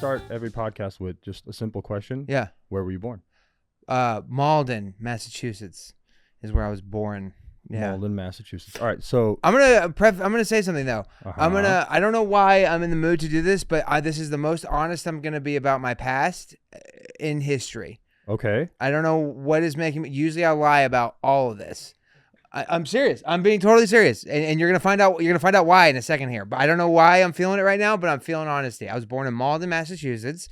start every podcast with just a simple question. Yeah. Where were you born? Malden, Massachusetts is where I was born. Yeah. Malden, Massachusetts. All right, so I'm gonna say something though. I don't know why I'm in the mood to do this, but this is the most honest I'm gonna be about my past in history. Okay. I don't know what is making me. Usually I lie about all of this. I'm serious. I'm being totally serious, and you're gonna find out. You're gonna find out why in a second here. But I don't know why I'm feeling it right now. But I'm feeling honesty. I was born in Malden, Massachusetts,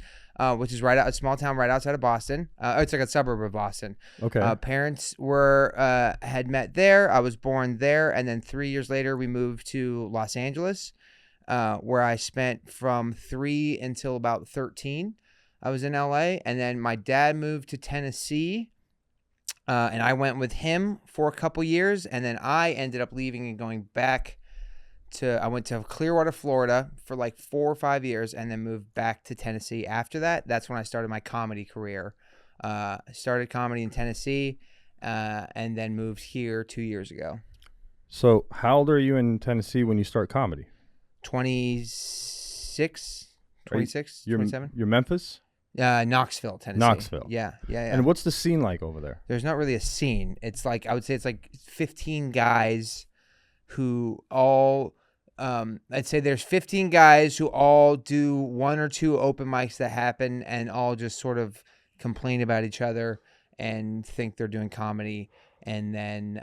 which is a small town right outside of Boston. It's like a suburb of Boston. Okay. Parents had met there. I was born there, and then 3 years later we moved to Los Angeles, where I spent from 3 until about 13. I was in LA, and then my dad moved to Tennessee. And I went with him for a couple years, and then I ended up leaving and going back I went to Clearwater, Florida for like 4 or 5 years, and then moved back to Tennessee after that. That's when I started my comedy career. I started comedy in Tennessee, and then moved here 2 years ago. So how old are you in Tennessee when you start comedy? 26, 27. You're Memphis? Knoxville, Tennessee. Knoxville. Yeah. And what's the scene like over there? There's not really a scene. It's like, I would say it's like 15 guys who all, I'd say there's 15 guys who all do 1 or 2 open mics that happen and all just sort of complain about each other and think they're doing comedy. And then,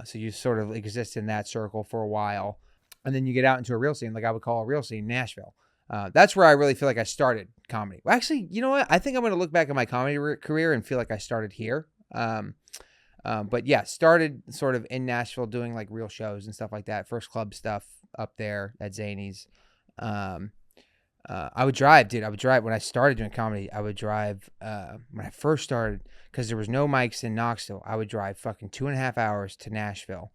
so you sort of exist in that circle for a while. And then you get out into a real scene, like I would call a real scene, Nashville. That's where I really feel like I started comedy. Well, actually, you know what? I think I'm going to look back at my comedy career and feel like I started here. But yeah, started sort of in Nashville doing like real shows and stuff like that. First club stuff up there at Zany's. I would drive, dude. When I started doing comedy, I would drive, when I first started, because there was no mics in Knoxville, I would drive fucking 2.5 hours to Nashville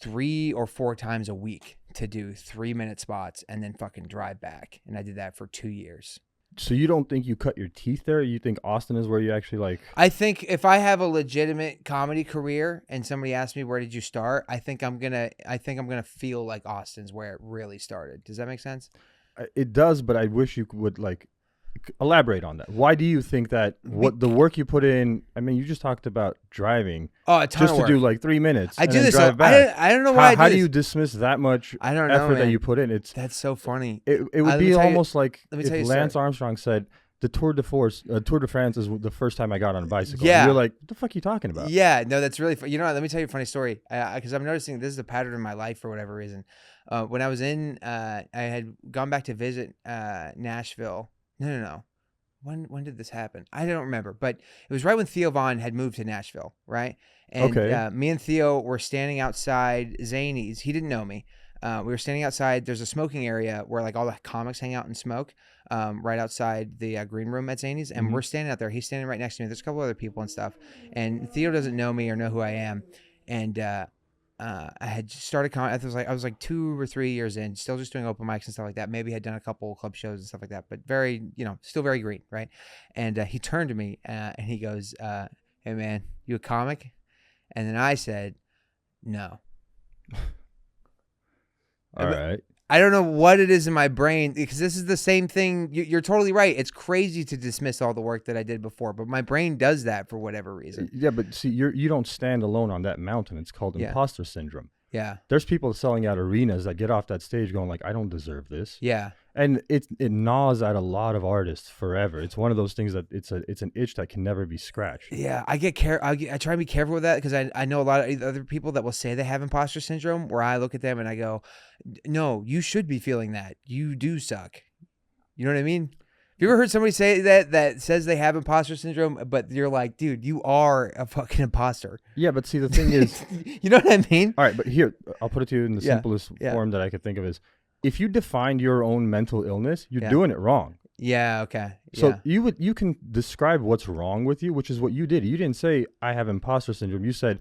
3 or 4 times a week to do 3-minute spots and then fucking drive back. And I did that for 2 years. So you don't think you cut your teeth there? You think Austin is where you actually like? I think if I have a legitimate comedy career and somebody asks me where did you start, I think I'm gonna feel like Austin's where it really started. Does that make sense? It does, but I wish you would like elaborate on that. Why do you think that what the work you put in? I mean, you just talked about driving. Oh, a ton just of work. to do like 3 minutes. I and do then this. Drive back. I don't know why. How do you dismiss that much effort that you put in? That's so funny. It would be almost like if Lance Armstrong Armstrong said the Tour de France is the first time I got on a bicycle. Yeah. And you're like, what the fuck are you talking about? Yeah, no, that's really you know what, let me tell you a funny story, because I'm noticing this is a pattern in my life for whatever reason. When I was I had gone back to visit Nashville. No. When did this happen? I don't remember, but it was right when Theo Von had moved to Nashville, right? And me and Theo were standing outside Zany's. He didn't know me. We were standing outside. There's a smoking area where like all the comics hang out and smoke, right outside the green room at Zany's. And we're standing out there. He's standing right next to me. There's a couple other people and stuff. And Theo doesn't know me or know who I am. And I had started comedy. I was like 2 or 3 years in, still just doing open mics and stuff like that. Maybe had done a couple club shows and stuff like that, but very, still very green, right? And he turned to me and he goes, "Hey man, you a comic?" And then I said, "No." All right. I don't know what it is in my brain, because this is the same thing. You're totally right. It's crazy to dismiss all the work that I did before, but my brain does that for whatever reason. Yeah, but see, you don't stand alone on that mountain. It's called imposter syndrome. Yeah. There's people selling out arenas that get off that stage going like, I don't deserve this. Yeah. And it gnaws at a lot of artists forever. It's one of those things that it's an itch that can never be scratched. Yeah, I try to be careful with that, because I know a lot of other people that will say they have imposter syndrome, where I look at them and I go, no, you should be feeling that. You do suck. You know what I mean? Have you ever heard somebody say that says they have imposter syndrome, but you're like, dude, you are a fucking imposter. Yeah, but see, the thing is, you know what I mean? All right, but here, I'll put it to you in the simplest form that I could think of is, if you define your own mental illness, you're doing it wrong. Yeah, okay. So you can describe what's wrong with you, which is what you did. You didn't say, I have imposter syndrome. You said,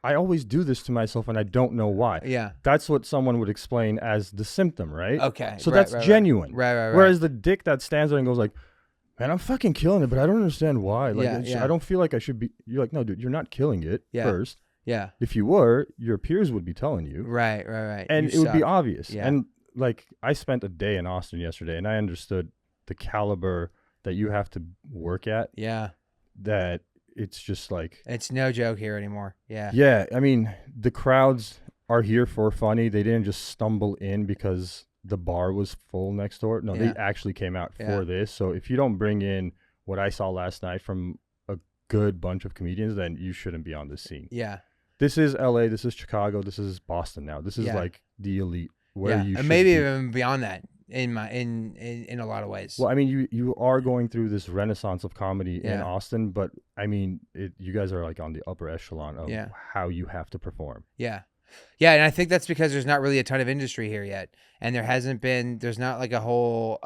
I always do this to myself and I don't know why. Yeah. That's what someone would explain as the symptom, right? Okay. So that's genuine. Right. Whereas the dick that stands there and goes like, man, I'm fucking killing it, but I don't understand why. Like, I don't feel like I should be. You're like, no, dude, you're not killing it first. Yeah. If you were, your peers would be telling you. Right. And it would be obvious. Yeah. And like, I spent a day in Austin yesterday and I understood the caliber that you have to work at, Yeah. that it's just like, It's no joke here anymore. Yeah. yeah, I mean, the crowds are here for funny. They didn't just stumble in because the bar was full next door. No, Yeah. they actually came out Yeah. for this. So if you don't bring in what I saw last night from a good bunch of comedians, then you shouldn't be on this scene. Yeah. This is LA, this is Chicago, this is Boston now. This is Yeah. like the elite where Yeah. you And should maybe be. even beyond that in a lot of ways. Well, I mean, you are going through this renaissance of comedy in Yeah. Austin, but I mean, you guys are like on the upper echelon of Yeah. how you have to perform. Yeah. Yeah, and I think that's because there's not really a ton of industry here yet. And there's not like a whole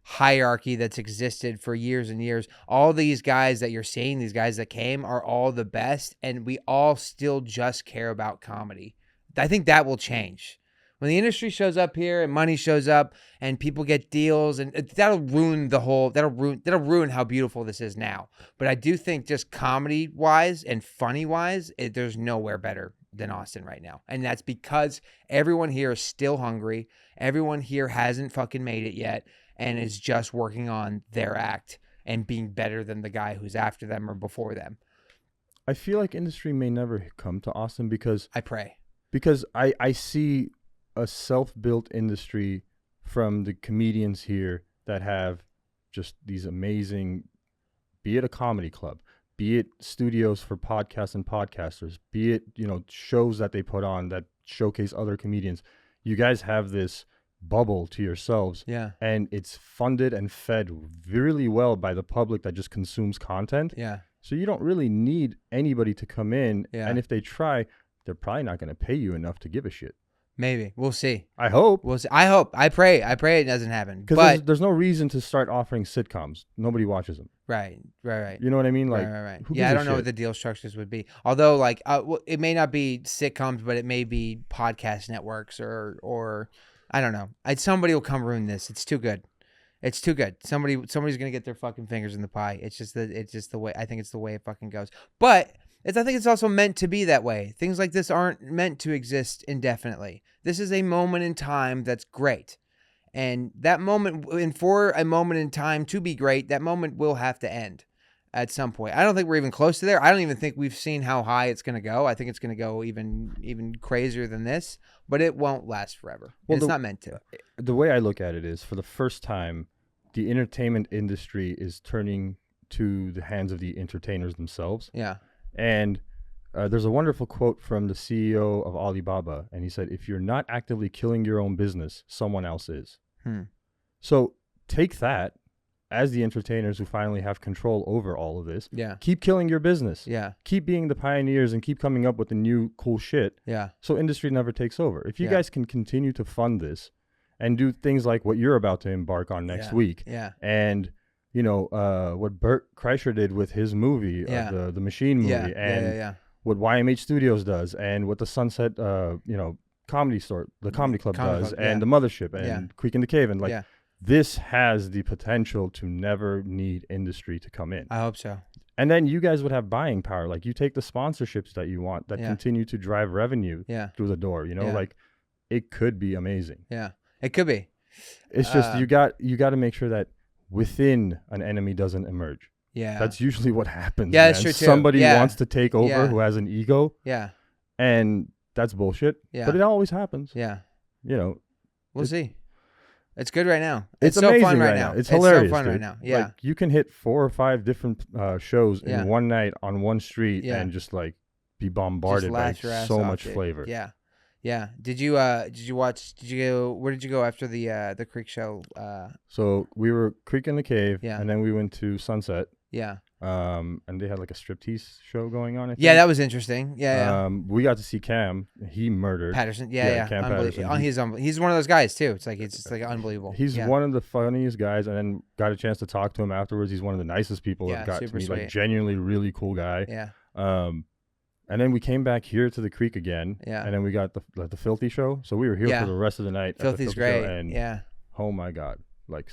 hierarchy that's existed for years and years. All these guys that you're seeing, these guys that came, are all the best, and we all still just care about comedy. I think that will change. When the industry shows up here and money shows up and people get deals, and that'll ruin how beautiful this is now. But I do think just comedy wise and funny wise, there's nowhere better than Austin right now. And that's because everyone here is still hungry. Everyone here hasn't fucking made it yet and is just working on their act and being better than the guy who's after them or before them. I feel like industry may never come to Austin because I pray. I see a self-built industry from the comedians here that have just these amazing, be it a comedy club, be it studios for podcasts and podcasters, be it, shows that they put on that showcase other comedians. You guys have this bubble to yourselves. Yeah. And it's funded and fed really well by the public that just consumes content. Yeah. So you don't really need anybody to come in. Yeah. And if they try, they're probably not going to pay you enough to give a shit. Maybe. We'll see. I hope. We'll see. I hope. I pray it doesn't happen. Because there's no reason to start offering sitcoms. Nobody watches them. Right. You know what I mean? Like, right. Who Yeah, I gives a don't know shit? what the deal structures would be. Although, like, it may not be sitcoms, but it may be podcast networks or I don't know. Somebody will come ruin this. It's too good. It's too good. Somebody's gonna get their fucking fingers in the pie. It's just the way. I think it's the way it fucking goes. But I think it's also meant to be that way. Things like this aren't meant to exist indefinitely. This is a moment in time that's great. And that moment, and for a moment in time to be great, that moment will have to end at some point. I don't think we're even close to there. I don't even think we've seen how high it's going to go. I think it's going to go even crazier than this, but it won't last forever. Well, it's not meant to. The way I look at it is, for the first time, the entertainment industry is turning to the hands of the entertainers themselves. Yeah. And there's a wonderful quote from the CEO of Alibaba, and he said, if you're not actively killing your own business, someone else is. So take that as the entertainers who finally have control over all of this. Yeah. Keep killing your business. Yeah. Keep being the pioneers and keep coming up with the new cool shit. Yeah. So industry never takes over. If you guys can continue to fund this and do things like what you're about to embark on next week. Yeah. And what Bert Kreischer did with his movie, the Machine movie, and what YMH Studios does, and what the Sunset, comedy store, the comedy club does, and the Mothership, and Creek in the Cave, and this has the potential to never need industry to come in. I hope so. And then you guys would have buying power. Like, you take the sponsorships that you want that continue to drive revenue through the door. Like, it could be amazing. Yeah, it could be. It's just you got to make sure that within an enemy doesn't emerge. Yeah. That's usually what happens. Yeah, that's true too. Somebody wants to take over who has an ego. Yeah. And that's bullshit. Yeah. But it always happens. Yeah. We'll see. It's good right now. It's so amazing fun right now. It's hilarious. So fun dude. right now. Yeah. Like, you can hit 4 or 5 different shows in one night on one street and just like be bombarded by so much flavor. Yeah. Yeah. Did you watch? Where did you go after the Creek show? So we were Creek in the Cave, and then we went to Sunset. Yeah. And they had like a striptease show going on. I think. Yeah, that was interesting. Yeah. We got to see Cam. He murdered Patterson. Yeah. Cam Patterson. He's one of those guys too. It's just like unbelievable. He's one of the funniest guys, and then got a chance to talk to him afterwards. He's one of the nicest people I've got to meet. Like, genuinely really cool guy. Yeah. And then we came back here to the Creek again. Yeah. And then we got the Filthy show. So we were here for the rest of the night. Filthy's great. And oh my God, like,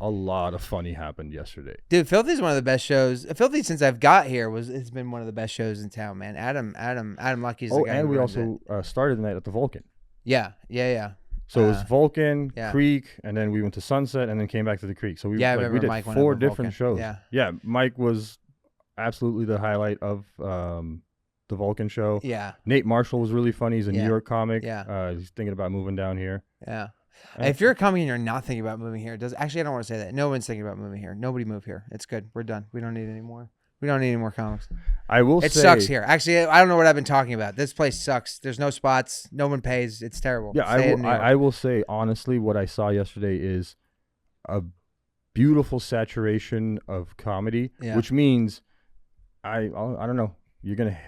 a lot of funny happened yesterday. Dude, Filthy's one of the best shows. Filthy, since I've got here, it's been one of the best shows in town, man. Adam Lucky's the guy. And who we runs also started the night at the Vulcan. Yeah. So it was Vulcan, yeah. Creek, and then we went to Sunset, and then came back to the Creek. So we I we remember did Mike went 4 over different shows. Vulcan. Yeah, Mike was absolutely the highlight of the Vulcan show. Yeah. Nate Marshall was really funny. He's a New York comic. Yeah. He's thinking about moving down here. Yeah. If you're coming and you're not thinking about moving here, actually I don't want to say that. No one's thinking about moving here. Nobody move here. It's good. We're done. We don't need any more. We don't need any more comics. I will say it sucks here. Actually, I don't know what I've been talking about. This place sucks. There's no spots. No one pays. It's terrible. Yeah, I will say honestly, what I saw yesterday is a beautiful saturation of comedy, which means I don't know.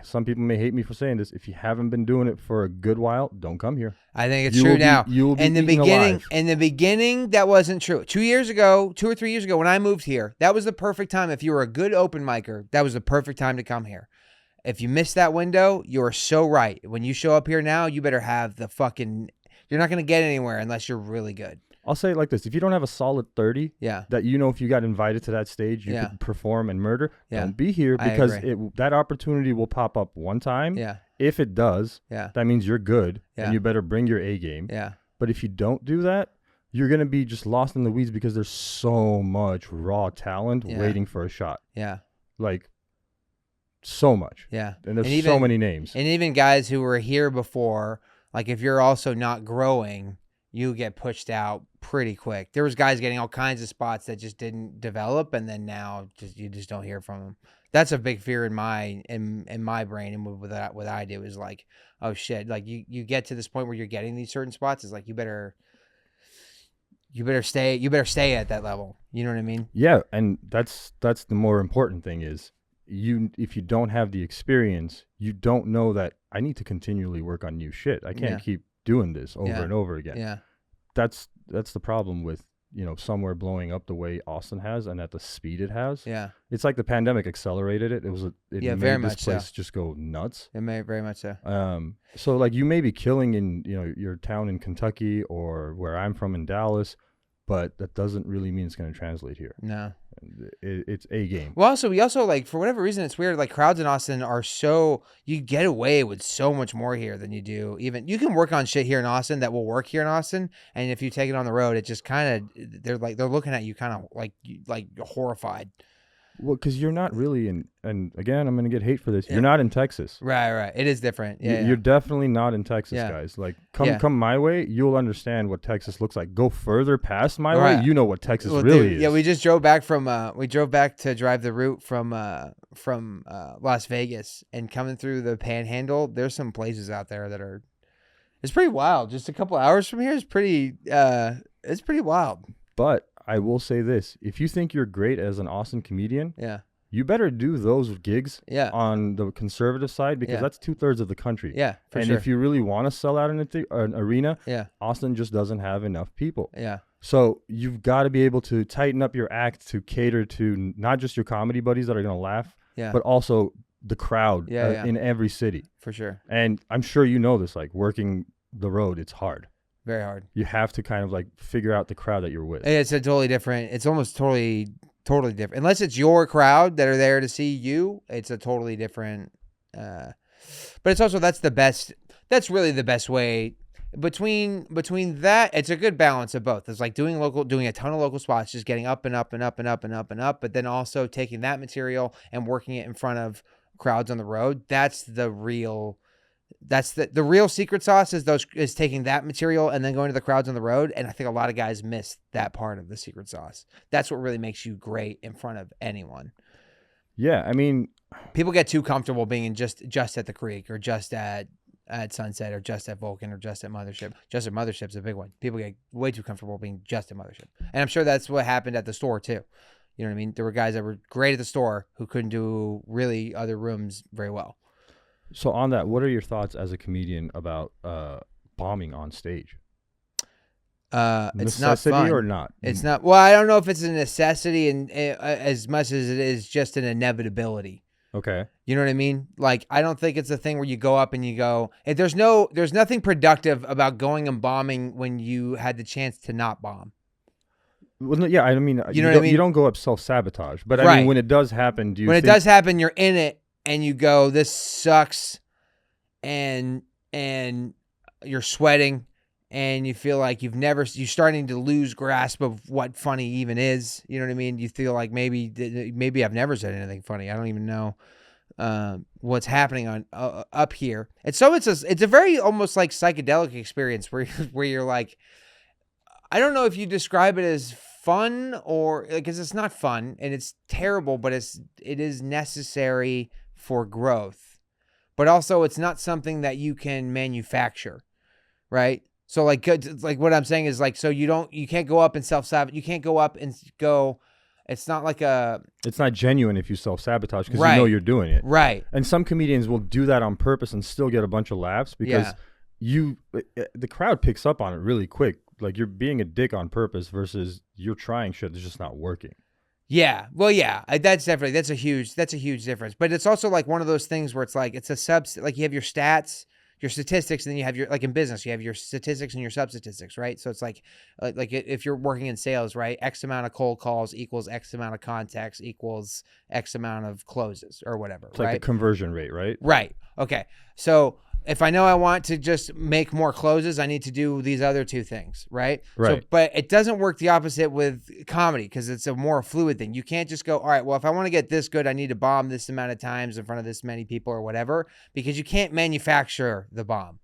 Some people may hate me for saying this. If you haven't been doing it for a good while, don't come here. I think it's true now. You'll be in the beginning, that wasn't true. 2 or 3 years ago, when I moved here, that was the perfect time. If you were a good open micer, that was the perfect time to come here. If you missed that window, you're so right. When you show up here now, you better have the fucking. You're not going to get anywhere unless you're really good. I'll say it like this. If you don't have a solid 30, that if you got invited to that stage, you could perform and murder, don't be here because that opportunity will pop up one time. Yeah. If it does, that means you're good and you better bring your A game. Yeah. But if you don't do that, you're going to be just lost in the weeds because there's so much raw talent waiting for a shot. Yeah. Like, so much. Yeah. And there's so many names. And even guys who were here before, like if you're also not growing, you get pushed out pretty quick. There was guys getting all kinds of spots that just didn't develop, and then now you just don't hear from them. That's a big fear in my brain, and with that, what I do is like, oh shit, like you get to this point where you're getting these certain spots, it's like you better stay at that level. You know what I mean? Yeah, and that's the more important thing is if you don't have the experience, you don't know that I need to continually work on new shit. I can't keep doing this over and over again. Yeah. That's the problem with, somewhere blowing up the way Austin has and at the speed it has. Yeah. It's like the pandemic accelerated it. It made very this much place just go nuts. It may very much so. So like you may be killing in, your town in Kentucky or where I'm from in Dallas, but that doesn't really mean it's going to translate here. No. It's a game. Well, we also like, for whatever reason, it's weird. Like crowds in Austin are you get away with so much more here than you do. Even you can work on shit here in Austin that will work here in Austin. And if you take it on the road, it just kind of, they're looking at you kind of like horrified. Well, because you're not really and again, I'm going to get hate for this. You're not in Texas. Right. It is different. Yeah. You're definitely not in Texas, guys. Like, come my way, you'll understand what Texas looks like. Go further past my way, you know what Texas really is. Yeah, we just drove back to drive the route from Las Vegas, and coming through the Panhandle, there's some places out there that it's pretty wild. Just a couple hours from here is pretty wild. But I will say this. If you think you're great as an Austin comedian, you better do those gigs on the conservative side because that's 2/3 of the country. Yeah, for and sure. if you really want to sell out an arena, Austin just doesn't have enough people. Yeah. So you've got to be able to tighten up your act to cater to not just your comedy buddies that are going to laugh, but also the crowd in every city. For sure. And I'm sure you know this, like working the road, it's hard. Very hard. You have to kind of like figure out the crowd that you're with. It's a totally different. It's almost totally different. Unless it's your crowd that are there to see you, it's a totally different. But it's also that's really the best way. Between that, it's a good balance of both. It's like doing a ton of local spots, just getting up and up and up and up and up and up, but then also taking that material and working it in front of crowds on the road. That's the real secret sauce is taking that material and then going to the crowds on the road. And I think a lot of guys miss that part of the secret sauce. That's what really makes you great in front of anyone. Yeah. I mean, people get too comfortable being just at the Creek or just at Sunset or just at Vulcan or just at Mothership. Just at Mothership's a big one. People get way too comfortable being just at Mothership. And I'm sure that's what happened at the store too. You know what I mean? There were guys that were great at the store who couldn't do really other rooms very well. So on that, what are your thoughts as a comedian about bombing on stage? It's not fun. Or not? It's not. Well, I don't know if it's a necessity and as much as it is just an inevitability. Okay. You know what I mean? Like, I don't think it's a thing where you go up and you go. There's nothing productive about going and bombing when you had the chance to not bomb. Well, no, yeah, I mean, you know what I mean? You don't go up self-sabotage, but I mean, when it does happen, it does happen, you're in it. And you go, this sucks, and you're sweating, and you feel like you're starting to lose grasp of what funny even is. You know what I mean? You feel like maybe I've never said anything funny. I don't even know what's happening on up here. And so it's a very almost like psychedelic experience where you're like, I don't know if you describe it as fun or because it's not fun and it's terrible, but it is necessary for growth. But also it's not something that you can manufacture, right? So like what I'm saying is like, so you can't go up and self-sabotage. You can't go up and go, it's not like it's not genuine if you self-sabotage because right. you know you're doing it. Right. And some comedians will do that on purpose and still get a bunch of laughs because the crowd picks up on it really quick. Like you're being a dick on purpose versus you're trying shit that's just not working. Yeah. Well, yeah, that's a huge difference. But it's also like one of those things where it's like, it's like you have your stats, your statistics, and then you have like in business, you have your statistics and your sub-statistics, right? So it's like if you're working in sales, right? X amount of cold calls equals X amount of contacts equals X amount of closes or whatever, it's right? like the conversion rate, right? Right. Okay. So if I know I want to just make more closes, I need to do these other two things, right? Right. So, but it doesn't work the opposite with comedy because it's a more fluid thing. You can't just go, all right, well, if I want to get this good, I need to bomb this amount of times in front of this many people or whatever, because you can't manufacture the bomb.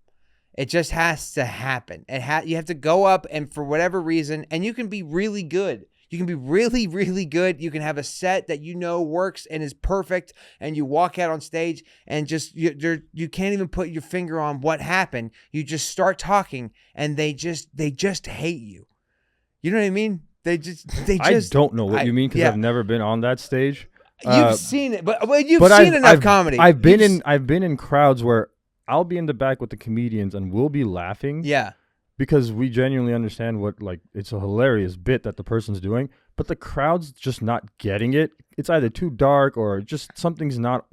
It just has to happen. You have to go up and for whatever reason, and you can be really good. You can be really, really good. You can have a set that you know works and is perfect, and you walk out on stage and just you can't even put your finger on what happened. You just start talking, and they just hate you. You know what I mean? They just. I don't know what you mean because I've never been on that stage. You've seen it, but you've seen enough comedy. I've been in crowds where I'll be in the back with the comedians and we'll be laughing. Yeah. Because we genuinely understand it's a hilarious bit that the person's doing, but the crowd's just not getting it. It's either too dark or just something's not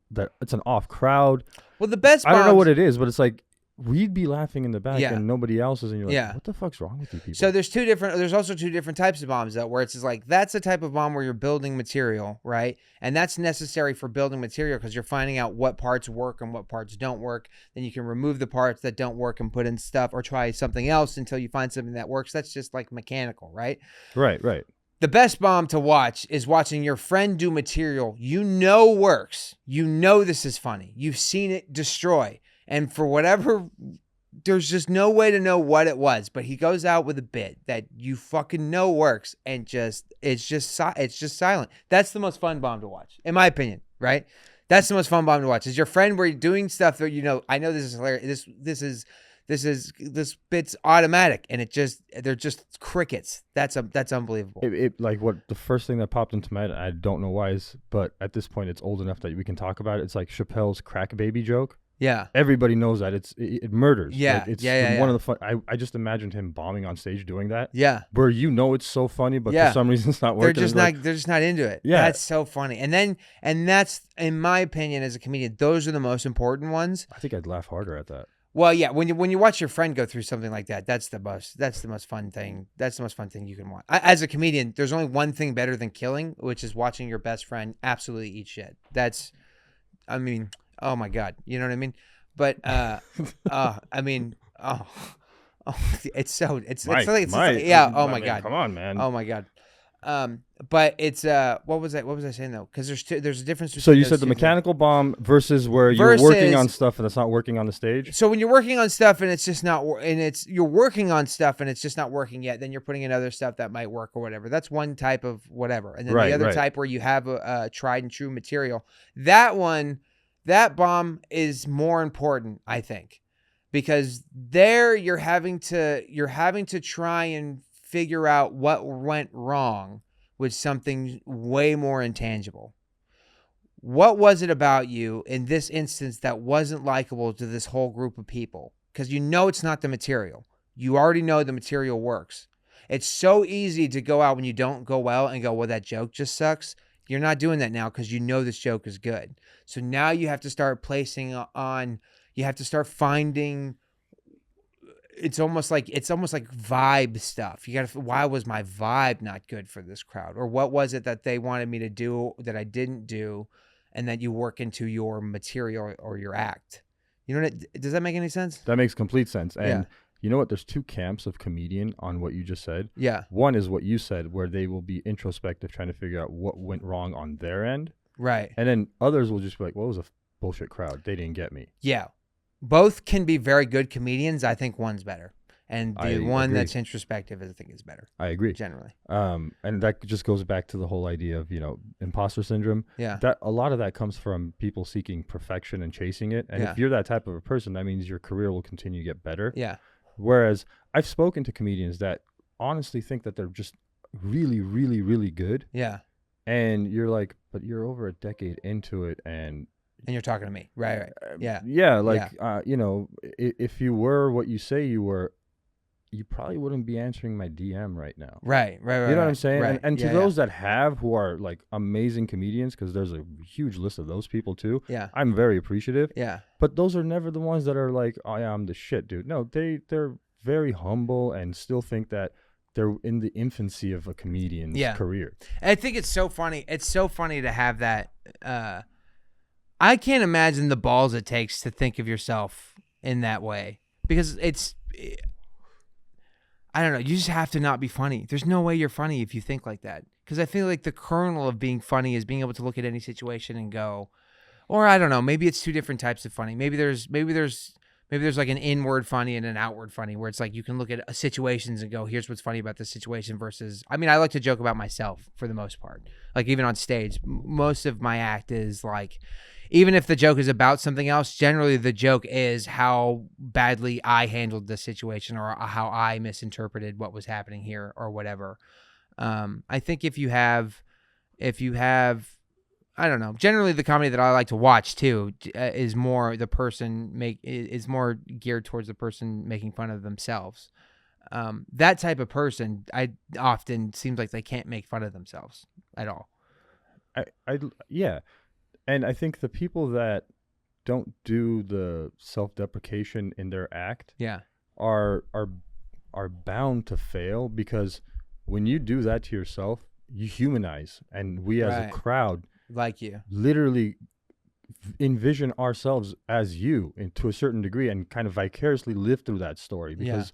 that it's an off crowd. Well, the best I don't know what it is, but it's like we'd be laughing in the back and nobody else is, and you're like, what the fuck's wrong with you people? So there's also two different types of bombs though, where it's just like, that's a type of bomb where you're building material, right? And that's necessary for building material because you're finding out what parts work and what parts don't work. Then you can remove the parts that don't work and put in stuff or try something else until you find something that works. That's just like mechanical, right? Right, right. The best bomb to watch is watching your friend do material you know works. You know this is funny. You've seen it destroy. And for whatever, there's just no way to know what it was, but he goes out with a bit that you fucking know works, and it's just silent. That's the most fun bomb to watch, in my opinion, right? That's the most fun bomb to watch. Is your friend where you're doing stuff that I know this is hilarious. This bit's automatic, and they're just crickets. That's unbelievable. It like what the first thing that popped into my head, I don't know why but at this point it's old enough that we can talk about it. It's like Chappelle's crack baby joke. Yeah, everybody knows that it murders. Yeah, like one of the fun. I just imagined him bombing on stage doing that. Yeah, where it's so funny, but for some reason it's not working. They're just not into it. Yeah, that's so funny. And that's in my opinion as a comedian, those are the most important ones. I think I'd laugh harder at that. Well, yeah, when you watch your friend go through something like that, that's the most fun thing. That's the most fun thing you can watch. As a comedian, there's only one thing better than killing, which is watching your best friend absolutely eat shit. Oh my God, you know what I mean? But it's oh my God, come on, man. Oh my God. But it's what was I saying though? Because there's a difference between. So you said the mechanical bomb versus where you're working on stuff and it's not working on the stage. So when you're working on stuff and it's just not, you're working on stuff and it's just not working yet, then you're putting in other stuff that might work or whatever. That's one type of whatever. And then the other type where you have a tried and true material. That bomb is more important, I think, because there you're having to try and figure out what went wrong with something way more intangible. What was it about you in this instance that wasn't likable to this whole group of people? Because it's not the material. You already know the material works. It's so easy to go out when you don't go well and go, well, that joke just sucks. You're not doing that now because you know this joke is good. So now you have to start you have to start finding, it's almost like vibe stuff. You got to, why was my vibe not good for this crowd? Or what was it that they wanted me to do that I didn't do, and that you work into your material or your act? You know, does that make any sense? That makes complete sense. And you know what? There's two camps of comedian on what you just said. Yeah. One is what you said, where they will be introspective, trying to figure out what went wrong on their end. Right. And then others will just be like, well, it was a bullshit crowd. They didn't get me. Yeah. Both can be very good comedians. I think one's better. And the one agree. that's introspective, I think, is better. I agree. Generally. And that just goes back to the whole idea of, imposter syndrome. Yeah. That a lot of that comes from people seeking perfection and chasing it. And if you're that type of a person, that means your career will continue to get better. Yeah. Whereas I've spoken to comedians that honestly think that they're just really, really, really good. Yeah. And you're like, but you're over a decade into it, and you're talking to me. Right. Yeah. Yeah, like if you were what you say you were, you probably wouldn't be answering my DM right now. Right. You know what I'm saying? Right. And to those that who are like amazing comedians, because there's a huge list of those people too. Yeah. I'm very appreciative. Yeah. But those are never the ones that are like, oh yeah, I'm the shit, dude. No, they're very humble and still think that they're in the infancy of a comedian's career. I think it's so funny. It's so funny to have that. I can't imagine the balls it takes to think of yourself in that way, because I don't know. You just have to not be funny. There's no way you're funny if you think like that. Because I feel like the kernel of being funny is being able to look at any situation and go, or I don't know. Maybe it's two different types of funny. Maybe there's like an inward funny and an outward funny, where it's like you can look at situations and go, here's what's funny about this situation versus, I mean, I like to joke about myself for the most part. Like even on stage, most of my act is like, even if the joke is about something else, generally the joke is how badly I handled the situation or how I misinterpreted what was happening here or whatever. I think if you have, I don't know, generally the comedy that I like to watch too is more is more geared towards the person making fun of themselves. That type of person, I often seems like they can't make fun of themselves at all. Yeah. And I think the people that don't do the self-deprecation in their act are bound to fail, because when you do that to yourself, you humanize, and we as a crowd like you literally envision ourselves as you, and to a certain degree, and kind of vicariously live through that story, because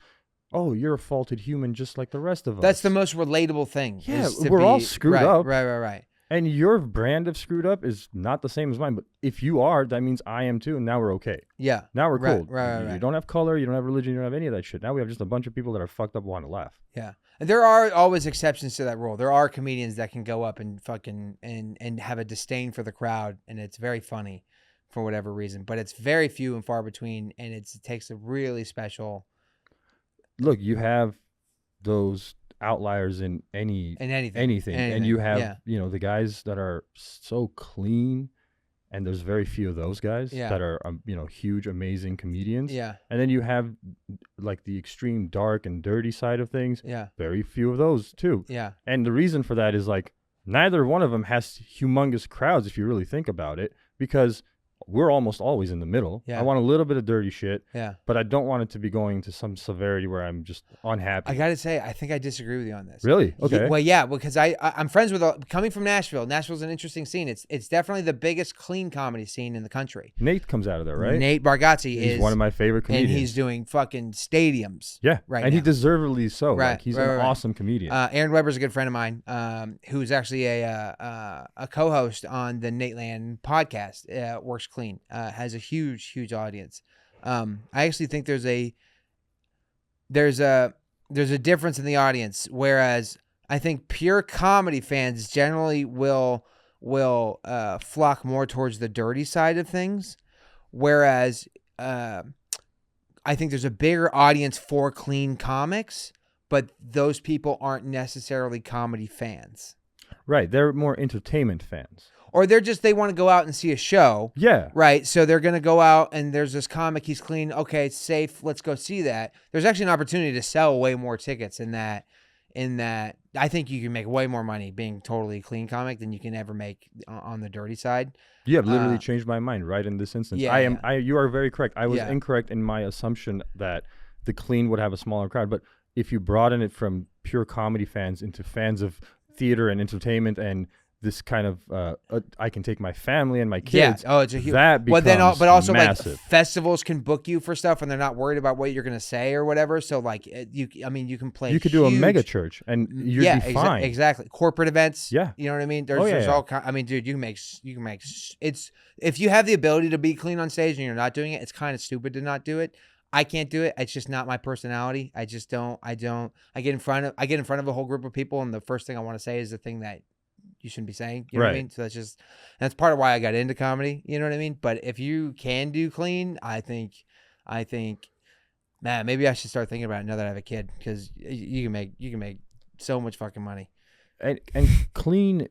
oh, you're a faulted human just like the rest of us. That's the most relatable thing. Yeah, we're all screwed up. Right. And your brand of screwed up is not the same as mine. But if you are, that means I am too. And now we're okay. Yeah. Now we're cool. Right. You don't have color. You don't have religion. You don't have any of that shit. Now we have just a bunch of people that are fucked up wanting to laugh. Yeah. And there are always exceptions to that rule. There are comedians that can go up and fucking and have a disdain for the crowd. And it's very funny for whatever reason. But it's very few and far between. And it takes a really special. Look, you have those outliers in anything. And you have the guys that are so clean, and there's very few of those guys that are huge amazing comedians, and then you have like the extreme dark and dirty side of things, very few of those too, and the reason for that is like neither one of them has humongous crowds if you really think about it, because we're almost always in the middle. I want a little bit of dirty shit, but I don't want it to be going to some severity where I'm just unhappy. I gotta say, I think I disagree with you on this. Really? Okay. Because I'm friends with coming from Nashville. Nashville's an interesting scene. It's definitely the biggest clean comedy scene in the country. Nate comes out of there, right? Nate Bargatze is one of my favorite comedians, and he's doing fucking stadiums. Right, and he deservedly so. Right, like he's an awesome comedian. Aaron Weber's a good friend of mine, who's actually a co-host on the Nate Land podcast. Works Clean, has a huge audience. I actually think there's a difference in the audience, whereas I think pure comedy fans generally will flock more towards the dirty side of things, whereas I think there's a bigger audience for clean comics, but those people aren't necessarily comedy fans. Right, they're more entertainment fans. Or they want to go out and see a show. Yeah. Right. So they're going to go out and there's this comic. He's clean. Okay, it's safe. Let's go see that. There's actually an opportunity to sell way more tickets in that. I think you can make way more money being totally clean comic than you can ever make on the dirty side. You have literally changed my mind right in this instance. You are very correct. I was incorrect in my assumption that the clean would have a smaller crowd. But if you broaden it from pure comedy fans into fans of theater and entertainment and this kind of I can take my family and my Yeah. kids. Oh, it's a huge. That becomes but also massive. like festivals can book you for stuff, and they're not worried about what you're gonna say or whatever. So like you can play. You could do a mega church and you'd be fine. Exactly. Corporate events. Yeah. You know what I mean? There's all kind. I mean, dude, you can make. It's if you have the ability to be clean on stage and you're not doing it, it's kind of stupid to not do it. I can't do it. It's just not my personality. I just don't. I get in front of a whole group of people, and the first thing I want to say is the thing that you shouldn't be saying. You know what I mean? So that's part of why I got into comedy. You know what I mean? But if you can do clean, I think, man, maybe I should start thinking about it now that I have a kid, because you can make so much fucking money. And clean,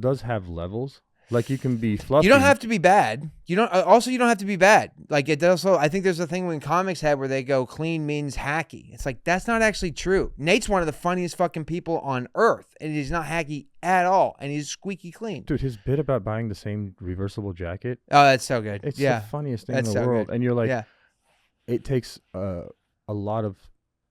does have levels. Like you can be fluffy. You don't have to be bad. You don't have to be bad. Like it also, I think there's a thing when comics have where they go clean means hacky. It's like, that's not actually true. Nate's one of the funniest fucking people on earth, and he's not hacky at all, and he's squeaky clean. Dude, his bit about buying the same reversible jacket. Oh, that's so good. It's the funniest thing in the world. Good. And you're like, it takes a lot of,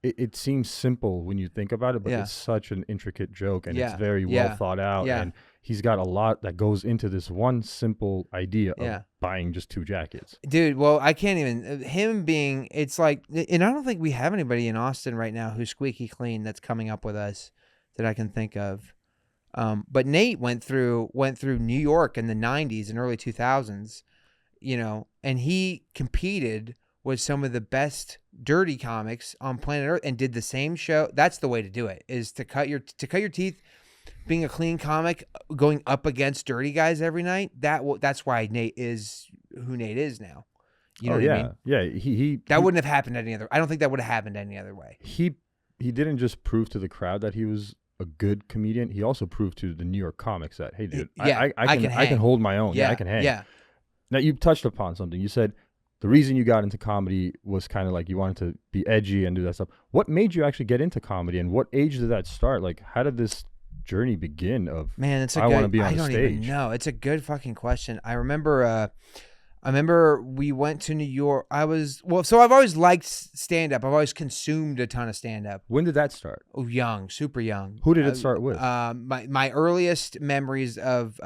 it seems simple when you think about it, but it's such an intricate joke, and it's very well thought out. And he's got a lot that goes into this one simple idea of buying just 2 jackets. Dude, well, I can't even, him being, it's like, and I don't think we have anybody in Austin right now who's squeaky clean that's coming up with us that I can think of. But Nate went through New York in the 90s and early 2000s, and he competed with some of the best dirty comics on planet Earth and did the same show. That's the way to do it, is to cut your teeth being a clean comic, going up against dirty guys every night. That's why Nate is who Nate is now. You know what I mean? Yeah. He wouldn't have happened any other. I don't think that would have happened any other way. He didn't just prove to the crowd that he was a good comedian. He also proved to the New York comics that, hey, dude, I can hold my own. Yeah, I can hang. Yeah. Now you touched upon something. You said the reason you got into comedy was kind of like you wanted to be edgy and do that stuff. What made you actually get into comedy, and what age did that start? Like, how did this journey begin of, man, I want to be on the stage? I don't even know. It's a good fucking question. I remember we went to New York. So I've always liked stand-up. I've always consumed a ton of stand-up. When did that start? Oh, young, super young. Who did it start with? My earliest memories of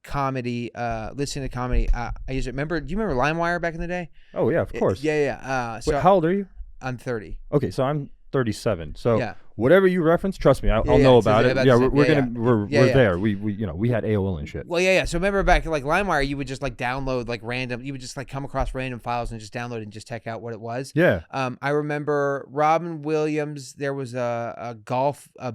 comedy, listening to comedy, I used to remember. Do you remember LimeWire back in the day? Oh yeah, of course. Yeah. Wait, how old are you? I'm 30. Okay, so I'm 37. So whatever you reference, trust me, I'll know about it. We're there. We had AOL and shit. Well, So remember back like LimeWire, you would just like download like random. You would just like come across random files and just download and just check out what it was. Yeah. I remember Robin Williams. There was a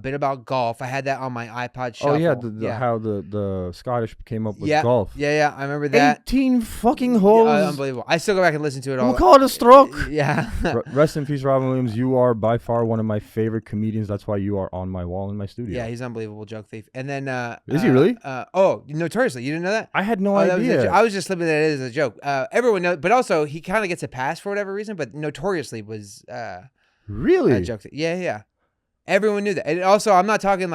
bit about golf. I had that on my iPod Shuffle. Oh yeah, how the Scottish came up with golf. Yeah. I remember that. 18 fucking holes. Unbelievable. I still go back and listen to it all. We'll call it a stroke. Yeah. Rest in peace, Robin Williams. You are by far one of my favorite comedians. That's why you are on my wall in my studio. Yeah, he's an unbelievable joke thief. And then is he really? Notoriously, you didn't know that? I had no idea. I was just slipping that as a joke. Everyone knows, but also he kind of gets a pass for whatever reason. But notoriously was really a joke thief. Yeah. Everyone knew that. And also, I'm not talking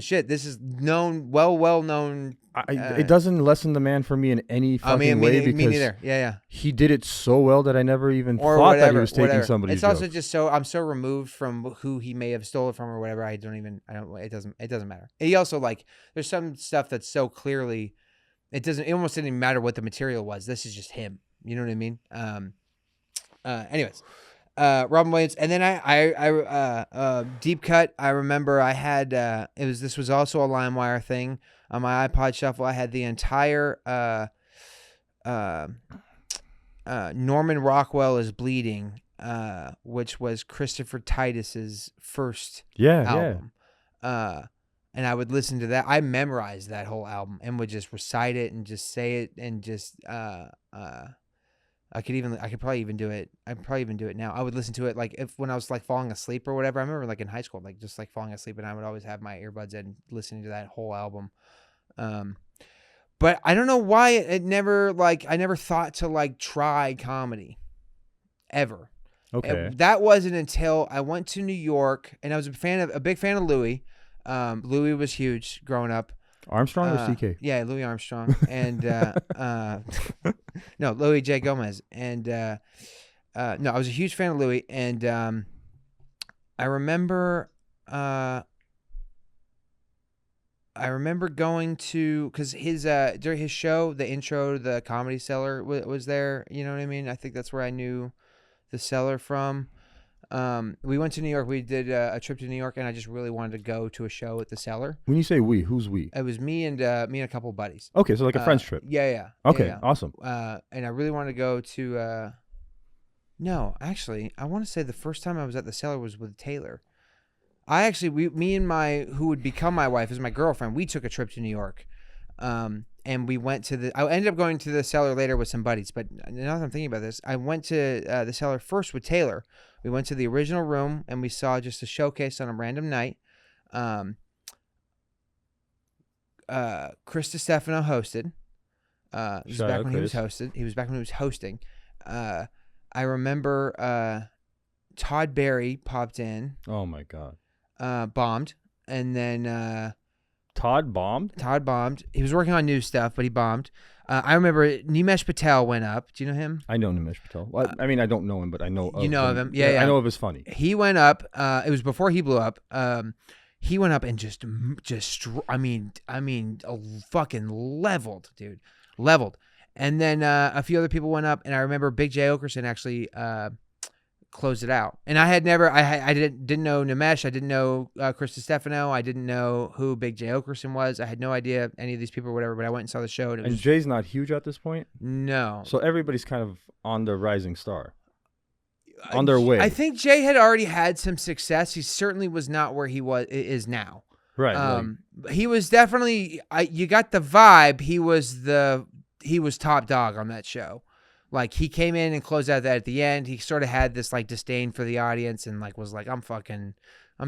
shit. This is known, well known. It doesn't lessen the man for me in any fucking way, because me neither. Yeah. He did it so well that I never even thought that he was taking somebody's It's also joke. just I'm so removed from who he may have stolen from or whatever. It doesn't matter. He also there's some stuff that's so clearly, it almost didn't even matter what the material was. This is just him. You know what I mean? Anyways. Robin Williams, and then I deep cut. I remember I had this was also a LimeWire thing on my iPod Shuffle. I had the entire Norman Rockwell is Bleeding, which was Christopher Titus's first album. And I would listen to that. I memorized that whole album and would just recite it and just say it and just I could probably even do it. I'd probably even do it now. I would listen to it when I was falling asleep or whatever. I remember in high school, just falling asleep, and I would always have my earbuds in listening to that whole album. But I don't know why it never I never thought to try comedy ever. Okay. That wasn't until I went to New York, and I was a big fan of Louis. Louis was huge growing up. Armstrong or CK? Yeah, Louis Armstrong. And no, Louis J. Gomez. And no, I was a huge fan of Louis. And I remember I remember going to because his during his show, the intro to the Comedy Cellar was there. You know what I mean? I think that's where I knew the Cellar from. We went to New York. We did a trip to New York, and I just really wanted to go to a show at the Cellar. When you say we, who's we? It was me and a couple of buddies. Okay, so like a friend's trip. Yeah. Okay, yeah. awesome. And I really wanted to go to. No, actually, I want to say the first time I was at the Cellar was with Taylor. Me and who would become my wife, as my girlfriend, we took a trip to New York. And we went to I ended up going to the Cellar later with some buddies, but now that I'm thinking about this, I went to the Cellar first with Taylor. We went to the original room and we saw just a showcase on a random night. Chris DiStefano hosted. He was back when he was hosted. He was back when he was hosting. I remember Todd Barry popped in. Oh my God. Bombed. And then Todd bombed? Todd bombed. He was working on new stuff, but he bombed. I remember Nimesh Patel went up. Do you know him? I know Nimesh Patel. Well, I mean, I don't know him, but I know of him. You know of him? Yeah. I know of his funny. He went up. It was before he blew up. He went up and just fucking leveled, dude. Leveled. And then a few other people went up, and I remember Big J Okerson actually closed it out. And I didn't know Nimesh. I didn't know Chris DiStefano. I didn't know who Big J Okerson was. I had no idea any of these people or whatever, but I went and saw the show. And Jay's not huge at this point? No. So everybody's kind of on the rising star. On their way. I think Jay had already had some success. He certainly was not where he is now. Right. He was definitely. You got the vibe. He was top dog on that show. Like he came in and closed out that at the end. He sort of had this like disdain for the audience and like was like, I'm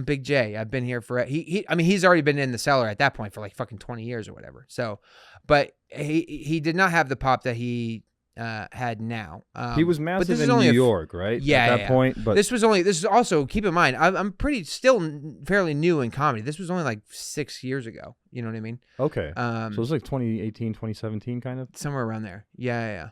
Big J. I've been here for he's already been in the Cellar at that point for like fucking 20 years or whatever. So, but he did not have the pop that he had now. He was massive in New York, right? Yeah, at that point. But this is also, keep in mind, I'm still fairly new in comedy. This was only like 6 years ago. You know what I mean? Okay. So it was like 2018, 2017 kind of? Somewhere around there. Yeah.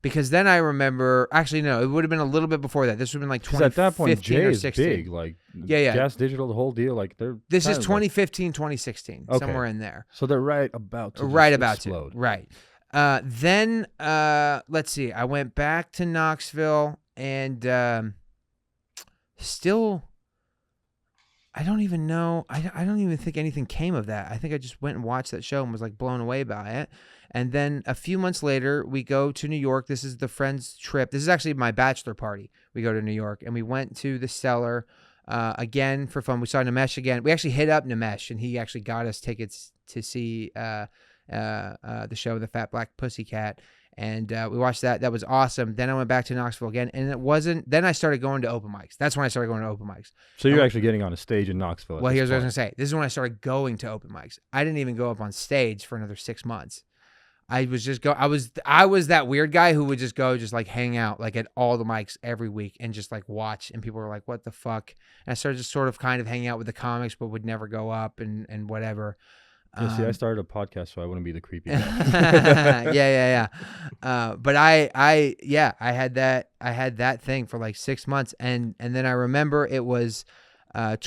Because then I remember, actually, no, it would have been a little bit before that. This would have been like 2015 at that point, Jay or is 16. big. Like, yeah. Gas Digital, the whole deal. Like, this is 2015, 2016, okay. somewhere in there. So they're right about to explode. Right. Then, let's see. I went back to Knoxville and still, I don't even know. I don't even think anything came of that. I think I just went and watched that show and was like blown away by it. And then a few months later, we go to New York. This is the friend's trip. This is actually my bachelor party. We go to New York and we went to the Cellar again for fun. We saw Nimesh again. We actually hit up Nimesh and he actually got us tickets to see the show The Fat Black Pussycat. And we watched that. That was awesome. Then I went back to Knoxville again. And it wasn't. Then I started going to open mics. That's when I started going to open mics. So you're actually getting on a stage in Knoxville. Well, here's what I was going to say. This is when I started going to open mics. I didn't even go up on stage for another 6 months. I was just I was that weird guy who would just go just like hang out like at all the mics every week and just like watch, and people were like, what the fuck? And I started just sort of kind of hanging out with the comics but would never go up and whatever. See, I started a podcast so I wouldn't be the creepy guy. Yeah. But I had that thing for like 6 months, and then I remember it was it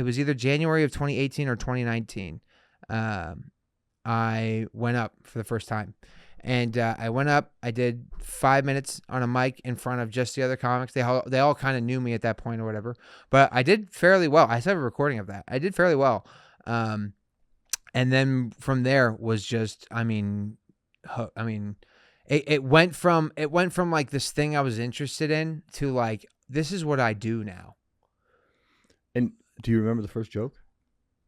was either January of 2018 or 2019. I went up for the first time, and I went up. I did 5 minutes on a mic in front of just the other comics. They all kind of knew me at that point or whatever, but I did fairly well. I still have a recording of that. I did fairly well. And then from there was just, it went from like this thing I was interested in to like, this is what I do now. And do you remember the first joke?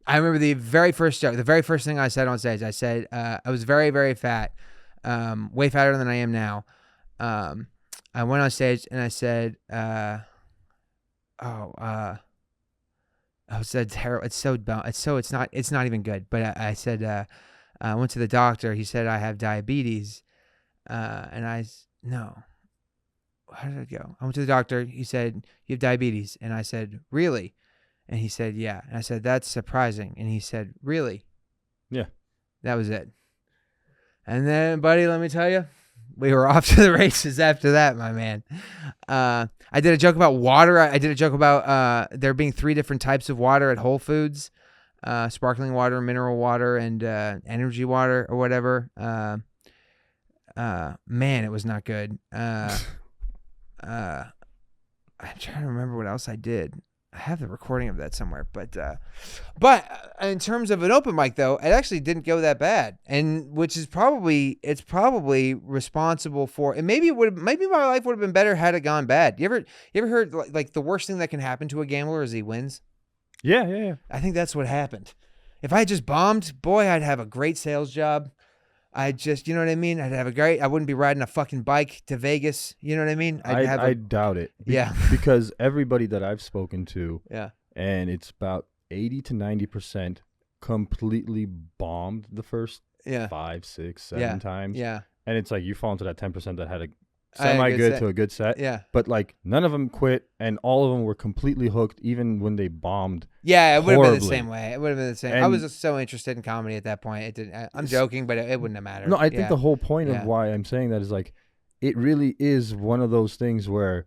I remember the very first joke. The very first thing I said on stage, I said, I was very, very fat, way fatter than I am now. I went on stage and I said, I said terrible. It's so dumb. It's not even good. But I said, I went to the doctor. He said I have diabetes. No. How did it go? I went to the doctor. He said, you have diabetes. And I said, really? And he said, yeah. And I said, that's surprising. And he said, really? Yeah. That was it. And then, buddy, let me tell you, we were off to the races after that, my man. I did a joke about water. I did a joke about there being 3 different types of water at Whole Foods. sparkling water, mineral water, and energy water or whatever. Man, it was not good. I'm trying to remember what else I did. I have the recording of that somewhere, but in terms of an open mic though, it actually didn't go that bad, and which is probably responsible for. And maybe maybe my life would have been better had it gone bad. You ever heard like the worst thing that can happen to a gambler is he wins? Yeah. I think that's what happened. If I just bombed, boy, I'd have a great sales job. You know what I mean? I wouldn't be riding a fucking bike to Vegas. You know what I mean? I doubt it. Yeah. Because everybody that I've spoken to, yeah. and it's about 80 to 90% completely bombed the first 5, 6, 7 times. Yeah. And it's like you fall into that 10% that had a I had a semi-good set. to a good set. Yeah. But like none of them quit, and all of them were completely hooked, even when they bombed. Yeah, it would have been the horribly. same way. It would have been the same. I And- was just so interested in comedy at that point. It didn't. I'm joking, but it wouldn't have mattered. No, I think the whole point Yeah. of why I'm saying that is like, it really is one of those things where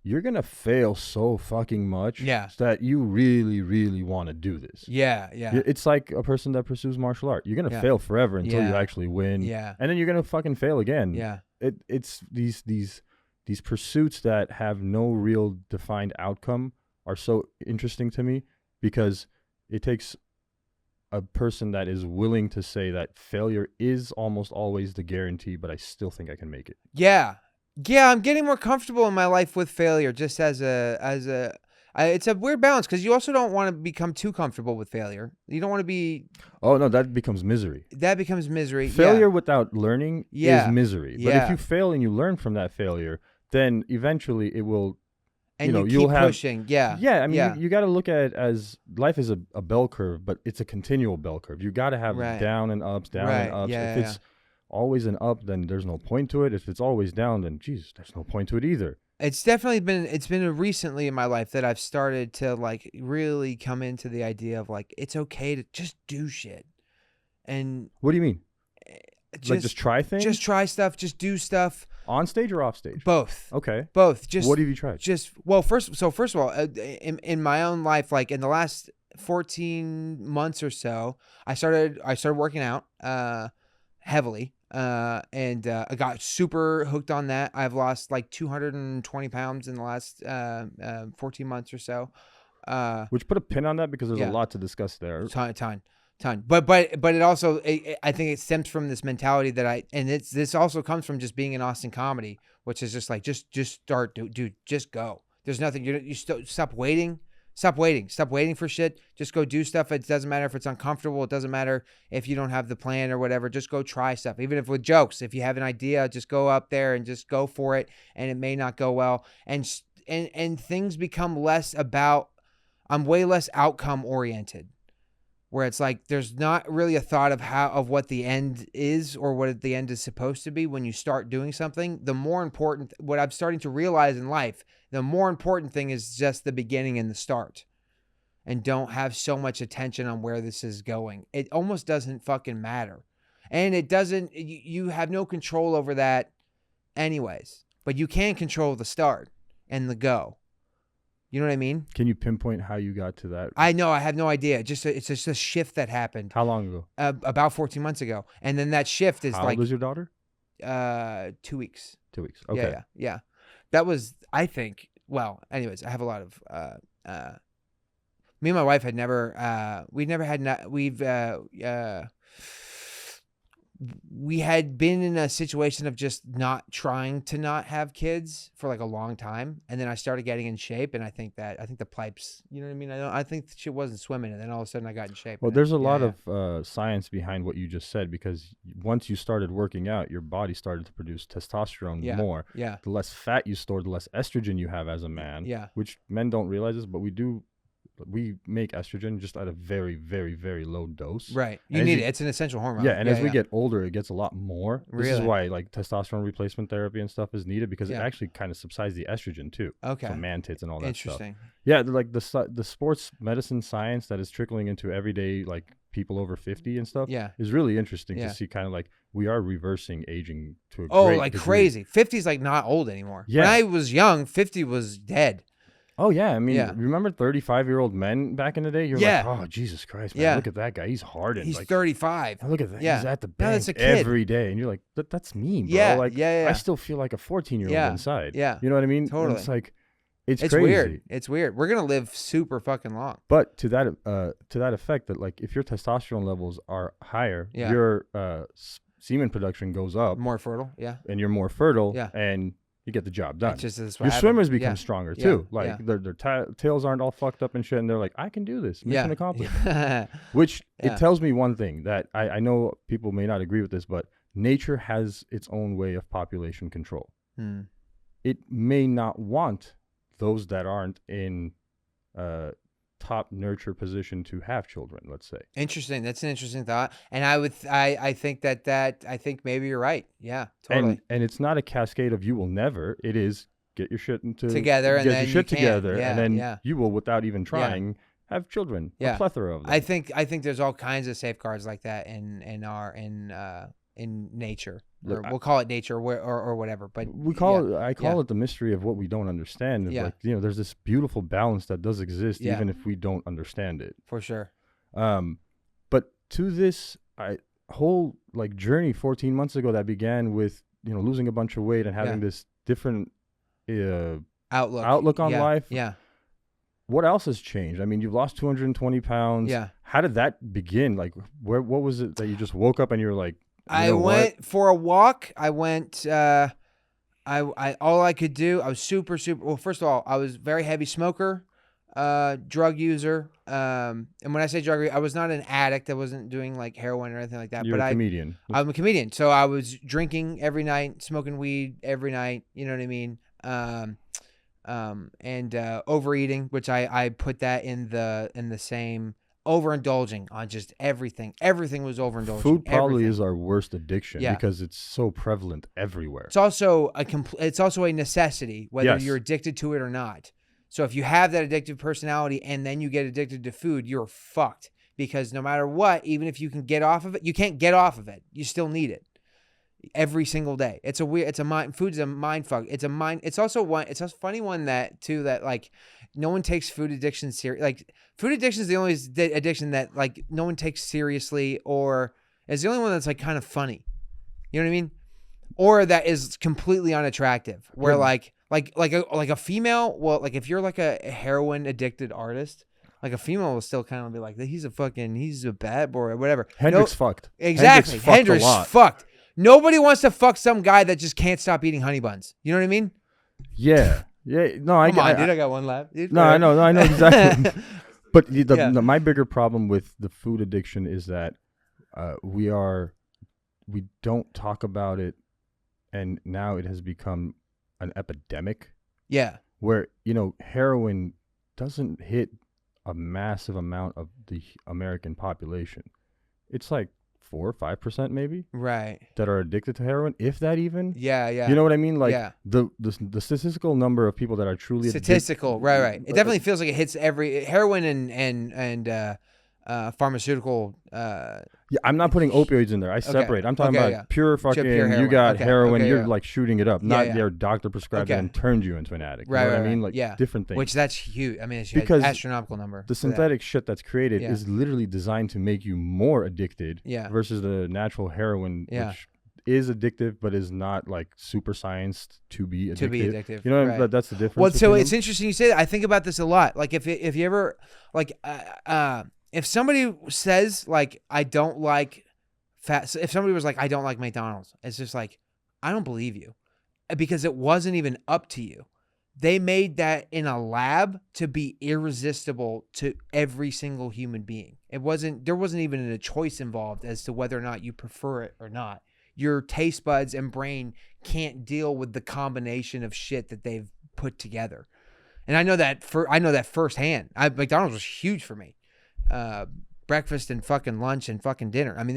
you're gonna fail so fucking much that you really, really want to do this. Yeah. It's like a person that pursues martial art. You're gonna fail forever until you actually win. Yeah. And then you're gonna fucking fail again. Yeah. It's these pursuits that have no real defined outcome are so interesting to me, because it takes a person that is willing to say that failure is almost always the guarantee, but I still think I can make it. Yeah. I'm getting more comfortable in my life with failure, just it's a weird balance, because you also don't want to become too comfortable with failure. You don't want to be. Oh no, that becomes misery. Failure without learning is misery. But if you fail and you learn from that failure, then eventually it will. And you'll keep have pushing. Yeah. I mean, you got to look at it as life is a bell curve, but it's a continual bell curve. You got to have down and ups, and ups. If it's always an up, then there's no point to it. If it's always down, then geez, there's no point to it either. It's definitely been recently in my life that I've started to like really come into the idea of like it's okay to just do shit. And what do you mean? Just try things? Just try stuff, just do stuff. On stage or off stage? Both. Okay. Both. Just what have you tried? First of all, in my own life, like in the last 14 months or so, I started working out heavily. And I got super hooked on that. I've lost like 220 pounds in the last 14 months or so. Would you put a pin on that, because there's a lot to discuss there? Ton. But it also, I think it stems from this mentality that this also comes from just being in Austin comedy, which is just like, just start, dude, just go. There's nothing, you stop waiting. Stop waiting for shit. Just go do stuff. It doesn't matter if it's uncomfortable. It doesn't matter if you don't have the plan or whatever. Just go try stuff. Even if with jokes, if you have an idea, just go up there and just go for it. And it may not go well. And things become less about, I'm way less outcome oriented, where it's like, there's not really a thought of what the end is or what the end is supposed to be. When you start doing something, the more important, what I'm starting to realize in life, the more important thing is just the beginning and the start, and don't have so much attention on where this is going. It almost doesn't fucking matter. And it doesn't, you have no control over that anyways, but you can control the start and the go. You know what I mean? Can you pinpoint how you got to that? I know. I have no idea. It's just a shift that happened. How long ago? About 14 months ago. And then that shift is How old is your daughter? 2 weeks. 2 weeks. Okay. Yeah. That was, I think, well, anyways, I have a lot of, me and my wife had never, we had been in a situation of just not trying to not have kids for like a long time. And then I started getting in shape, and I think the pipes, you know what I mean? I think shit wasn't swimming, and then all of a sudden I got in shape. Well, there's a lot of science behind what you just said, because once you started working out, your body started to produce testosterone more. Yeah. The less fat you store, the less estrogen you have as a man. Yeah. Which men don't realize this, but we do. We make estrogen just at a very, very, very low dose. Right. You need it. It's an essential hormone. Yeah. And as we get older, it gets a lot more. This is Really? why like testosterone replacement therapy and stuff is needed, because it actually kind of subsides the estrogen too. Okay. So man tits and all that stuff. Interesting. Yeah. Like the sports medicine science that is trickling into everyday like people over 50 and stuff is really interesting to see. Kind of like we are reversing aging to a great degree. Crazy. 50 is like not old anymore. Yeah. When I was young, 50 was dead. Oh yeah, I mean, Yeah. remember 35-year-old men back in the day? You're Yeah. like, oh Jesus Christ, man, Yeah. look at that guy, he's hardened. He's Like, 35. look at that, Yeah. he's at the No, bank that's a kid. every day, and you're like, that's me, bro. Yeah, Like, yeah. I still feel like a 14-year-old Yeah. inside. Yeah. You know what I mean? And Totally. it's like, it's It's crazy. weird. It's weird. We're gonna live super fucking long. But to that effect, that like if your testosterone levels are higher, Yeah. your semen production goes up, More fertile. Yeah. and you're more fertile, Yeah. and you get the job done. It's just this Your swimmers become stronger too. Like Yeah. their tails aren't all fucked up and shit, and they're like, I can do this. Mission accomplished. Yeah. Which Yeah. it tells me one thing that I know people may not agree with this, but nature has its own way of population control. It may not want those that aren't in top nurture position to have children, let's say. Interesting. That's an interesting thought. And I think I think maybe you're right. Yeah, totally. And it's not a cascade of you will never. It is get your shit Together, and get then your shit you can. together, Yeah, and then yeah. you will, without even trying, have children. Yeah. A plethora of them. I think there's all kinds of safeguards like that in nature. Or Look, we'll call it nature or whatever. But we call it. I call it the mystery of what we don't understand. Yeah. Like, there's this beautiful balance that does exist, Yeah. even if we don't understand it. For sure. But to this whole like journey 14 months ago that began with losing a bunch of weight and having this different outlook on Yeah, life. Yeah. What else has changed? I mean, you've lost 220 pounds. Yeah. How did that begin? Like, what was it that you just woke up and you were like, I went for a walk. I went. I all I could do. I was super. Well, first of all, I was very heavy smoker, drug user. And when I say drug, I was not an addict. I wasn't doing like heroin or anything like that. You're a comedian. I'm a comedian, so I was drinking every night, smoking weed every night. You know what I mean? And overeating, which I put that in the same. Overindulging on just everything. Everything was overindulging. Food probably is our worst addiction Yeah. because it's so prevalent everywhere. It's also a necessity, whether Yes. you're addicted to it or not. So if you have that addictive personality and then you get addicted to food, you're fucked. Because no matter what, even if you can get off of it, you can't get off of it. You still need it every single day. Food's a mind fuck. It's a funny one that like no one takes food addiction serious. Like food addiction is the only addiction that like no one takes seriously, or is the only one that's like kind of funny. You know what I mean? Or that is completely unattractive. Where like a female, well, like if you're like a heroin addicted artist, like a female will still kind of be like, he's a bad boy or whatever. Hendrix fucked. Exactly. Hendrix fucked. Nobody wants to fuck some guy that just can't stop eating honey buns. You know what I mean? Yeah. Yeah. No, I Come on, dude. I got one left. No, I know exactly. But my bigger problem with the food addiction is that we don't talk about it, and now it has become an epidemic. Yeah. Where heroin doesn't hit a massive amount of the American population. It's like 4 or 5% maybe, right, that are addicted to heroin, if that even. Yeah. You know what I mean? Like Yeah. the statistical number of people that are truly statistical, right. It definitely feels like it hits every heroin and pharmaceutical. Yeah, I'm not putting opioids in there. I separate. I'm talking about pure fucking. Pure heroin. You got heroin. Okay, you're like shooting it up. Not your doctor prescribed it Okay. and turned you into an addict. Right, You know what right, I mean? right. Like Yeah. different things. Which that's huge. I mean, it's Because an astronomical number. the for that. synthetic shit that's created Yeah. is literally designed to make you more addicted. Yeah. Versus the natural heroin, Yeah. which is addictive but is not like super scienced to be addictive. To be addictive, You know what I mean? right. That's the difference. Well, so between it's them. interesting you say that. I think about this a lot. Like if you ever like if somebody says like I don't like fat, if somebody was like I don't like McDonald's, it's just like I don't believe you, because it wasn't even up to you. They made that in a lab to be irresistible to every single human being. There wasn't even a choice involved as to whether or not you prefer it or not. Your taste buds and brain can't deal with the combination of shit that they've put together. And I know that firsthand. McDonald's was huge for me. Breakfast and fucking lunch and fucking dinner. I mean,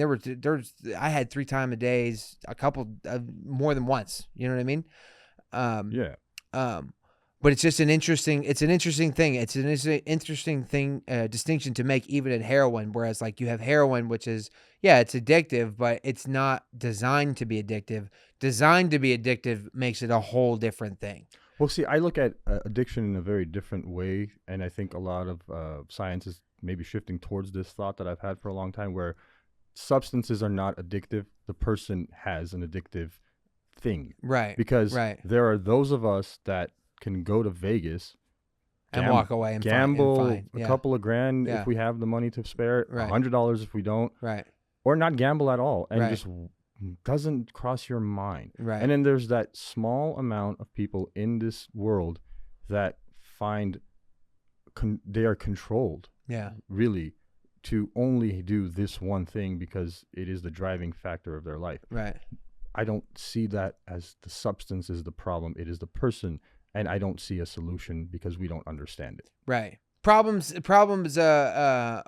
I had 3 times a days, a couple more than once. You know what I mean? Yeah. But it's just an interesting thing. It's an interesting thing, distinction to make even in heroin. Whereas like you have heroin, which is, it's addictive, but it's not designed to be addictive. Designed to be addictive makes it a whole different thing. Well, see, I look at addiction in a very different way, and I think a lot of science is maybe shifting towards this thought that I've had for a long time, where substances are not addictive. The person has an addictive thing. Right. Because right. there are those of us that can go to Vegas and walk away and gamble fine. a couple of grand Yeah. if we have the money to spare, Right. $100 if we don't, Right. or not gamble at all, and Right. just doesn't cross your mind. Right. And then there's that small amount of people in this world that find they are controlled, Yeah. really, to only do this one thing because it is the driving factor of their life. Right. I don't see that as the substance is the problem. It is the person, and I don't see a solution because we don't understand it. Right. Problems. Maybe not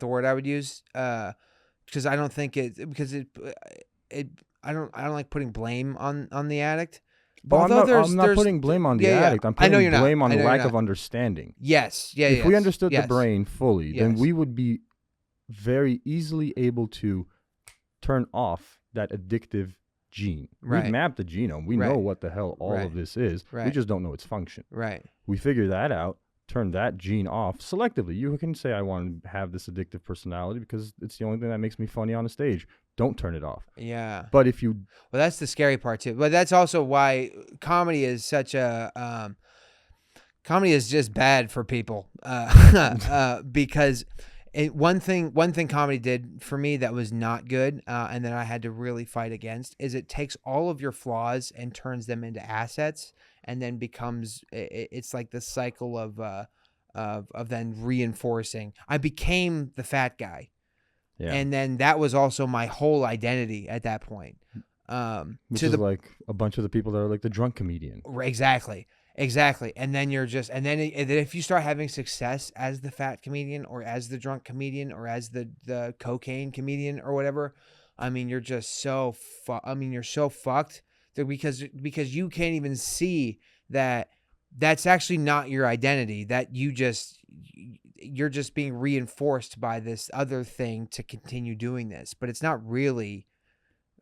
the word I would use. Because I don't think I don't like putting blame on the addict. But I'm not putting blame on the addict. I'm putting blame on the lack of understanding. Yes. Yeah. If we understood the brain fully, Yes. then we would be very easily able to turn off that addictive gene. Right. We've mapped the genome. We know what the hell all of this is. Right. We just don't know its function. Right. We figure that out, turn that gene off selectively. You can say, I want to have this addictive personality because it's the only thing that makes me funny on a stage. Don't turn it off. Yeah. But if you... Well, that's the scary part too. But that's also why comedy is such a... comedy is just bad for people. Because... one thing comedy did for me that was not good, and that I had to really fight against, is it takes all of your flaws and turns them into assets, and then becomes it's like the cycle of then reinforcing. I became the fat guy, and then that was also my whole identity at that point. Which is like a bunch of the people that are like the drunk comedian. Exactly. And then if you start having success as the fat comedian or as the drunk comedian or as the cocaine comedian or whatever, I mean, you're just so you're so fucked because you can't even see that that's actually not your identity, that you're just being reinforced by this other thing to continue doing this, but it's not really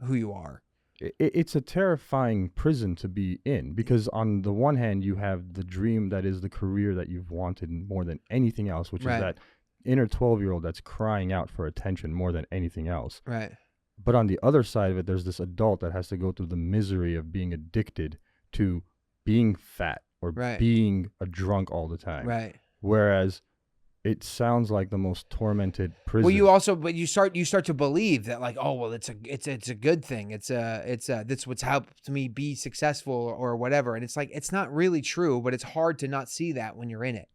who you are. It's a terrifying prison to be in because on the one hand, you have the dream that is the career that you've wanted more than anything else, which is that inner 12-year-old that's crying out for attention more than anything else. Right. But on the other side of it, there's this adult that has to go through the misery of being addicted to being fat or being a drunk all the time. Right. Whereas it sounds like the most tormented prison. Well, you start to believe that, like, oh well, it's a good thing. That's what's helped me be successful or whatever. And it's like, it's not really true, but it's hard to not see that when you're in it.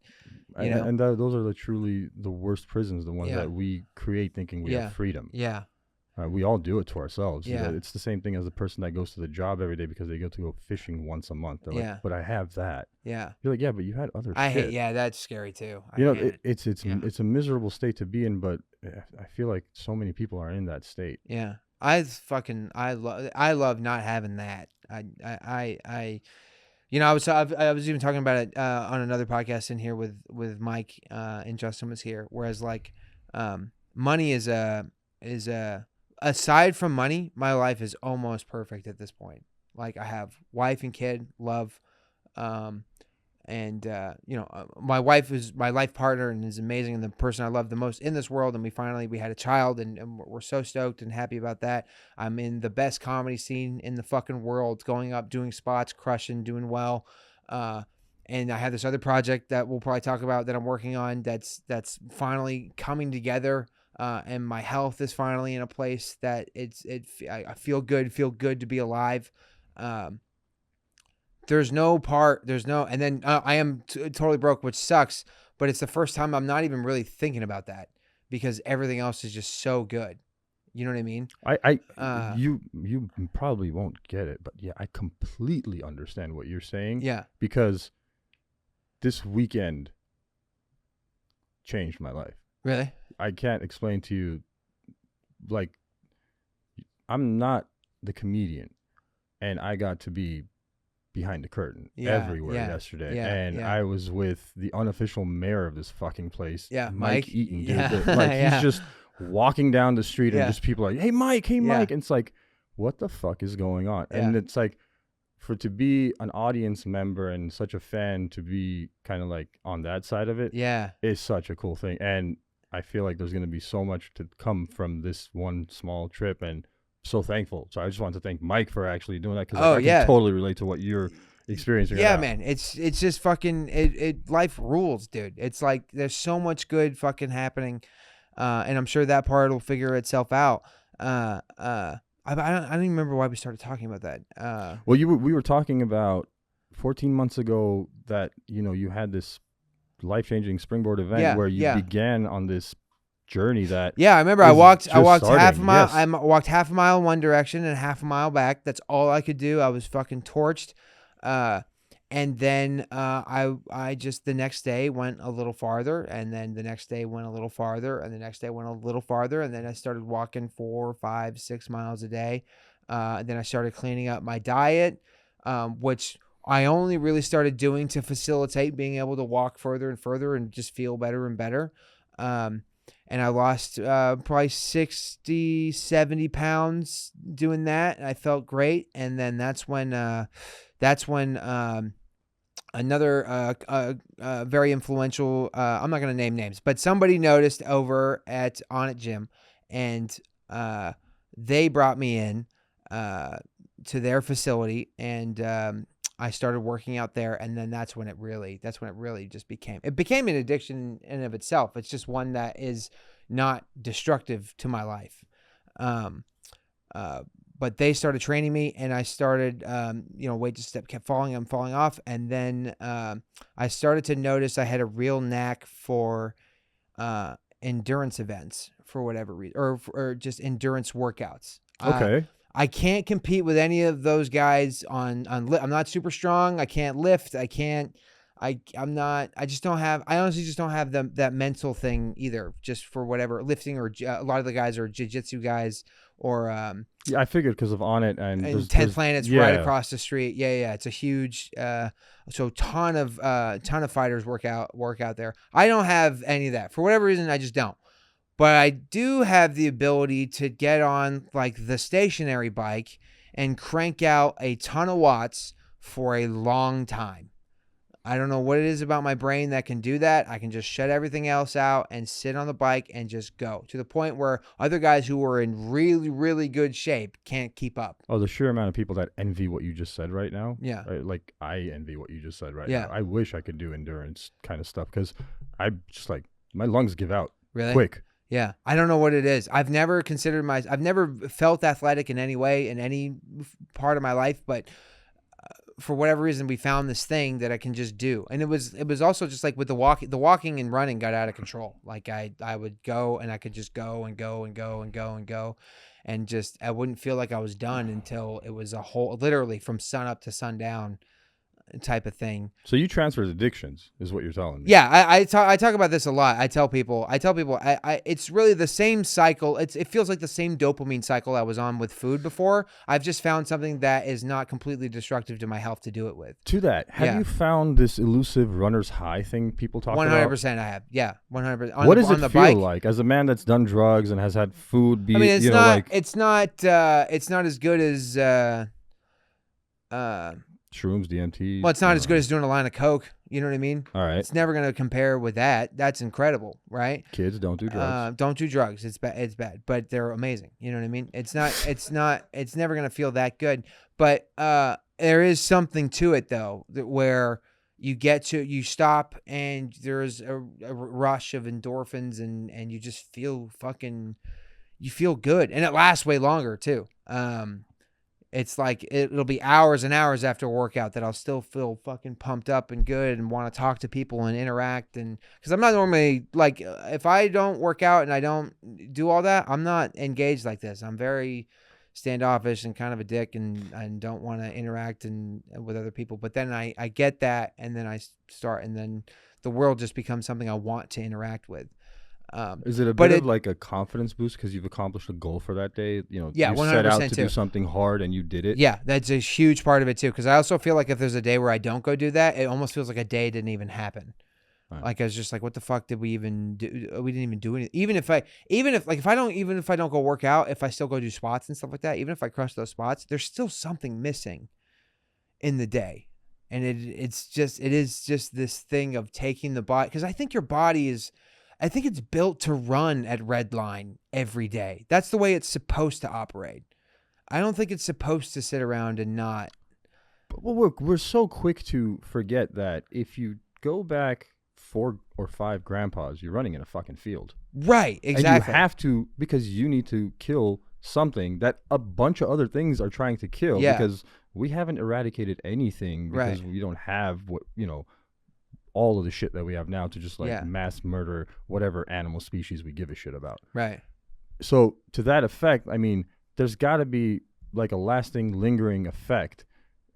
Those are truly the worst prisons, the ones that we create thinking we have freedom. Yeah. We all do it to ourselves. Yeah. It's the same thing as the person that goes to the job every day because they get to go fishing once a month. They're like, but I have that. Yeah. You're like, yeah, but you had other shit. That's scary too. It's a miserable state to be in, but I feel like so many people are in that state. Yeah. I love not having that. I was even talking about it on another podcast in here with Mike and Justin was here. Whereas like money is aside from money, my life is almost perfect at this point. Like I have wife and kid, love, and my wife is my life partner and is amazing and the person I love the most in this world. And we had a child and we're so stoked and happy about that. I'm in the best comedy scene in the fucking world, going up, doing spots, crushing, doing well. And I have this other project that we'll probably talk about that I'm working on that's finally coming together. And my health is finally in a place that I feel good to be alive. And then I am totally broke, which sucks, but it's the first time I'm not even really thinking about that because everything else is just so good. You know what I mean? You probably won't get it, but yeah, I completely understand what you're saying. Yeah. Because this weekend changed my life. Really? I can't explain to you, like, I'm not the comedian, and I got to be behind the curtain everywhere yesterday. And I was with the unofficial mayor of this fucking place, Mike Eaton. Dude, he's just walking down the street and just people are like, hey, Mike. And it's like, what the fuck is going on? And it's like, for to be an audience member and such a fan to be kind of like on that side of it Yeah. is such a cool thing. And I feel like there's going to be so much to come from this one small trip, and so thankful. So I just wanted to thank Mike for actually doing that, because Oh, I yeah. can totally relate to what you're experiencing right Yeah, now. man. It's just fucking life rules, dude. It's like there's so much good fucking happening. And I'm sure that part will figure itself out. I don't even remember why we started talking about that. Well, we were talking about 14 months ago that, you know, you had this life-changing springboard event Yeah, where you yeah. began on this journey that Yeah, I remember I is walked just half a starting, mile. yes. I walked half a mile in one direction and half a mile back. That's all I could do. I was fucking torched. And then I just the next day went a little farther, and then the next day went a little farther, and the next day went a little farther, and then I started walking 4, 5, 6 miles a day. Then I started cleaning up my diet, which I only really started doing to facilitate being able to walk further and further and just feel better and better. And I lost probably 60, 70 pounds doing that. And I felt great. And then that's when another very influential, I'm not going to name names, but somebody noticed over at Onnit Gym, and they brought me in to their facility, and I started working out there, and then that's when it really just became an addiction in and of itself. It's just one that is not destructive to my life. But they started training me, and I started, weight to step kept falling. I'm falling off. And then I started to notice I had a real knack for endurance events for whatever reason, or just endurance workauts. Okay. I can't compete with any of those guys on I'm not super strong. I can't lift. I just don't have, I honestly just don't have that mental thing either, just for whatever lifting, or a lot of the guys are jiu-jitsu guys, or Yeah, I figured because of Onnit and 10 Planets right across the street. Yeah. It's a huge, so ton of fighters work out there. I don't have any of that for whatever reason. I just don't. But I do have the ability to get on like the stationary bike and crank out a ton of watts for a long time. I don't know what it is about my brain that can do that. I can just shut everything else out and sit on the bike and just go, to the point where other guys who are in really, really good shape can't keep up. Oh, the sheer amount of people that envy what you just said right now. Yeah. Like, I envy what you just said right Yeah. now. I wish I could do endurance kind of stuff, because I just like, my lungs give out Really? quick. Yeah. I don't know what it is. I've never felt athletic in any way, in any part of my life, but for whatever reason, we found this thing that I can just do. And it was also just like with the walking and running got out of control. Like I would go, and I could just go and go and go and go and go. And just, I wouldn't feel like I was done until it was literally from sun up to sundown type of thing. So you transferred addictions, is what you're telling me. Yeah, I talk about this a lot. I tell people, it's really the same cycle. It feels like the same dopamine cycle I was on with food before. I've just found something that is not completely destructive to my health to do it with. To that, have you found this elusive runner's high thing people talk about? 100% I have. Yeah, 100%. What does it feel like as a man that's done drugs and has had food be, it's not as good as shrooms, DMT. Well, it's not as good as doing a line of coke. You know what I mean? All right. It's never going to compare with that. That's incredible, right? Kids, don't do drugs. Don't do drugs. It's bad. It's bad, but they're amazing. You know what I mean? It's never going to feel that good. But there is something to it though, where you stop and there's a rush of endorphins, and you just feel you feel good, and it lasts way longer too. It's like it'll be hours and hours after a workout that I'll still feel fucking pumped up and good and want to talk to people and interact. And because I'm not normally like, if I don't work out and I don't do all that, I'm not engaged like this. I'm very standoffish and kind of a dick, and don't want to interact with other people. But then I get that, and then I start, and then the world just becomes something I want to interact with. Is it a bit of like a confidence boost because you've accomplished a goal for that day? You know, yeah, you 100% set out to too. do something hard and you did it. Yeah, that's a huge part of it too. Because I also feel like if there's a day where I don't go do that, it almost feels like a day didn't even happen. Right. Like I was just like, what the fuck did we even do? We didn't even do anything. Even if I don't go work out, if I still go do spots and stuff like that, even if I crush those spots, there's still something missing. in the day. And it is just this thing of taking the body, because I think your body is, I think it's built to run at red line every day. That's the way it's supposed to operate. I don't think it's supposed to sit around and not. Well, we're so quick to forget that if you go back 4 or 5 grandpas, you're running in a fucking field. Right, exactly. And you have to, because you need to kill something that a bunch of other things are trying to kill. Yeah. Because we haven't eradicated anything, because we don't have what, all of the shit that we have now to just like mass murder whatever animal species we give a shit about. Right. So to that effect, I mean, there's got to be like a lasting, lingering effect.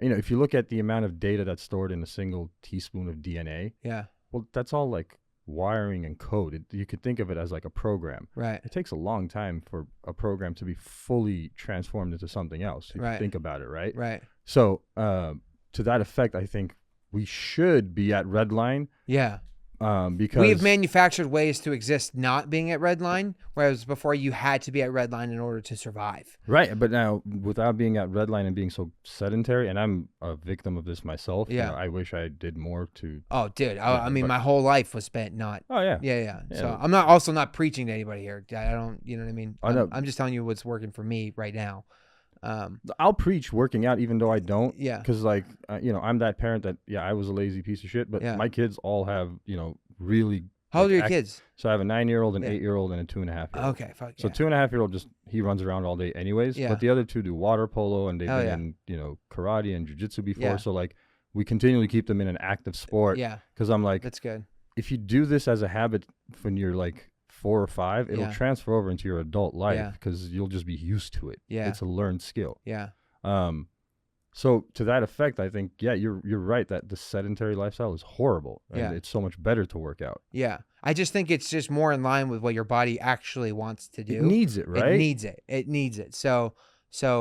If you look at the amount of data that's stored in a single teaspoon of DNA, well, that's all like wiring and code. You could think of it as like a program. Right. It takes a long time for a program to be fully transformed into something else. If you think about it, right? Right. So to that effect, I think we should be at red line. Yeah. Because we've manufactured ways to exist not being at red line, whereas before you had to be at red line in order to survive. Right. But now, without being at red line and being so sedentary, and I'm a victim of this myself. Yeah. I wish I did more to. Oh, dude. I mean, my whole life was spent not. Oh, yeah. Yeah. So I'm not preaching to anybody here. I don't, you know what I mean? I'm just telling you what's working for me right now. I'll preach working out even though I don't. Yeah. Because like, I'm that parent that, I was a lazy piece of shit, but my kids all have, really. How old are your kids? So I have a 9-year-old, an 8-year-old, and a 2.5-year-old. Okay. Fuck so 2.5-year-old he runs around all day anyways. Yeah. But the other 2 do water polo, and they've been in, karate and jiu-jitsu before. Yeah. So like we continually keep them in an active sport. Yeah. Because I'm like, that's good. If you do this as a habit when you're like 4 or 5, it'll transfer over into your adult life because you'll just be used to it. Yeah. It's a learned skill. Yeah. So to that effect, I think, you're right that the sedentary lifestyle is horrible. And it's so much better to work out. Yeah. I just think it's just more in line with what your body actually wants to do. It needs it, right? It needs it. So if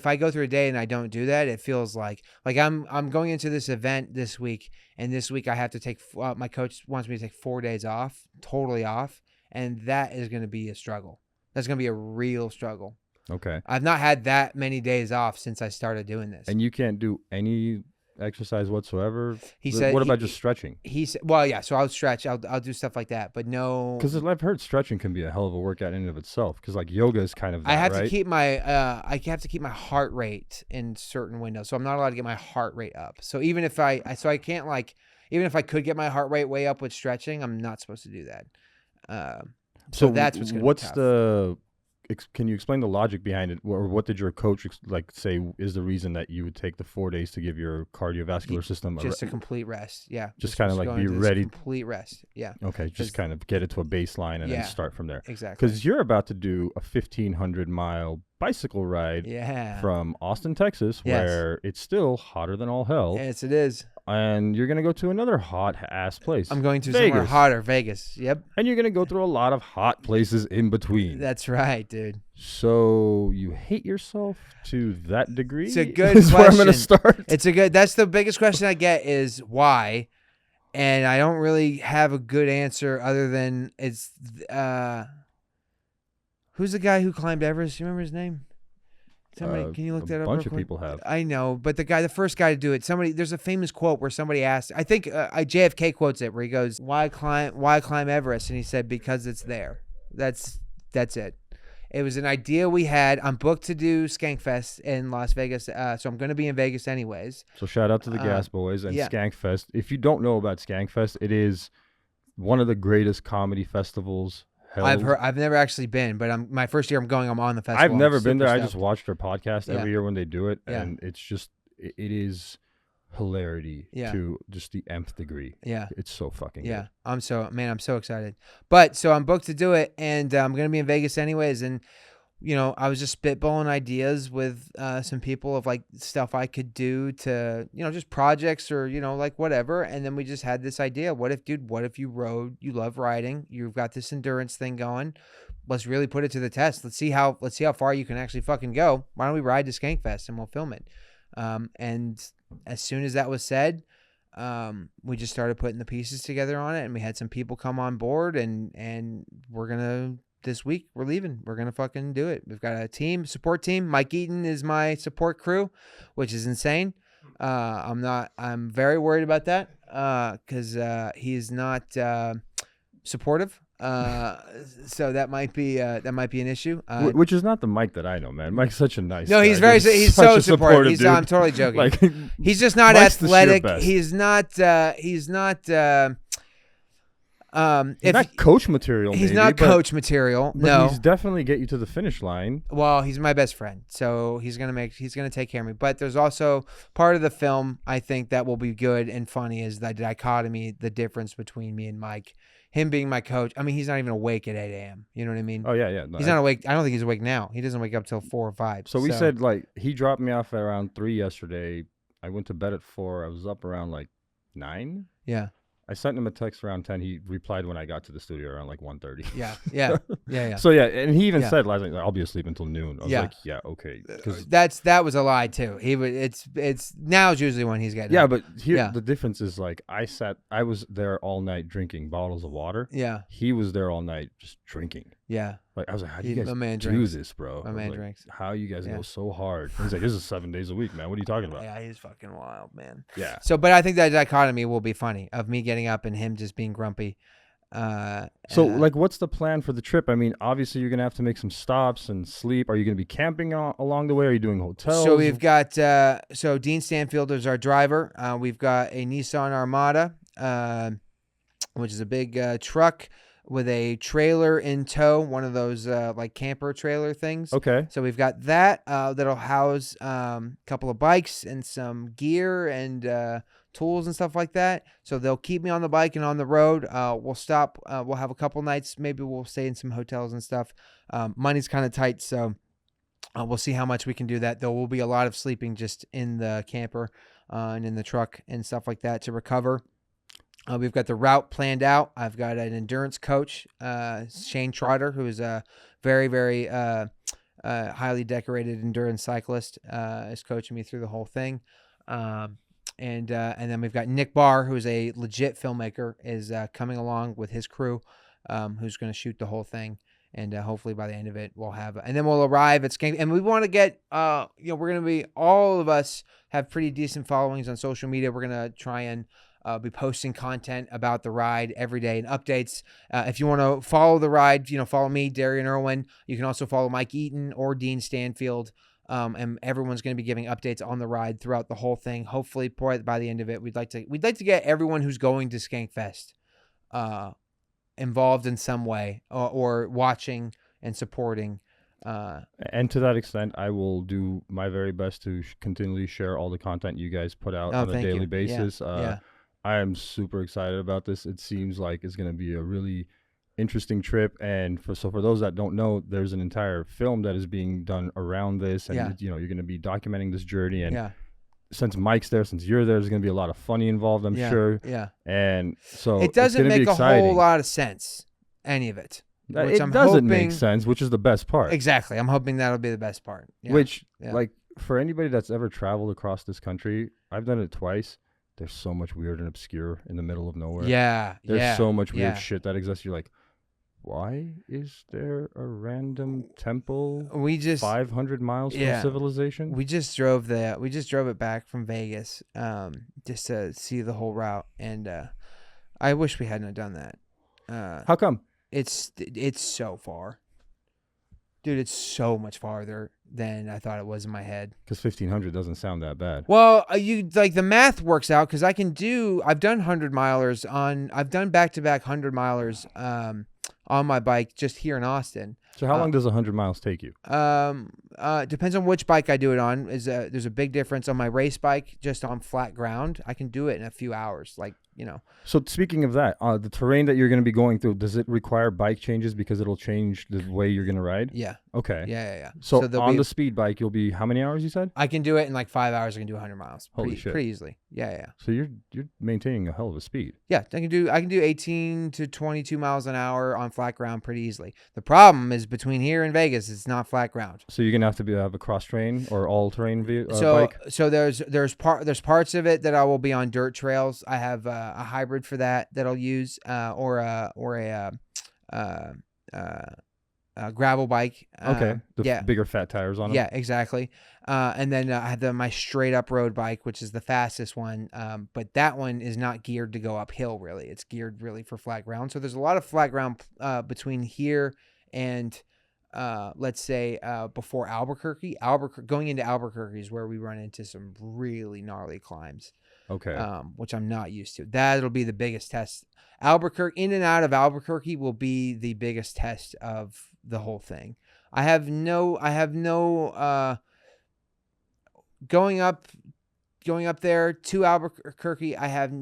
I go through a day and I don't do that, it feels like I'm going into this event this week, and this week I have to take, my coach wants me to take 4 days off, totally off. And that is going to be a struggle. That's going to be a real struggle. Okay. I've not had that many days off since I started doing this. And you can't do any exercise whatsoever? He said. What about just stretching? He said, well, yeah, so I'll stretch. I'll do stuff like that, but no. Because I've heard stretching can be a hell of a workout in and of itself, because like yoga is kind of that, I have right? to keep my heart rate in certain windows. So I'm not allowed to get my heart rate up. So even if I can't even if I could get my heart rate way up with stretching, I'm not supposed to do that. So that's what's going to be tough. Can you explain the logic behind it, or what did your coach say is the reason that you would take the 4 days to give your cardiovascular system just a complete rest? Yeah, just kind of like be ready. Complete rest. Yeah. Okay, just kind of get it to a baseline and then start from there. Exactly. Because you're about to do a 1,500-mile bicycle ride. From Austin, Texas, where it's still hotter than all hell. Yes, it is. And you're going to go to another hot-ass place. I'm going to somewhere hotter, Vegas. Yep. And you're going to go through a lot of hot places in between. That's right, dude. So you hate yourself to that degree? It's a good question. Where I'm going to start. That's the biggest question I get is why? And I don't really have a good answer other than it's, who's the guy who climbed Everest? You remember his name? Somebody, can you look that up? A bunch of people have. I know, but the first guy to do it, there's a famous quote where somebody asked, I think JFK quotes it, where he goes, why climb Everest? And he said, because it's there. That's it. It was an idea we had. I'm booked to do Skank Fest in Las Vegas, so I'm going to be in Vegas anyways. So shout out to the Gas Boys and Skank Fest. If you don't know about Skank Fest, it is one of the greatest comedy festivals held. I've never actually been, but my first year I'm on the festival. I've never been there. I just watched their podcast every year when they do it, and it's just it is hilarity to just the nth degree. Yeah, it's so fucking good. I'm so excited. But so I'm booked to do it, and I'm gonna be in Vegas anyways, and I was just spitballing ideas with some people of like stuff I could do to, just projects or, like whatever. And then we just had this idea. What if you love riding, you've got this endurance thing going. Let's really put it to the test. Let's see how far you can actually fucking go. Why don't we ride to Skank Fest and we'll film it? And as soon as that was said, we just started putting the pieces together on it, and we had some people come on board, and we're going to this week we're leaving. We're gonna fucking do it. We've got a support team. Mike Eaton is my support crew, which is insane. I'm very worried about that because he is not supportive. So that might be an issue. Which is not the Mike that I know, man. Mike's such a nice. No, guy. He's so supportive. Dude. I'm totally joking. Like, he's just not Mike's athletic. the sheer best. He's not. He's not coach material. He's maybe, not but, coach material. But No, he's definitely get you to the finish line. well, he's my best friend, so he's gonna take care of me. But there's also part of the film I think that will be good and funny is the dichotomy, the difference between me and Mike. Him being my coach. I mean, he's not even awake at 8 a.m. You know what I mean? Oh yeah. No, he's not awake. I don't think he's awake now. He doesn't wake up till 4 or 5. So we said like he dropped me off at around 3 yesterday. I went to bed at 4. I was up around like 9. Yeah. I sent him a text around 10. He replied when I got to the studio around like 1:30. Yeah. So yeah, and he even said last night, "I'll be asleep until noon." I was like, "Yeah, okay." That was a lie too. He would. It's now's usually when he's getting. Yeah, up. but here the difference is like I was there all night drinking bottles of water. Yeah. He was there all night just drinking. Yeah. Like I was like, how do you guys do drinks. this, bro? My man drinks. How you guys go so hard? He's like, this is 7 days a week, man. What are you talking about? Yeah, he's fucking wild, man. Yeah. So, but I think that dichotomy will be funny of me getting up and him just being grumpy. So, like, what's the plan for the trip? I mean, obviously, you're gonna have to make some stops and sleep. Are you gonna be camping along the way? Are you doing hotels? So we've got Dean Stanfield is our driver. We've got a Nissan Armada, which is a big truck with a trailer in tow, one of those like camper trailer things. Okay. So we've got that that'll house a couple of bikes and some gear and tools and stuff like that. So they'll keep me on the bike and on the road. We'll stop. We'll have a couple nights. Maybe we'll stay in some hotels and stuff. Money's kind of tight, so we'll see how much we can do that. There will be a lot of sleeping just in the camper and in the truck and stuff like that to recover. We've got the route planned out. I've got an endurance coach, Shane Trotter, who is a very, very highly decorated endurance cyclist, is coaching me through the whole thing. And then we've got Nick Barr, who is a legit filmmaker, is coming along with his crew, who's going to shoot the whole thing. And hopefully by the end of it, we'll have, and then we'll arrive at Skank. And we want to get, we're going to be, all of us have pretty decent followings on social media. We're going to try and be posting content about the ride every day and updates. If you want to follow the ride, follow me, Darian Irwin. You can also follow Mike Eaton or Dean Stanfield. And everyone's going to be giving updates on the ride throughout the whole thing. Hopefully, by the end of it, we'd like to get everyone who's going to Skank Fest involved in some way or watching and supporting. And to that extent, I will do my very best to continually share all the content you guys put out on a daily basis. Yeah. I am super excited about this. It seems like it's going to be a really interesting trip. And for those that don't know, there's an entire film that is being done around this. And, you're going to be documenting this journey. And since Mike's there, since you're there, there's going to be a lot of funny involved, I'm sure. Yeah. And so it doesn't make a exciting. whole lot of sense, any of it. It doesn't make sense, which is the best part. Exactly. I'm hoping that'll be the best part. Yeah. Which, like, for anybody that's ever traveled across this country, I've done it twice. There's so much weird and obscure in the middle of nowhere. Yeah. There's so much weird shit that exists. You're like, why is there a random temple 500 miles from civilization? We just drove it back from Vegas just to see the whole route. And I wish we hadn't done that. How come? It's so far. Dude, it's so much farther than I thought it was in my head. Because 1,500 doesn't sound that bad. Well, the math works out because I've done 100-milers I've done back-to-back 100-milers on my bike just here in Austin. So how long does 100 miles take you? Depends on which bike I do it on. There's a big difference on my race bike, just on flat ground. I can do it in a few hours, So speaking of that, the terrain that you're going to be going through, does it require bike changes because it'll change the way you're going to ride? Yeah. Okay. Yeah. So on the speed bike, you'll be how many hours? You said I can do it in like 5 hours. I can do 100 miles. Holy shit! Pretty easily. Yeah. So you're maintaining a hell of a speed. Yeah, I can do 18 to 22 miles an hour on flat ground pretty easily. The problem is between here and Vegas, it's not flat ground. So you're gonna have to have a cross train or all terrain bike. So there's parts of it that I will be on dirt trails. I have a hybrid for that I'll use, or a gravel bike. Okay. The Yeah. bigger fat tires on them. Yeah, exactly. And then I have my straight up road bike, which is the fastest one. But that one is not geared to go uphill, really. It's geared really for flat ground. So there's a lot of flat ground between here and, let's say, before Albuquerque. Going into Albuquerque is where we run into some really gnarly climbs. Okay. Which I'm not used to. That'll be the biggest test. Albuquerque, in and out of Albuquerque, will be the biggest test of the whole thing. I have no going up there to Albuquerque. I have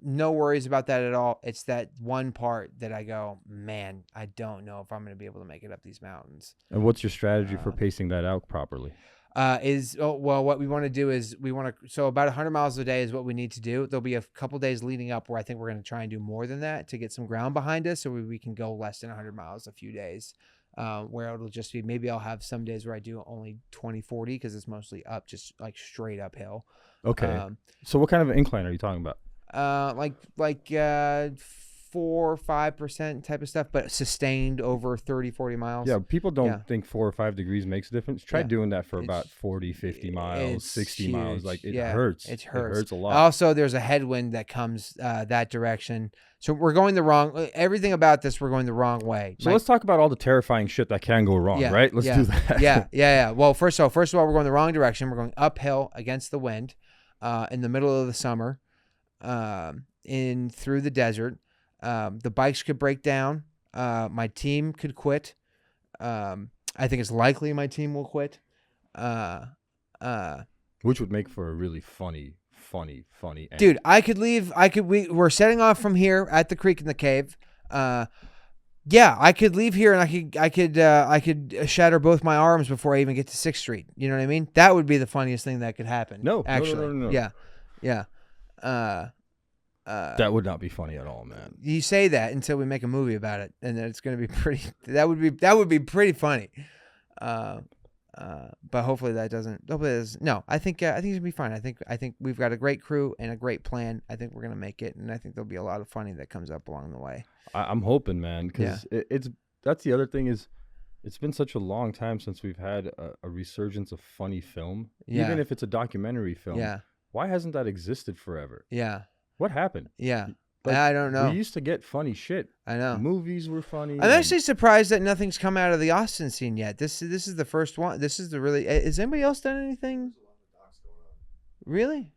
no worries about that at all. It's that one part that I go, man, I don't know if I'm going to be able to make it up these mountains. And what's your strategy for pacing that out properly? What we want to do is so about 100 miles a day is what we need to do. There'll be a couple days leading up where I think we're going to try and do more than that to get some ground behind us, so we can go less than 100 miles a few days, where it'll just be, maybe I'll have some days where I do only 20, 40 because it's mostly up, just like straight uphill. Okay. So what kind of incline are you talking about? Like 4 or 5% type of stuff, but sustained over 30, 40 miles. Yeah, people don't think 4 or 5 degrees makes a difference. Try Yeah. doing that for about 40, 50 miles, 60 miles. huge. Like, it Yeah, hurts. it hurts. It hurts a lot. Also, there's a headwind that comes that direction. So we're going everything about this, we're going the wrong way. So let's talk about all the terrifying shit that can go wrong, right? Let's do that. Yeah. Well, first of all, we're going the wrong direction. We're going uphill against the wind in the middle of the summer through the desert. The bikes could break down. My team could quit. I think it's likely my team will quit. Which would make for a really funny end. Dude, I could leave. We're setting off from here at the creek in the cave. Yeah, I could leave here and I could shatter both my arms before I even get to 6th Street. You know what I mean? That would be the funniest thing that could happen. No, actually. no. Yeah. That would not be funny at all, man. You say that until we make a movie about it, and then it's going to be pretty. That would be pretty funny. But hopefully that doesn't. No, I think it's gonna be fine. I think we've got a great crew and a great plan. I think we're gonna make it, and I think there'll be a lot of funny that comes up along the way. I'm hoping, man, because that's the other thing is, it's been such a long time since we've had a resurgence of funny film, even if it's a documentary film. Yeah. Why hasn't that existed forever? Yeah. What happened? Yeah. Like, I don't know. We used to get funny shit. I know. Movies were funny. I'm actually surprised that nothing's come out of the Austin scene yet. This is the first one. This is the really. Has anybody else done anything? Really?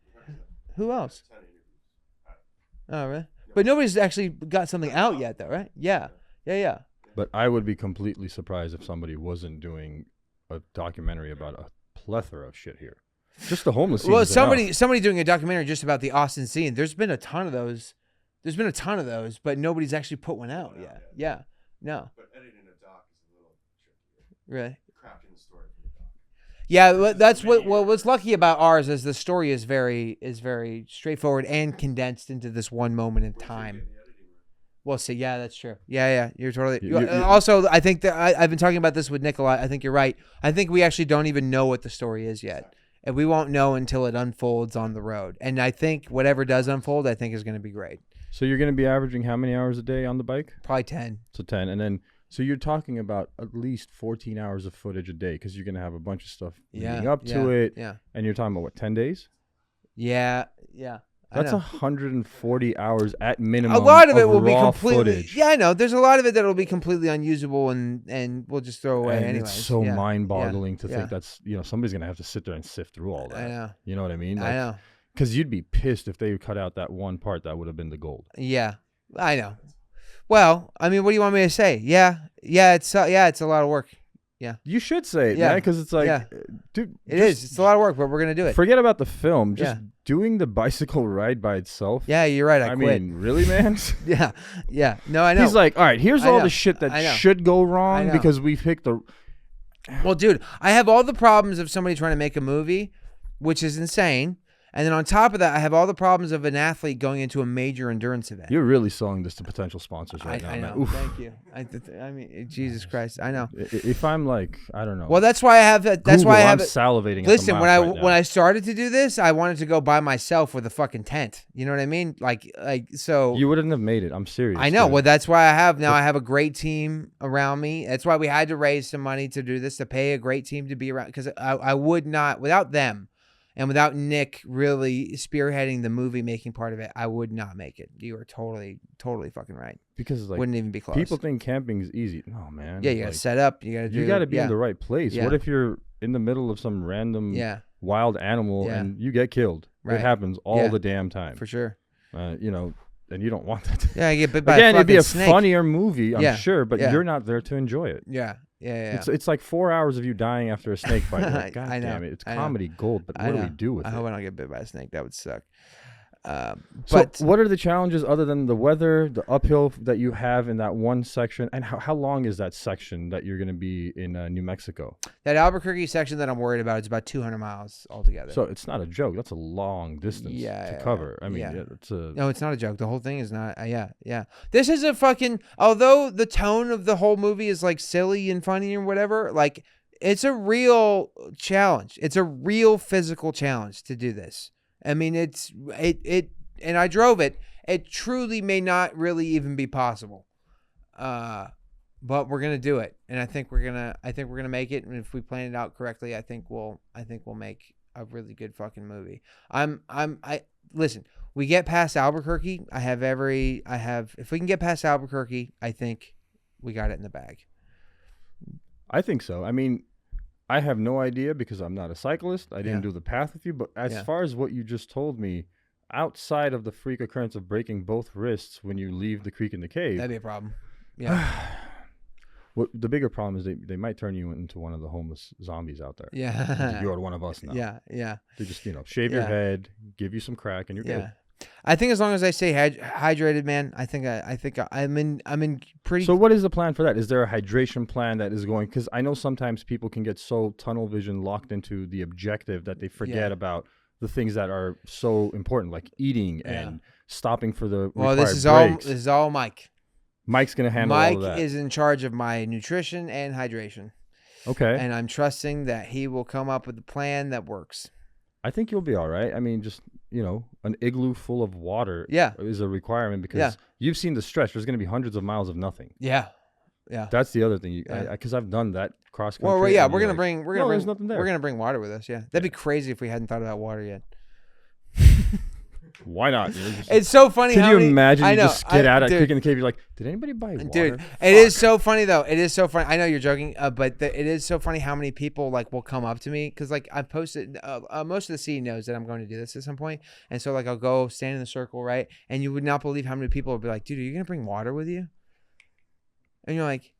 Who else? Oh, really? But nobody's actually got something out yet, though, right? Yeah. But I would be completely surprised if somebody wasn't doing a documentary about a plethora of shit here. Just the homeless scene. Well, somebody doing a documentary just about the Austin scene. There's been a ton of those. But nobody's actually put one out yet. Yeah. No. But editing a doc is a little trickier. Really? Crafting the story for the doc. Yeah, that's what's lucky about ours is the story is very straightforward and condensed into this one moment in time. Well, see, yeah, that's true. Yeah, you're totally. Also, I think that I've been talking about this with Nicola. I think you're right. I think we actually don't even know what the story is yet. And we won't know until it unfolds on the road. And I think whatever does unfold, I think is going to be great. So you're going to be averaging how many hours a day on the bike? Probably 10. So 10. And then, so you're talking about at least 14 hours of footage a day because you're going to have a bunch of stuff leading up to it. Yeah. And you're talking about, what, 10 days? Yeah. That's 140 hours at minimum. A lot of it will be completely. Footage. Yeah, I know. There's a lot of it that will be completely unusable and we'll just throw away anyway. It's so mind-boggling to think that's, somebody's going to have to sit there and sift through all that. I know. You know what I mean? I know. Because you'd be pissed if they cut out that one part that would have been the gold. Yeah, I know. Well, I mean, what do you want me to say? Yeah, it's a lot of work. Yeah. You should say it, man, because it's like, dude. It is. It's a lot of work, but we're going to do it. Forget about the film. Just doing the bicycle ride by itself. Yeah, you're right. I quit. mean, really, man? Yeah. No, I know. He's like, all right, here's all the shit that should go wrong because we picked the. Well, dude, I have all the problems of somebody trying to make a movie, which is insane. And then on top of that, I have all the problems of an athlete going into a major endurance event. You're really selling this to potential sponsors right now, I man. know. Oof. Thank you. I mean, Jesus Christ, I know. If I'm like, I don't know. Well, that's why I have that. That's why I have I'm it. salivating. Listen, at the when mouth right now. I started to do this, I wanted to go by myself with a fucking tent. You know what I mean? Like so. You wouldn't have made it. I'm serious. I know. dude. Well, that's why I have a great team around me. That's why we had to raise some money to do this, to pay a great team to be around. Because I would not, without them, and without Nick really spearheading the movie making part of it, I would not make it. You are totally fucking right. Because like Wouldn't even be close. people think camping is easy. No, man. Yeah, you gotta Like, set up. You gotta be in the right place. Yeah. What if you're in the middle of some random Yeah, wild animal Yeah. and you get killed? Right. It happens all Yeah. the damn time. for sure. You know, and you don't want that. To Yeah, I get bit by Again, a it'd be a fucking snake. funnier movie, I'm Yeah. sure, but Yeah. you're not there to enjoy it. Yeah. It's like 4 hours of you dying after a snake bite. You're like, God I know, damn it. It's I know. comedy gold, but I what do know. we do with I it? hope I don't get bit by a snake. That would suck. So But what are the challenges other than the weather, the uphill that you have in that one section? And how long is that section that you're going to be in New Mexico? that Albuquerque section that I'm worried about is about 200 miles altogether. So it's not a joke. That's a long distance Yeah, to cover. I mean, yeah. it's a... No, it's not a joke. The whole thing is not. Yeah. This is a fucking. Although the tone of the whole movie is like silly and funny or whatever, like it's a real challenge. It's a real physical challenge to do this. I mean, it, and I drove it. It truly may not really even be possible. But we're gonna do it, and I think we're gonna make it. And if we plan it out correctly, I think we'll make a really good fucking movie. Listen. We get past Albuquerque. If we can get past Albuquerque, I think we got it in the bag. I think so. I mean, I have no idea because I'm not a cyclist. I didn't Yeah. do the path with you. But as Yeah. far as what you just told me, outside of the freak occurrence of breaking both wrists when you leave the creek in the cave, That'd be a problem. Yeah. what the bigger problem is they might turn you into one of the homeless zombies out there. Yeah. You're one of us now. Yeah. They just, shave your Yeah. head, give you some crack, and you're Yeah. good. I think as long as I stay hydrated, man, I think I'm in pretty. So what is the plan for that? Is there a hydration plan that is going? Because I know sometimes people can get so tunnel vision locked into the objective that they forget Yeah. about the things that are so important, like eating and stopping for the well, required this breaks. is all Mike. Mike's gonna handle Mike all of that. is in charge of my nutrition and hydration, Okay. and I'm trusting that he will come up with a plan that works. I think you'll be all right. I mean, just an igloo full of water Yeah. is a requirement because you've seen the stretch. There's gonna be hundreds of miles of nothing. Yeah. That's the other thing. Yeah. Because I've done that cross country. Well, yeah, and we're you're gonna like, bring "No, there's nothing there." We're gonna bring water with us. Yeah, that'd be crazy if we hadn't thought about water yet. Why not? Just- It's so funny. Can how you many, imagine I you know, just get out of dude, quick in the cave? You're like, did anybody buy water? Dude, it is so funny though. It is so funny. I know you're joking, but it is so funny how many people like will come up to me because like I posted. Most of the city knows that I'm going to do this at some point, and so like I'll go stand in the circle, right? And you would not believe how many people will be like, "Dude, are you gonna bring water with you?" And you're like,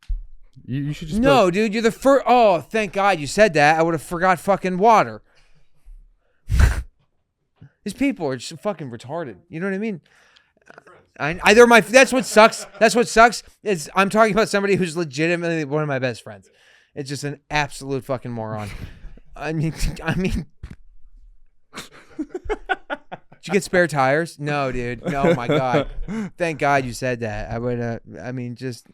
You should just "No, dude, you're the first." Oh, thank God you said that. I would have forgot fucking water. These people are just fucking retarded. You know what I mean? They're my. That's what sucks. That's what sucks. Is I'm talking about somebody who's legitimately one of my best friends. It's just an absolute fucking moron. I mean. Did you get spare tires? No, dude. No, my God. Thank God you said that. I would. I mean, just.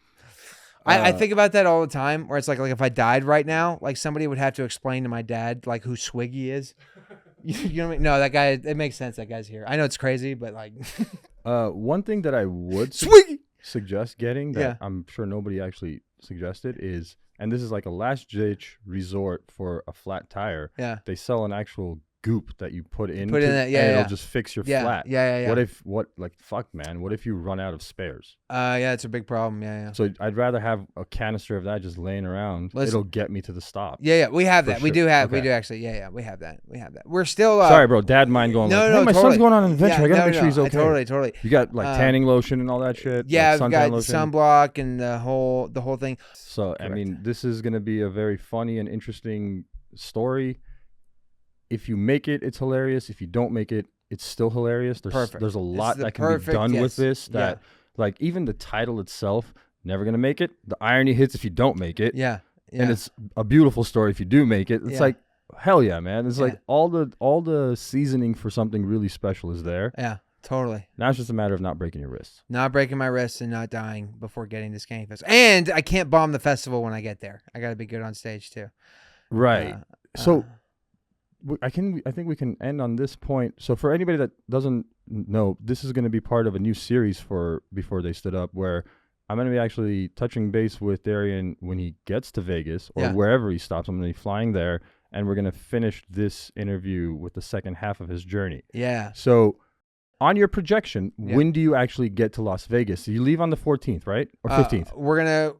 I think about that all the time. Where it's like if I died right now, like somebody would have to explain to my dad like who Swiggy is. You know what I mean? No, that guy. It makes sense. That guy's here. I know it's crazy, but like. One thing that I would Swiggy. suggest getting that I'm sure nobody actually suggested is, and this is like a last ditch resort for a flat tire. Yeah. They sell an actual goop that you put in. Put in that, yeah, and yeah. it'll just fix your Yeah, flat. yeah. Fuck, man? What if you run out of spares? Yeah, it's a big problem. Yeah. So I'd rather have a canister of that just laying around. Listen. It'll get me to the stop. Yeah, we have For that. We sure. do have. We Okay. do actually. Yeah, we have that. We're still. Sorry, bro. Dad mind going No, like, no, hey, my totally. son's going on an adventure. Yeah, I gotta make sure he's I okay. Totally. You got like tanning lotion and all that shit. Yeah, like I've got lotion. sunblock and the whole thing. So I Correct. mean, this is gonna be a very funny and interesting story. If you make it, it's hilarious. If you don't make it, it's still hilarious. Perfect. There's a lot the that can be perfect- done yes. with this. That like even the title itself, never gonna make it. The irony hits if you don't make it. Yeah. And it's a beautiful story if you do make it. It's Yeah. like hell yeah, man. It's Yeah. like all the seasoning for something really special is there. Yeah, totally. Now it's just a matter of not breaking your wrists. Not breaking my wrists and not dying before getting to Skank Fest. And I can't bomb the festival when I get there. I got to be good on stage too. Right. So I think we can end on this point. So for anybody that doesn't know, this is going to be part of a new series for Before They Stood Up, where I'm going to be actually touching base with Darian when he gets to Vegas or wherever he stops. I'm going to be flying there, and we're going to finish this interview with the second half of his journey. Yeah. So on your projection, when do you actually get to Las Vegas? So you leave on the 14th, right? Or 15th?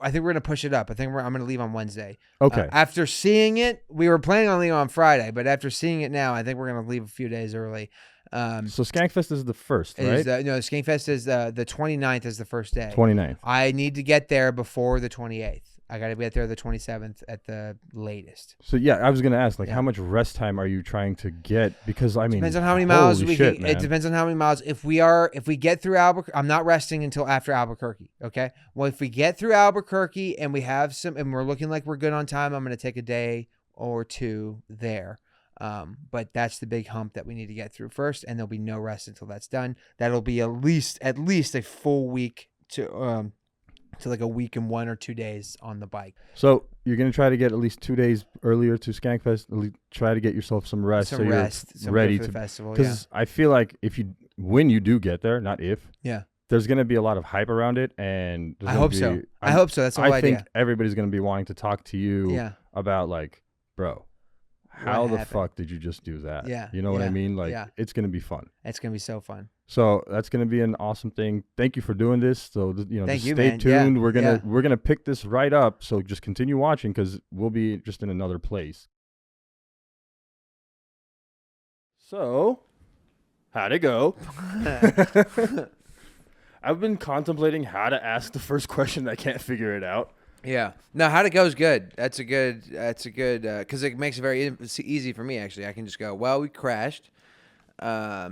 I think we're gonna push it up. I'm gonna leave on Wednesday. Okay. After seeing it, we were planning on leaving on Friday, but after seeing it now, I think we're gonna leave a few days early. So Skank Fest is the first, right? No, Skank Fest is the 29th is the first day. 29th. I need to get there before the 28th. I got to get there the 27th at the latest. So yeah, I was gonna ask, like, how much rest time are you trying to get? Because I mean, depends on how many miles holy we shit, can. man. It depends on how many miles. If we get through Albuquerque, I'm not resting until after Albuquerque. Okay. Well, if we get through Albuquerque and we have and we're looking like we're good on time, I'm gonna take a day or two there. But that's the big hump that we need to get through first, and there'll be no rest until that's done. That'll be at least a full week to like a week and 1 or 2 days on the bike. So you're gonna try to get at least 2 days earlier to Skank Fest. Try to get yourself some rest, Some ready for to the festival. Because I feel like when you do get there, not if, Yeah. there's gonna be a lot of hype around it, and I hope so. I hope so. That's the whole I idea. think everybody's gonna be wanting to talk to you Yeah. about, like, bro, how the happened? fuck did you just do that? Yeah. You know what I Yeah. mean? Like, Yeah. it's gonna be fun. It's gonna be so fun. So that's gonna be an awesome thing. Thank you for doing this. So Thank just you, stay man. tuned. Yeah. We're gonna pick this right up. So just continue watching, because we'll be just in another place. So, how'd it go? I've been contemplating how to ask the first question. I can't figure it out. Yeah. No, how'd it go is good. That's a good, because it makes it it's easy for me, actually. I can just go, well, we crashed. Yeah,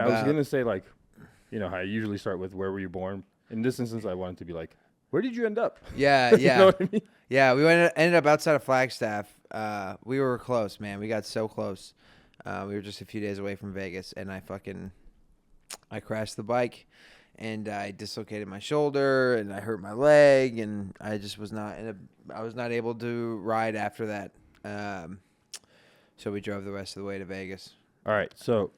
I was going to say, like, how I usually start with where were you born? In this instance, I wanted to be like, where did you end up? Yeah, You yeah. know what I mean? Yeah, we ended up outside of Flagstaff. We were close, man. We got so close. We were just a few days away from Vegas, and I crashed the bike, and I dislocated my shoulder, and I hurt my leg, and I just was not able to ride after that. So we drove the rest of the way to Vegas. All right, so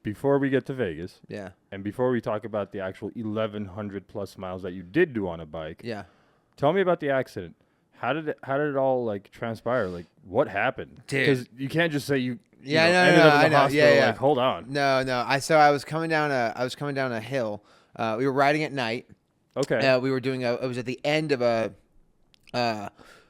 before we get to Vegas, Yeah. and before we talk about the actual 1,100 plus miles that you did do on a bike, Yeah. tell me about the accident. How did it all, like, transpire? Like, what happened? Dude. Because you can't just say you Yeah, ended up in the hospital. Yeah, yeah. Like, hold on. No. I was coming down a hill. We were riding at night. Okay. We were doing it was at the end of a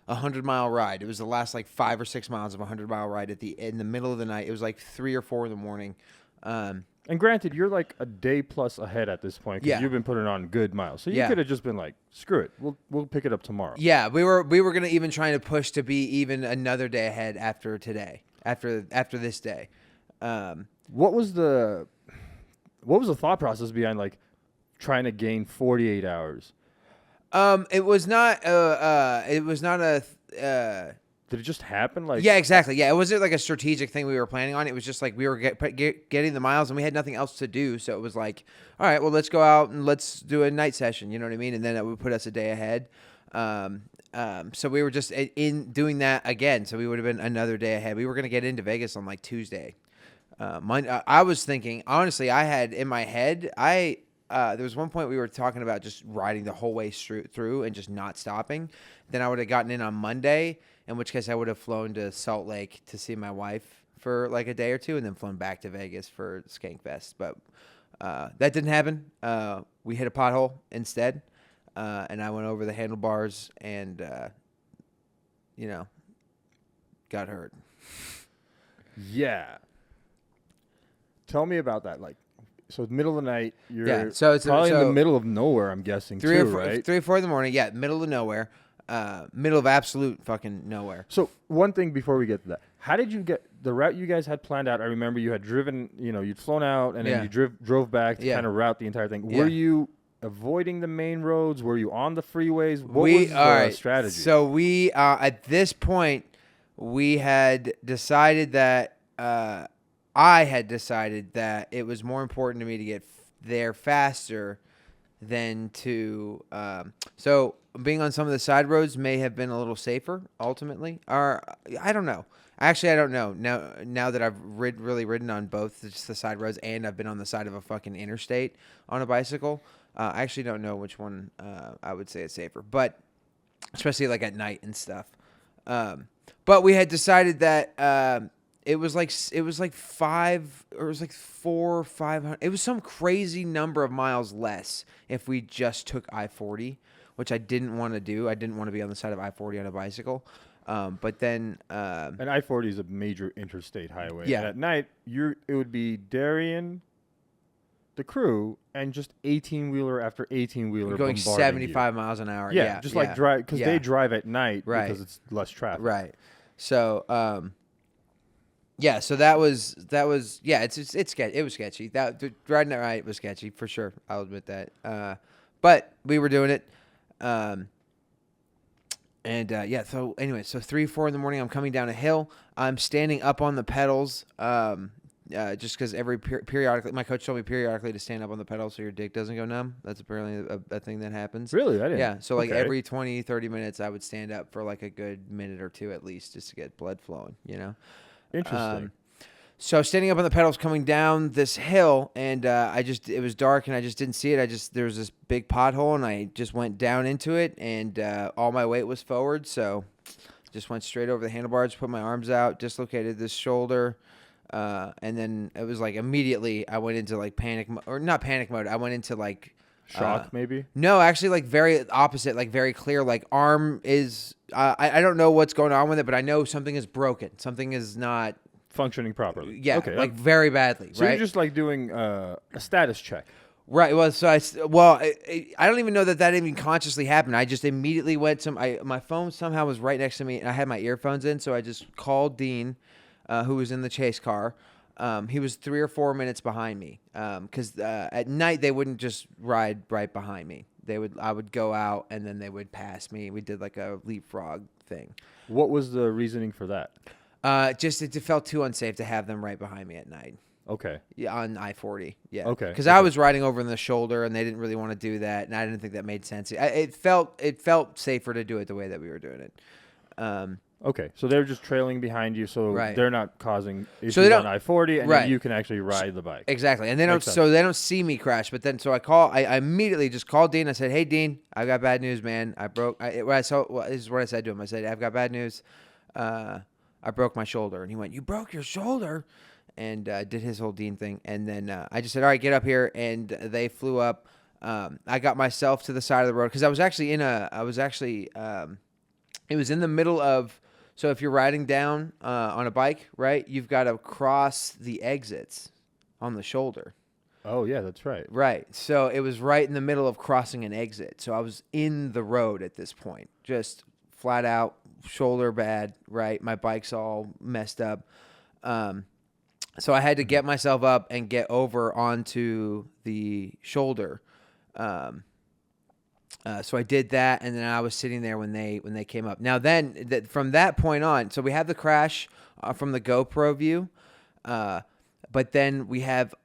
100-mile ride. It was the last like 5 or 6 miles of a 100-mile ride in the middle of the night. It was like 3 or 4 in the morning. And granted, you're like a day plus ahead at this point, because Yeah. you've been putting on good miles. So you Yeah. could have just been like, screw it, we'll pick it up tomorrow. Yeah, we were gonna even trying to push to be even another day ahead after today, after this day. What was the thought process behind, like, trying to gain 48 hours? It was not a. Did it just happen? Like, Yeah, exactly. Yeah, it wasn't like a strategic thing we were planning on. It was just like we were getting the miles, and we had nothing else to do. So it was like, all right, well, let's go out and let's do a night session. You know what I mean? And then it would put us a day ahead. So we were just in doing that again. So we would have been another day ahead. We were going to get into Vegas on like Tuesday. I was thinking, honestly, I had in my head, there was one point we were talking about just riding the whole way through and just not stopping. Then I would have gotten in on Monday, in which case I would have flown to Salt Lake to see my wife for like a day or two, and then flown back to Vegas for Skank Fest. But that didn't happen. We hit a pothole instead, and I went over the handlebars and, got hurt. Yeah. Tell me about that. Like, so it's middle of the night. You're so it's probably in the middle of nowhere, I'm guessing, three too, or four, right? 3 or 4 in the morning. Yeah, middle of nowhere. Middle of absolute fucking nowhere. So one thing before we get to that, how did you get the route you guys had planned out? I remember you had driven, you'd flown out, and then you drove back to kind of route the entire thing. Were you avoiding the main roads? Were you on the freeways? What was the strategy? So we at this point, we had decided that I had decided that it was more important to me to get there faster than to. So being on some of the side roads may have been a little safer ultimately, or I don't know. Actually, I don't know. Now that I've really ridden on both just the side roads and I've been on the side of a fucking interstate on a bicycle, I actually don't know which one I would say is safer. But especially like at night and stuff. But we had decided that it was like 500. It was some crazy number of miles less if we just took I-40, which I didn't want to do. I didn't want to be on the side of I-40 on a bicycle. But then And I-40 is a major interstate highway. Yeah. And at night, it would be Darian, the crew, and just 18-wheeler after 18-wheeler going bombarding 75 miles an hour. you. Yeah, just like drive, because yeah. they drive at night Right. because it's less traffic. Right. So, yeah. So that was yeah. It's sketchy. It was sketchy. Riding at night was sketchy for sure. I'll admit that. But we were doing it. Yeah. So anyway, so 3-4 in the morning, I'm coming down a hill. I'm standing up on the pedals. Just because periodically, my coach told me periodically to stand up on the pedals so your dick doesn't go numb. That's apparently a thing that happens. Really? I didn't. Yeah. So like okay. every 20, 30 minutes, I would stand up for like a good minute or two at least just to get blood flowing, you know? Interesting. So standing up on the pedals coming down this hill, and it was dark and I just didn't see it. There was this big pothole and I just went down into it, and all my weight was forward. So just went straight over the handlebars, put my arms out, dislocated this shoulder. And then it was like immediately I went into like not panic mode. I went into like shock, maybe? No, actually like very opposite, like very clear, like arm is, I don't know what's going on with it, but I know something is broken. Something is not functioning properly. Yeah. Okay. Like very badly. So right? you're just like doing a status check. Right. Well, so I don't even know that even consciously happened. I just immediately went my phone somehow was right next to me and I had my earphones in. So I just called Dean, who was in the chase car. He was 3 or 4 minutes behind me. Cause, at night they wouldn't just ride right behind me. I would go out and then they would pass me. We did like a leapfrog thing. What was the reasoning for that? Just it felt too unsafe to have them right behind me at night. Okay. Yeah, on I-40. Yeah. Okay. Because I was riding over in the shoulder, and they didn't really want to do that, and I didn't think that made sense. It felt safer to do it the way that we were doing it. Okay, so they're just trailing behind you, so Right. they're not causing issues they don't- on I-40, and right. then you can actually ride the bike. Exactly, and they Makes sense. don't see me crash. But then, so I immediately just called Dean. I said, "Hey, Dean, I've got bad news, man. This is what I said to him. I said, I've got bad news. I broke my shoulder." And he went, "You broke your shoulder?" And did his whole Dean thing. And then I just said, "All right, get up here." And they flew up. I got myself to the side of the road because it was in the middle of, so if you're riding down on a bike, right, you've got to cross the exits on the shoulder. Oh, yeah, that's right. Right. So it was right in the middle of crossing an exit. So I was in the road at this point, just flat out, shoulder bad, right? My bike's all messed up. So I had to get myself up and get over onto the shoulder. So I did that, and then I was sitting there when they came up. Now then, from that point on, so we have the crash from the GoPro view, but then we have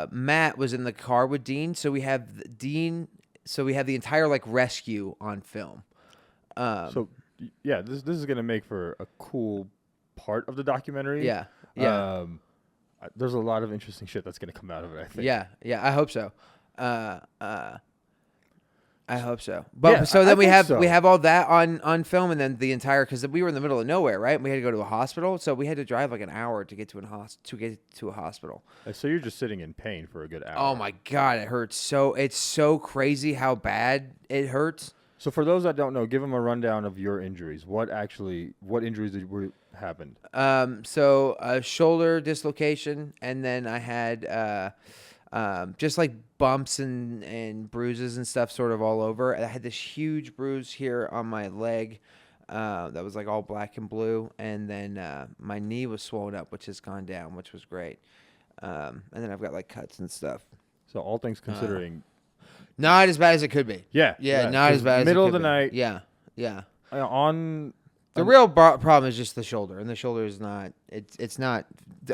Matt was in the car with Dean, so we have Dean. So we have the entire like rescue on film. So yeah, this is gonna make for a cool part of the documentary. Yeah, yeah. There's a lot of interesting shit that's gonna come out of it, I think. Yeah, I hope so. I hope so. But Yeah, so I then we think have so. we have all that on film, and then the entire, because we were in the middle of nowhere, right? We had to go to a hospital, so we had to drive like an hour to get to a hospital. So you're just sitting in pain for a good hour. Oh my god, it hurts so. It's so crazy how bad it hurts. So for those that don't know, give them a rundown of your injuries. What injuries happened? So a shoulder dislocation, and then I had just like bumps and bruises and stuff sort of all over. I had this huge bruise here on my leg that was like all black and blue, and then my knee was swollen up, which has gone down, which was great. And then I've got like cuts and stuff. So all things considering, Not as bad as it could be. yeah, Not as bad as middle it of could the be. night. Yeah. On The real problem is just the shoulder, and the shoulder is not. It's not.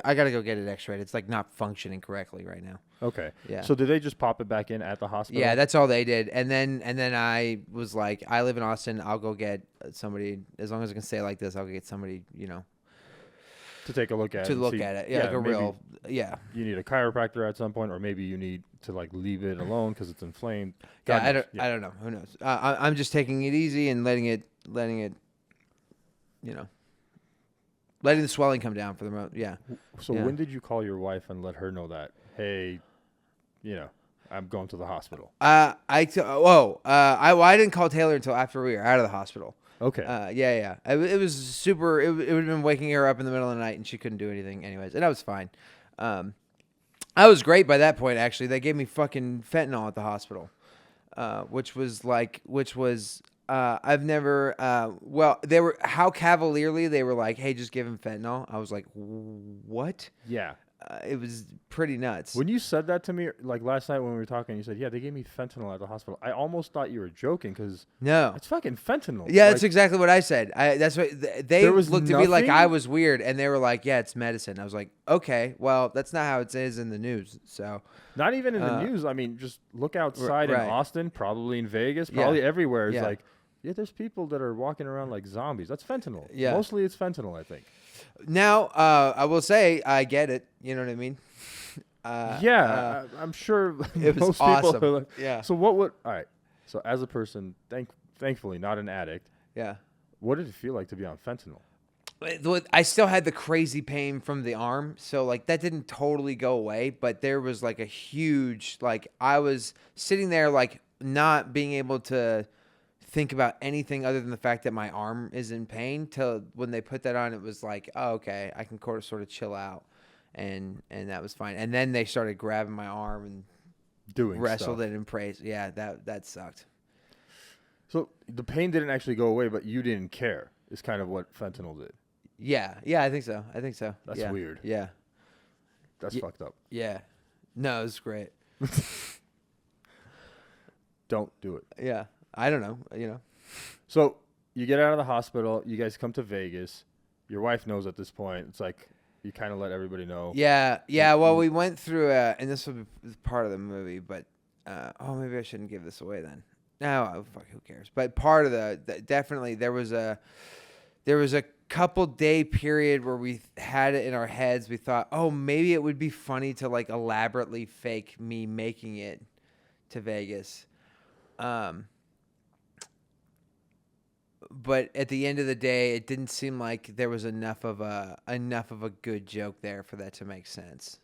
I gotta go get it X-rayed. It's like not functioning correctly right now. Okay. Yeah. So did they just pop it back in at the hospital? Yeah, that's all they did. And then I was like, I live in Austin. I'll go get somebody. As long as I can say like this, I'll get somebody. To take a look at it. To and look see- at it. Yeah, like a maybe real. Yeah. You need a chiropractor at some point, or maybe you need to like leave it alone because it's inflamed. Yeah, God I knows. don't. I don't know. Who knows? I'm just taking it easy and letting it. Letting the swelling come down for the moment. Yeah. So Yeah. when did you call your wife and let her know that? Hey, I'm going to the hospital. I didn't call Taylor until after we were out of the hospital. Okay. Yeah. It was super. It would have been waking her up in the middle of the night, and she couldn't do anything, anyways. And I was fine. I was great by that point. Actually, they gave me fucking fentanyl at the hospital, which was I've never. Well, they were how cavalierly they were like, "Hey, just give him fentanyl." I was like, "What?" yeah. It was pretty nuts. When you said that to me, like last night when we were talking, you said, "Yeah, they gave me fentanyl at the hospital." I almost thought you were joking because No. it's fucking fentanyl. Yeah, Like, that's exactly what I said. That's what they There was looked at me like nothing? I was weird, and they were like, "Yeah, it's medicine." I was like, "Okay, well, that's not how it is in the news." So Not even in the news. I mean, just look outside right. in Austin, probably in Vegas, Yeah. probably everywhere. It's Yeah. like, yeah, there's people that are walking around like zombies. That's fentanyl. Yeah. Mostly it's fentanyl, I think. now, I will say I get it. You know what I mean? I'm sure it was most awesome. people are like, Yeah. So what would, all right. So as a person, thankfully not an addict, Yeah. what did it feel like to be on fentanyl? I still had the crazy pain from the arm, so like that didn't totally go away, but there was like a huge I was sitting there like not being able to think about anything other than the fact that my arm is in pain till when they put that on it was like, oh, okay, I can sort of chill out and that was fine. And then they started grabbing my arm and Doing wrestled stuff. it in praise. Yeah, that sucked. So the pain didn't actually go away, but you didn't care. Is kind of what fentanyl did. Yeah, I think so. That's Yeah. weird. Yeah. That's fucked up. Yeah. No, it was great. Don't do it. Yeah. I don't know, So you get out of the hospital. You guys come to Vegas. Your wife knows at this point. It's like you kind of let everybody know. Yeah. Well, we went through, and this will be part of the movie, but maybe I shouldn't give this away then. No, fuck, who cares? But part of definitely there was a couple day period where we had it in our heads. We thought, oh, maybe it would be funny to like elaborately fake me making it to Vegas. But at the end of the day, it didn't seem like there was enough of a good joke there for that to make sense.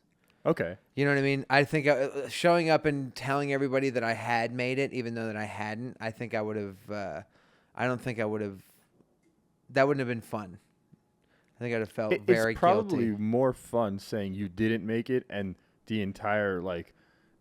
Okay. You know what I mean? I think showing up and telling everybody that I had made it, even though that I hadn't, I think I would have. I don't think I would have. That wouldn't have been fun. I think I'd have felt very It's probably guilty. more fun saying you didn't make it and the entire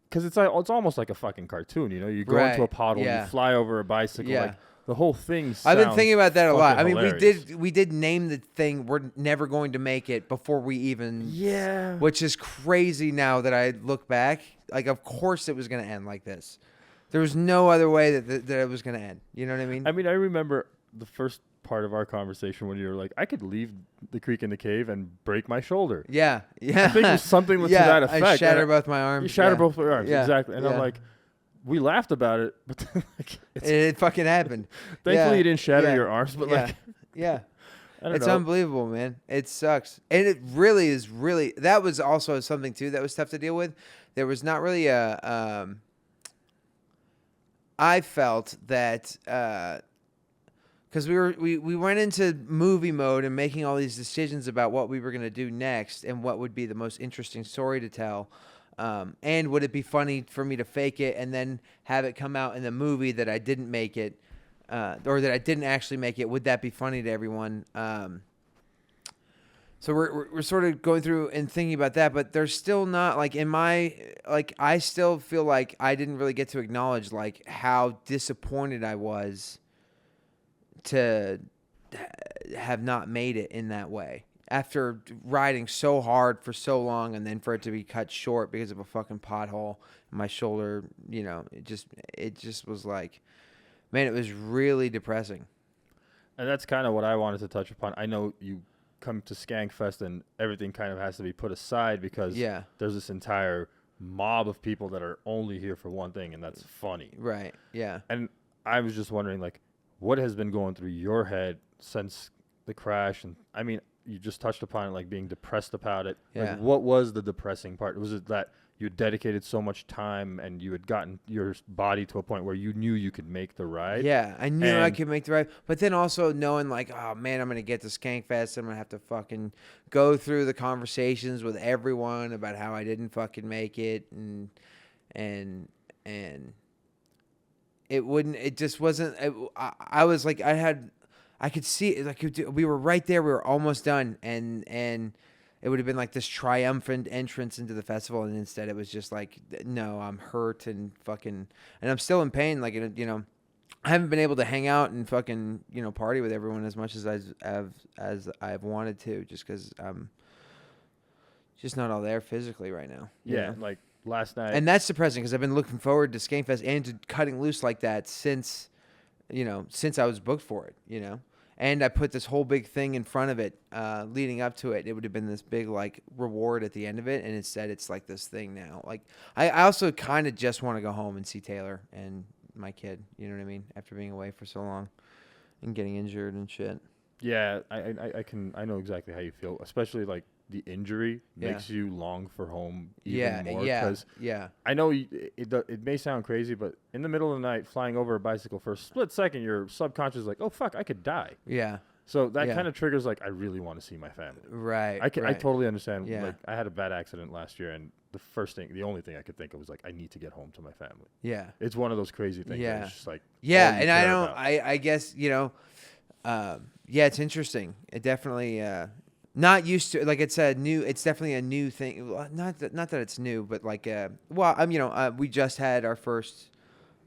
because it's almost like a fucking cartoon. You go into a Right, puddle, yeah. you fly over a bicycle. Yeah. Like the whole thing. I've been thinking about that a lot. I mean, hilarious. we did name the thing. We're never going to make it before we even. Yeah. Which is crazy now that I look back. Like, of course it was going to end like this. There was no other way that it was going to end. You know what I mean? I mean, I remember the first part of our conversation when you were like, I could leave the creek in the cave and break my shoulder. Yeah. I think it was something to that effect. I shatter And both my arms. You shatter yeah. both your arms, Yeah. exactly. And I'm Yeah. like, we laughed about it, but then, It fucking happened. thankfully you didn't shatter Yeah. your arms, but yeah. I don't It's know. unbelievable, man. It sucks. And it really is that was also something too that was tough to deal with. There was not really I felt that because we went into movie mode and making all these decisions about what we were going to do next and what would be the most interesting story to tell. And would it be funny for me to fake it and then have it come out in the movie that I didn't make it, or that I didn't actually make it? Would that be funny to everyone? So we're sort of going through and thinking about that, but there's still not I still feel like I didn't really get to acknowledge like how disappointed I was to have not made it in that way. After riding so hard for so long and then for it to be cut short because of a fucking pothole in my shoulder, it just was like, man, it was really depressing. And that's kind of what I wanted to touch upon. I know you come to Skank Fest and everything kind of has to be put aside because Yeah. there's this entire mob of people that are only here for one thing, and that's funny. Right. Yeah. And I was just wondering, like, what has been going through your head since the crash? And I mean, you just touched upon it, like being depressed about it. Yeah. Like, what was the depressing part? Was it that you dedicated so much time and you had gotten your body to a point where you knew you could make the ride? Yeah, I knew I And- could make the ride, but then also knowing like, oh man, I'm gonna get to Skank Fest. I'm gonna have to fucking go through the conversations with everyone about how I didn't fucking make it, and it wouldn't. It just wasn't. I was like, I could see it. Like we were right there. We were almost done, and it would have been like this triumphant entrance into the festival, and instead it was just like, no, I'm hurt and fucking, and I'm still in pain. Like, you know, I haven't been able to hang out and fucking, you know, party with everyone as much as I've wanted to, just because I'm just not all there physically right now. you Yeah, know? like last night. And that's depressing because I've been looking forward to Skank Fest and to cutting loose like that since I was booked for it, you know. And I put this whole big thing in front of it, leading up to it. It would have been this big like reward at the end of it, and instead it's like this thing now. Like I also kind of just want to go home and see Taylor and my kid. You know what I mean? After being away for so long and getting injured and shit. Yeah, I know exactly how you feel, especially like the injury Yeah. makes you long for home even Yeah, more. yeah, Because yeah, I know it may sound crazy, but in the middle of the night, flying over a bicycle for a split second, your subconscious is like, oh fuck, I could die. yeah. So that Yeah. kind of triggers like, I really want to see my family. Right. I right. totally understand. Yeah. Like I had a bad accident last year, and the only thing I could think of was like, I need to get home to my family. Yeah. It's one of those crazy things. Yeah. That it's just like, Yeah, all you and I care don't. about. I guess yeah, it's interesting. It definitely not used to. Like it's a new. It's definitely a new thing. Well, not that it's new, but like we just had our first.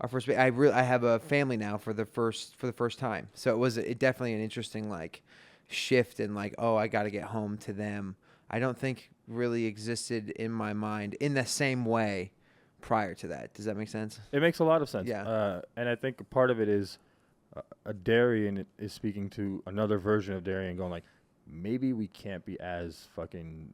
I have a family now for the first time. So it definitely an interesting like shift in like, oh, I got to get home to them. I don't think really existed in my mind in the same way prior to that. Does that make sense? It makes a lot of sense. Yeah. And I think part of it is a Darian is speaking to another version of Darian going like, maybe we can't be as fucking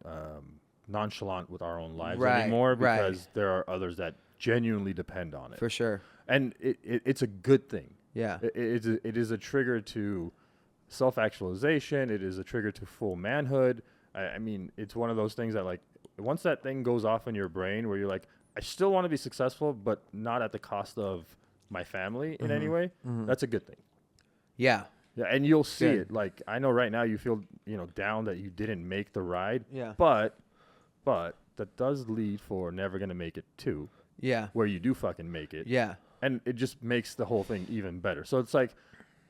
nonchalant with our own lives Right, anymore right. because there are others that genuinely depend on it. For sure. And it's a good thing. Yeah. It is a trigger to self-actualization. It is a trigger to full manhood. I mean, it's one of those things that like once that thing goes off in your brain where you're like, I still want to be successful, but not at the cost of my family in any way. That's a good thing. Yeah. Yeah, and you'll see Good. it. Like I know right now you feel down that you didn't make the ride. Yeah. But that does lead for never gonna make it too, Yeah. where you do fucking make it. Yeah. And it just makes the whole thing even better. So it's like,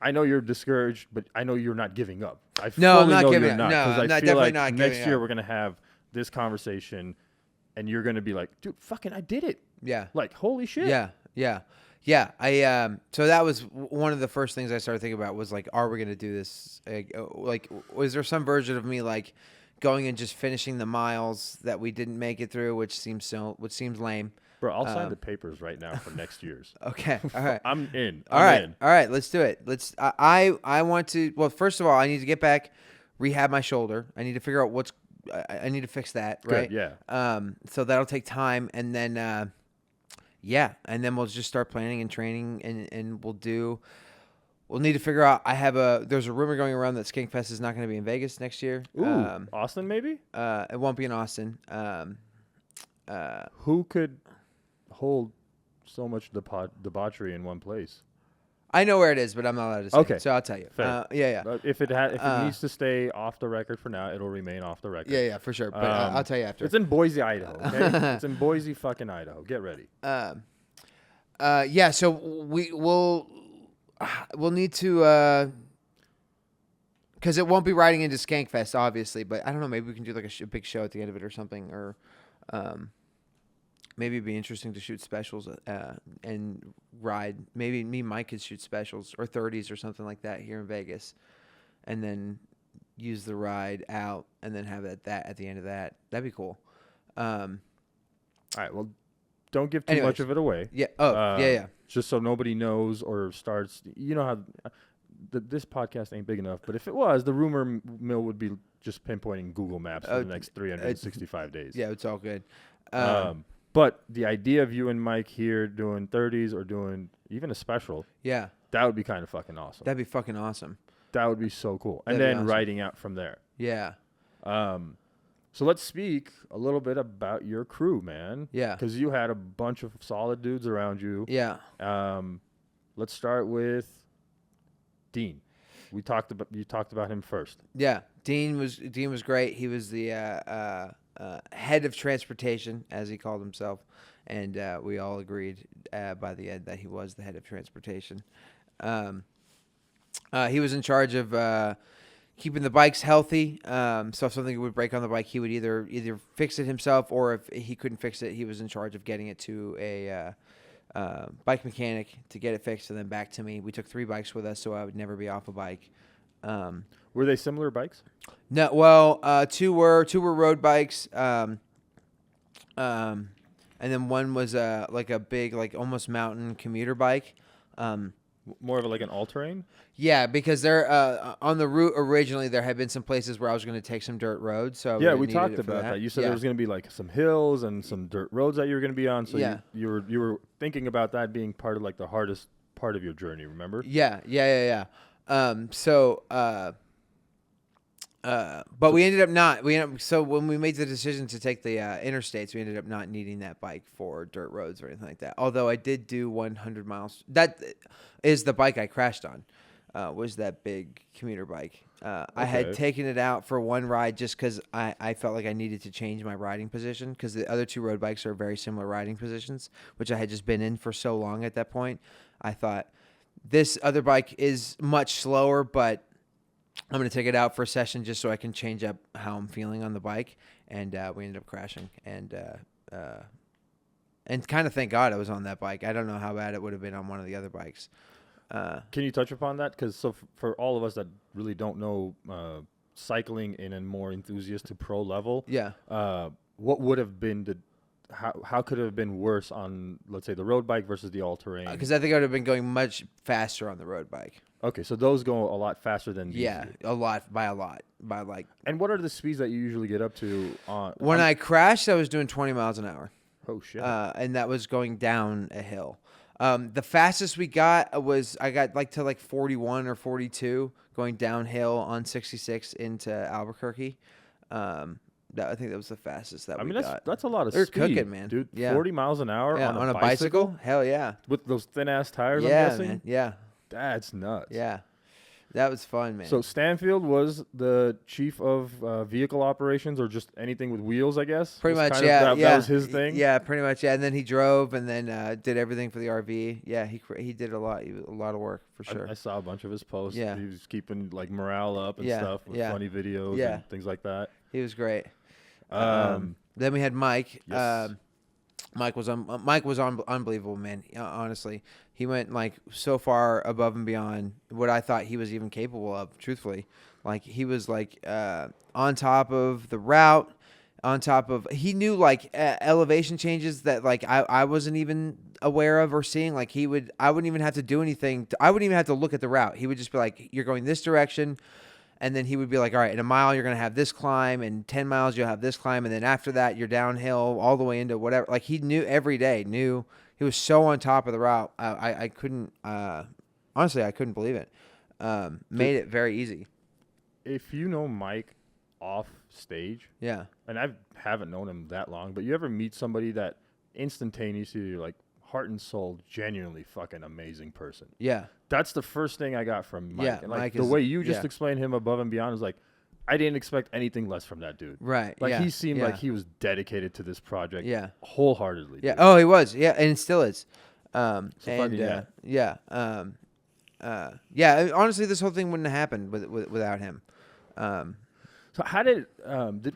I know you're discouraged, but I know you're not giving up. I No, I'm fully not know giving you're up. not, No, 'cause I'm I not- feel definitely like not next giving year up. we're gonna have this conversation, and you're gonna be like, dude, fucking, I did it. Yeah. Like, holy shit. Yeah. Yeah. Yeah. So that was one of the first things I started thinking about was like, are we going to do this? Like, was there some version of me like going and just finishing the miles that we didn't make it through, which seems lame. Bro, I'll sign the papers right now for next year's. Okay. All right. I'm in. All right. Let's do it. I want to, well, first of all, I need to get back, rehab my shoulder. I need to figure out I need to fix that. Right. Good, yeah. So that'll take time. And then, and then we'll just start planning and training and we'll need to figure out, there's a rumor going around that Skank Fest is not going to be in Vegas next year. Ooh, Austin maybe? It won't be in Austin. Who could hold so much debauchery in one place? I know where it is, but I'm not allowed to say Okay. it, so I'll tell you. Fair. Yeah. But if it needs to stay off the record for now, it'll remain off the record. Yeah, for sure. But I'll tell you after. It's in Boise, Idaho. Okay? It's in Boise, fucking Idaho. Get ready. Yeah. So we'll need to, because it won't be riding into Skank Fest, obviously. But I don't know. Maybe we can do like a big show at the end of it or something, or maybe it'd be interesting to shoot specials and ride. Maybe me and Mike could shoot specials or 30s or something like that here in Vegas, and then use the ride out and then have that at the end of that. That'd be cool. All right. Well, don't give too Anyways. much of it away. Yeah. Oh, yeah. Just so nobody knows or starts. You know how this podcast ain't big enough, but if it was, the rumor mill would be just pinpointing Google Maps for the next 365 days. Yeah, it's all good. But the idea of you and Mike here doing 30s or doing even a special, Yeah, that would be kind of fucking awesome. that'd be fucking awesome. That would be so cool. And That'd be then awesome. writing out from there. Yeah, So let's speak a little bit about your crew, man. Yeah. Because you had a bunch of solid dudes around you. yeah. Let's start with Dean. You talked about him first. Yeah, Dean was great. He was the head of transportation, as he called himself, and we all agreed by the end that he was the head of transportation. He was in charge of keeping the bikes healthy. So if something would break on the bike, he would either fix it himself, or if he couldn't fix it, he was in charge of getting it to a bike mechanic to get it fixed, and then back to me. We took 3 bikes with us, so I would never be off a bike. Were they similar bikes? No, well, two were road bikes, and then one was like a big, like almost mountain commuter bike. More of like an all-terrain? Yeah, because they're on the route originally. There had been some places where I was going to take some dirt roads. So Yeah, we we needed talked it for about that. You said Yeah. there was going to be like some hills and some dirt roads that you were going to be on. So Yeah. you were thinking about that being part of like the hardest part of your journey, remember? Yeah. But we ended up not. So when we made the decision to take the interstates, we ended up not needing that bike for dirt roads or anything like that. Although I did do 100 miles. That is the bike I crashed on. Was that big commuter bike. I had taken it out for one ride just because I felt like I needed to change my riding position, because the other 2 road bikes are very similar riding positions, which I had just been in for so long at that point. I thought, this other bike is much slower, but I'm going to take it out for a session just so I can change up how I'm feeling on the bike. And we ended up crashing. And kind of thank God I was on that bike. I don't know how bad it would have been on one of the other bikes. Can you touch upon that? Because for all of us that really don't know cycling in a more enthusiast to pro level, Yeah. What would have been how could it have been worse on, let's say, the road bike versus the all-terrain? Because I think I would have been going much faster on the road bike. Okay, so those go a lot faster than these Yeah, do. a lot. By like. And what are the speeds that you usually get up to on? When I crashed, I was doing 20 miles an hour. Oh shit! And that was going down a hill. The fastest we got was I got to 41 or 42 going downhill on 66 into Albuquerque. I think that was the fastest that we got. That's a lot of They're speed, cooking, man. dude. Yeah. 40 miles an hour Yeah, on a bicycle Hell yeah. with those thin ass tires. I'm Yeah, guessing. man. Yeah, That's nuts. yeah. That was fun, man. So Stanfield was the chief of vehicle operations, or just anything with wheels, I guess. pretty Was much, kind of- yeah. That was his thing. Yeah, pretty much. Yeah, and then he drove, and then did everything for the RV. Yeah, he did a lot of work for sure. I saw a bunch of his posts. Yeah. He was keeping like morale up and Yeah, stuff with yeah. funny videos Yeah. and things like that. He was great. Then we had Mike. Yes. Mike was unbelievable, man. Honestly, he went so far above and beyond what I thought he was even capable of. Truthfully, he was on top of the route, he knew elevation changes that I wasn't even aware of or seeing. I wouldn't even have to do anything. I wouldn't even have to look at the route. He would just be like, "You're going this direction." And then he would be like, all right, in a mile, you're going to have this climb. In 10 miles, you'll have this climb. And then after that, you're downhill all the way into whatever. He knew every day, he was so on top of the route. I couldn't, honestly, I couldn't believe it. Made it very easy. if you know Mike off stage, Yeah. and I haven't known him that long, but you ever meet somebody that instantaneously you're like, heart and soul, genuinely fucking amazing person. Yeah. That's the first thing I got from Mike. Yeah, and like Mike the is- way you just yeah. explained him above and beyond is like, I didn't expect anything less from that dude. Right. Like yeah. he seemed yeah. like he was dedicated to this project Yeah. wholeheartedly. Yeah. dude. Oh, he was. Yeah, and it still is. So fucking yeah. Yeah. Yeah. Honestly, this whole thing wouldn't have happened without him. So how did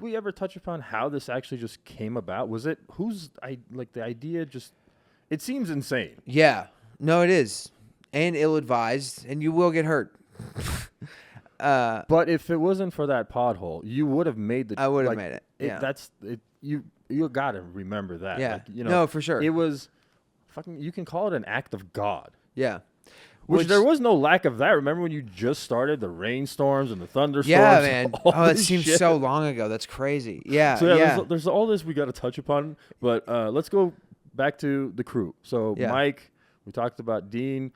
we ever touch upon how this actually just came about? Was it the idea just? It seems insane. Yeah. No, it is, and ill-advised, and you will get hurt. But if it wasn't for that pothole, you would have made the. I would have made it. Yeah. That's it. You gotta remember that. Yeah. Like, No, for sure. It was fucking. You can call it an act of God. Yeah. Which there was no lack of that. Remember when you just started the rainstorms and the thunderstorms? Yeah, man. all Oh, that this seems shit? so long ago. That's crazy. Yeah, So yeah. there's all this we got to touch upon, but let's go back to the crew. So Yeah. Mike, we talked about Dean.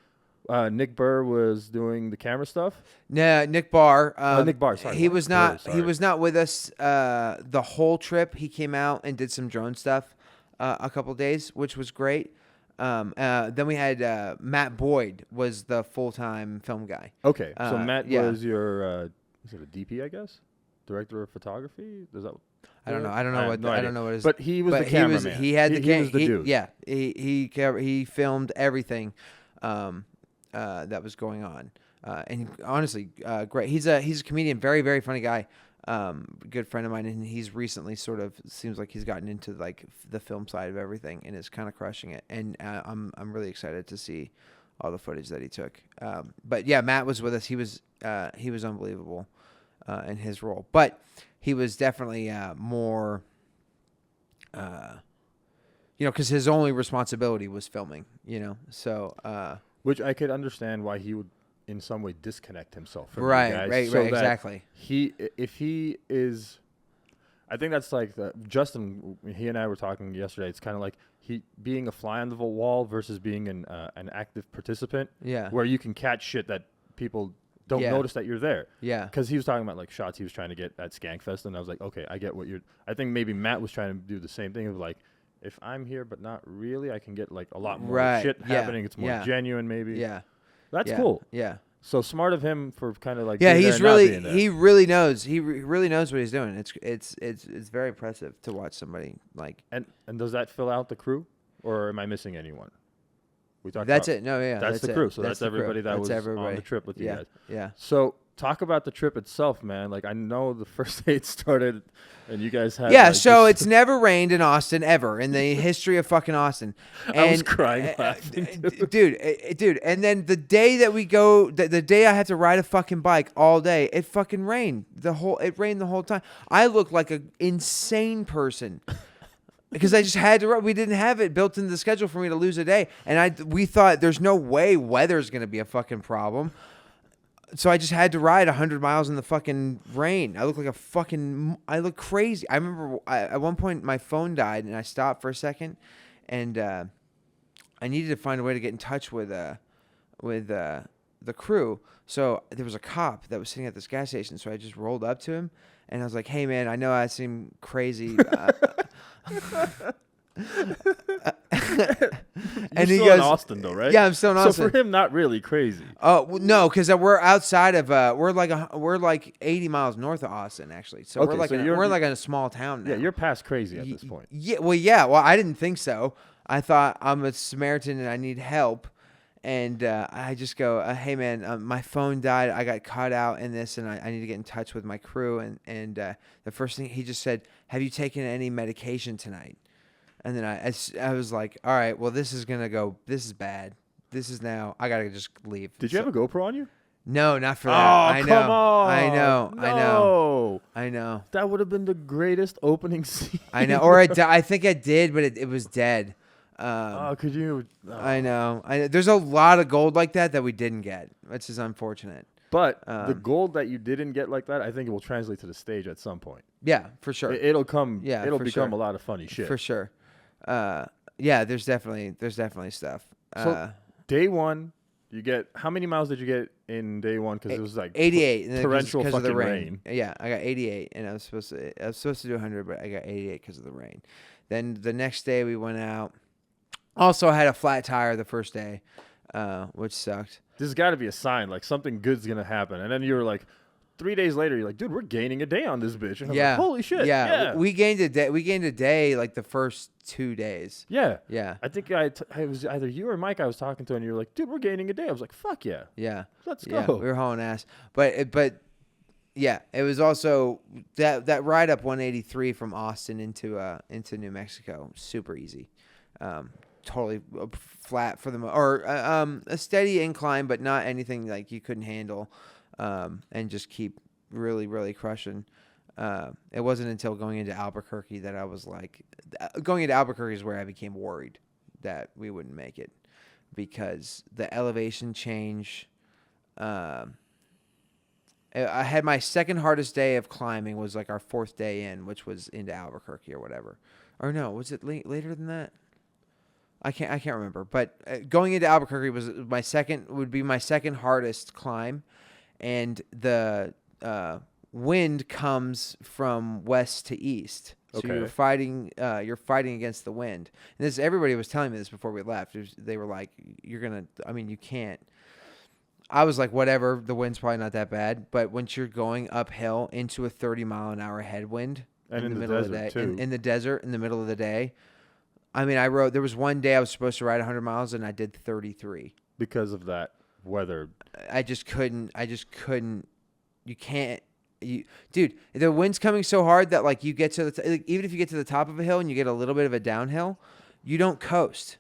Nick Burr was doing the camera stuff. No, Nick Barr. Nick Barr, sorry. He Mike was Burr, not. sorry. He was not with us the whole trip. He came out and did some drone stuff a couple days, which was great. Then we had Matt Boyd was the full-time film guy. Okay, so Matt yeah. was your is it a DP, I guess, director of photography? Does that? I don't know. I don't know have what. no I idea. don't know what his. But he was the He cameraman. He had the he was the dude. Yeah. He filmed everything that was going on. And honestly, great. He's a comedian, very, very funny guy. Good friend of mine, and he's recently sort of seems like he's gotten into like the film side of everything and is kind of crushing it. And I'm really excited to see all the footage that he took. But yeah, Matt was with us. He was unbelievable in his role, but he was definitely more, because his only responsibility was filming. So. Which I could understand why he would, in some way, disconnect himself from Right, you guys. right, so right, that exactly. If he is, I think that's like Justin. He and I were talking yesterday. It's kind of like he being a fly on the wall versus being an active participant. Yeah. Where you can catch shit that people don't Yeah. notice that you're there. Yeah. Because he was talking about like shots he was trying to get at Skank Fest, and I was like, okay, I get what you're. I think maybe Matt was trying to do the same thing of like, if I'm here but not really, I can get like a lot more Right, shit yeah, happening. It's more yeah. genuine, maybe. Yeah. That's Yeah, cool. Yeah. So smart of him for kind of like Yeah, being there he's and not really being there. he really knows. He really knows what he's doing. It's very impressive to watch somebody like. And does that fill out the crew, or am I missing anyone? We talked. That's about, it. No, yeah. That's the it. crew. So that's the crew. everybody that That's was everybody. on the trip with you Yeah. guys. Yeah. So talk about the trip itself, man. Like I know the first day it started, and you guys had. Yeah, like, so this- it's never rained in Austin ever in the history of fucking Austin. And, I was crying laughing, dude. And then the day that we go, the day I had to ride a fucking bike all day, it fucking rained. It rained the whole time. I looked like an insane person. Because I just had to run. We didn't have it built into the schedule for me to lose a day. And we thought there's no way weather's going to be a fucking problem. So I just had to ride 100 miles in the fucking rain. I look crazy. I remember at one point my phone died and I stopped for a second. And I needed to find a way to get in touch with the crew. So there was a cop that was sitting at this gas station. So I just rolled up to him and I was like, "Hey man, I know I seem crazy." and he goes, in Austin though, right? Yeah, I'm still in Austin. So for him, not really crazy. Oh no, because we're outside of we're like 80 miles north of Austin actually. So Okay, we're like so we're like in a small town now. Yeah, you're past crazy at this point. Yeah, well, I didn't think so. I thought I'm a Samaritan and I need help. And I just go, hey man, my phone died. I got caught out in this, and I need to get in touch with my crew. And the first thing he just said, "Have you taken any medication tonight?" And then I was like, all right, well this is gonna go. This is bad. This is now. I gotta just leave. Did you have a GoPro on you? No, not for that. Oh, I know. come on! I know. That would have been the greatest opening scene. I know. Or I think I did, but it was dead. Could you? I know. There's a lot of gold like that we didn't get, which is unfortunate. But the gold that you didn't get like that, I think it will translate to the stage at some point. Yeah, for sure. It'll come. Yeah, it'll for become sure. a lot of funny shit. For sure. Yeah, there's definitely stuff. So day one, you get how many miles did you get in day one? Because it was like 88 torrential because of the fucking rain. Yeah, I got 88, and I was supposed to do 100, but I got 88 because of the rain. Then the next day we went out. Also, I had a flat tire the first day, which sucked. This has got to be a sign, like something good's gonna happen. And then you were like, 3 days later, you're like, dude, we're gaining a day on this bitch. And I was like, holy shit. Yeah, we gained a day. We gained a day like the first 2 days. Yeah. Yeah. I think it was either you or Mike I was talking to, and you were like, dude, we're gaining a day. I was like, fuck yeah. Yeah. Let's Yeah, go. we were hauling ass, but yeah, it was also that ride up 183 from Austin into New Mexico, super easy. Totally flat for a steady incline, but not anything like you couldn't handle, and just keep really, really crushing. It wasn't until going into Albuquerque that I was like, going into Albuquerque is where I became worried that we wouldn't make it. because the elevation change. I had my second hardest day of climbing was like our 4th day in, which was into Albuquerque or whatever. Or no, was it later than that? I can't remember. But going into Albuquerque would be my second hardest climb, and the wind comes from west to east. So Okay. you're fighting against the wind. And everybody was telling me this before we left. They were like, you can't. I was like, whatever, the wind's probably not that bad. But once you're going uphill into a 30-mile-an-hour headwind And in the middle of the day, desert, too. in the desert, in the middle of the day, there was one day I was supposed to ride 100 miles, and I did 33. Because of that weather. I just couldn't. You can't. Dude, the wind's coming so hard that like you get to even if you get to the top of a hill and you get a little bit of a downhill, you don't coast.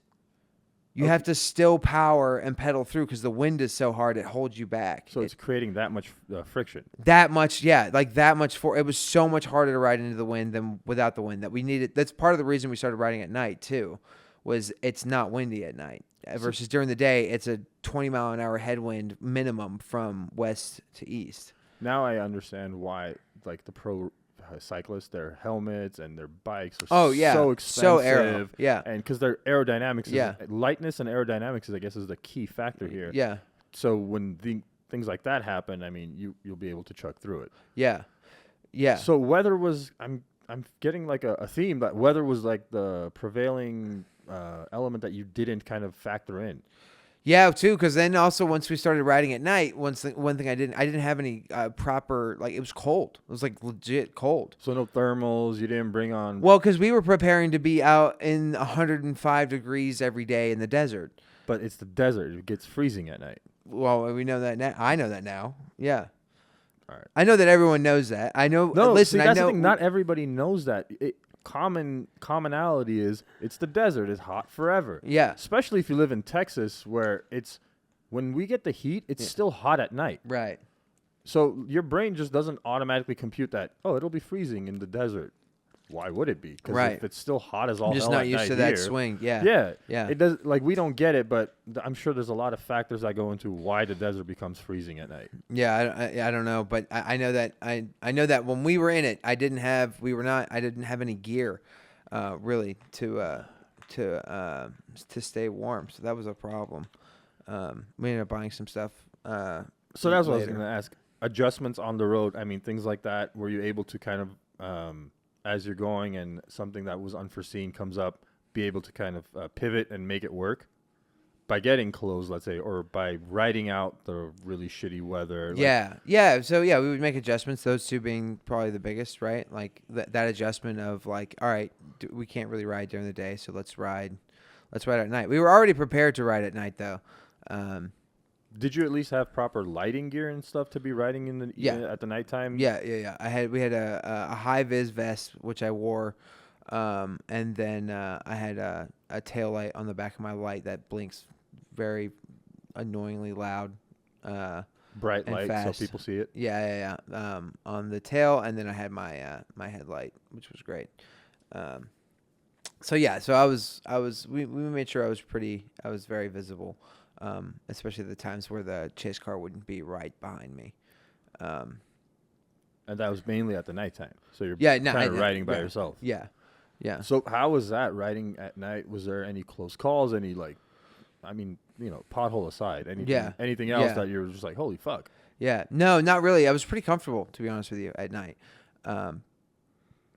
You have to still power and pedal through because the wind is so hard it holds you back. So it's creating that much friction. That much, yeah, like that much. It was so much harder to ride into the wind than without the wind. That we needed. That's part of the reason we started riding at night too, was it's not windy at night versus during the day. It's a 20-mile-an-hour headwind minimum from west to east. Now I understand why, like the pro cyclists, their helmets and their bikes are so expensive. So aero, yeah. And because their aerodynamics, Yeah. Lightness and aerodynamics, I guess, is the key factor here. Yeah, So when things like that happen, I mean, you'll be able to chuck through it. yeah, yeah. So weather was, I'm getting like a theme that weather was like the prevailing element that you didn't kind of factor in. Yeah, too, because then also once we started riding at night, one thing I didn't have any proper, like, it was cold. It was like legit cold. So no thermals, you didn't bring on. Well, because we were preparing to be out in 105 degrees every day in the desert. But it's the desert; it gets freezing at night. Well, we know that now. I know that now. Yeah. All right. I know that everyone knows that. I know. No, listen, see, that's I know. the thing. Not everybody knows that. Commonality is it's the desert. It's hot forever. Yeah. Especially if you live in Texas, where when we get the heat, it's still hot at night. Right. So your brain just doesn't automatically compute that. Oh, it'll be freezing in the desert. Why would it be? Because Right. if it's still hot as all I'm just hell not at used night to that here, swing. Yeah. Yeah. Yeah. It does. Like we don't get it, but I'm sure there's a lot of factors that go into why the desert becomes freezing at night. Yeah, I don't know, but I know that I know that when we were in it, I didn't have any gear, really to stay warm, so that was a problem. We ended up buying some stuff. So that's what I was later. going to ask. Adjustments on the road. I mean, things like that. Were you able to kind of, as you're going and something that was unforeseen comes up, be able to kind of pivot and make it work by getting clothes, let's say, or by riding out the really shitty weather? Yeah. So yeah, we would make adjustments. Those two being probably the biggest, right? Like that adjustment of like, all right, we can't really ride during the day, so let's ride at night. We were already prepared to ride at night though. Did you at least have proper lighting gear and stuff to be riding in at the nighttime? Yeah. We had a high vis vest which I wore, and then I had a tail light on the back of my light that blinks very annoyingly loud. Bright and light fast. so people see it. Yeah. On the tail, and then I had my my headlight, which was great. So we made sure I was very visible. Especially the times where the chase car wouldn't be right behind me. And that was mainly at the nighttime. So you're kind of riding by yourself. Yeah. So how was that riding at night? Was there any close calls? Any pothole aside, anything else that you were just like, holy fuck? Yeah. No, not really. I was pretty comfortable, to be honest with you, at night.